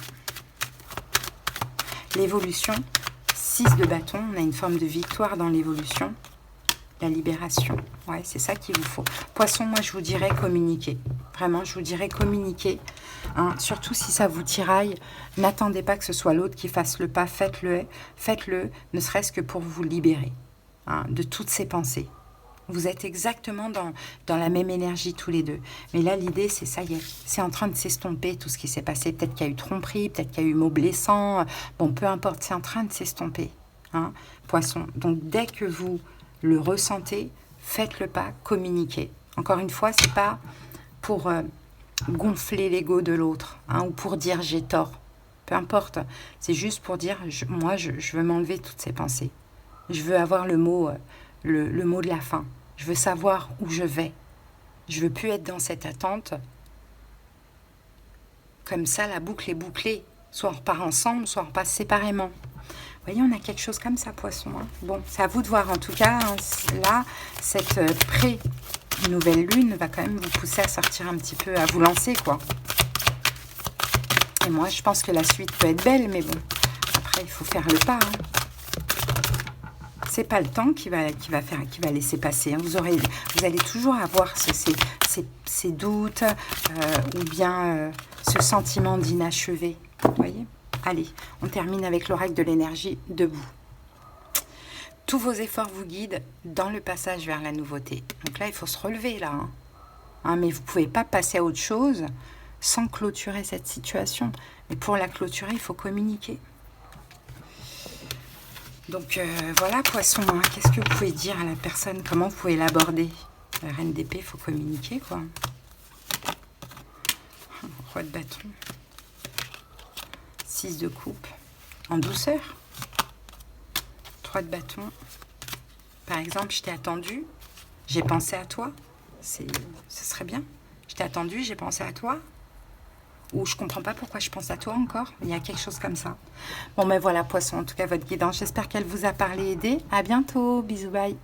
L'évolution, 6 de bâton, on a une forme de victoire dans l'évolution. La libération, ouais, c'est ça qu'il vous faut. Poisson, moi je vous dirais communiquer. Vraiment, je vous dirais communiquer. Hein, surtout si ça vous tiraille, n'attendez pas que ce soit l'autre qui fasse le pas, faites-le, ne serait-ce que pour vous libérer de toutes ces pensées. Vous êtes exactement dans la même énergie tous les deux. Mais là, l'idée, c'est ça y est. C'est en train de s'estomper tout ce qui s'est passé. Peut-être qu'il y a eu tromperie, peut-être qu'il y a eu mots blessants. Bon, peu importe, c'est en train de s'estomper. Hein, poisson. Donc, dès que vous le ressentez, faites le pas, communiquez. Encore une fois, c'est pas pour gonfler l'ego de l'autre ou pour dire j'ai tort. Peu importe. C'est juste pour dire moi, je veux m'enlever toutes ces pensées. Je veux avoir le mot de la fin. Je veux savoir où je vais. Je veux plus être dans cette attente. Comme ça, la boucle est bouclée. Soit on repart ensemble, soit on repasse séparément. Vous voyez, on a quelque chose comme ça, poisson. Hein. Bon, c'est à vous de voir. En tout cas, là, cette pré-nouvelle lune va quand même vous pousser à sortir un petit peu, à vous lancer, quoi. Et moi, je pense que la suite peut être belle, mais bon, après, il faut faire le pas. Hein. C'est pas le temps qui va laisser passer. Hein. Vous allez toujours avoir ces doutes ou bien ce sentiment d'inachevé. Vous voyez? Allez, on termine avec l'oracle de l'énergie debout. Tous vos efforts vous guident dans le passage vers la nouveauté. Donc là, il faut se relever là. Mais vous ne pouvez pas passer à autre chose sans clôturer cette situation. Mais pour la clôturer, il faut communiquer. Donc voilà, poisson, hein, qu'est-ce que vous pouvez dire à la personne? Comment vous pouvez l'aborder? La reine d'épée, il faut communiquer, quoi. Roi de bâton. 6 de coupe. En douceur. 3 de bâton. Par exemple, je t'ai attendu, j'ai pensé à toi. Ce serait bien. Je t'ai attendu, j'ai pensé à toi. Ou je comprends pas pourquoi je pense à toi encore. Il y a quelque chose comme ça. Bon, ben voilà, poisson, en tout cas, votre guidance. J'espère qu'elle vous a parlé, aidé. À bientôt. Bisous, bye.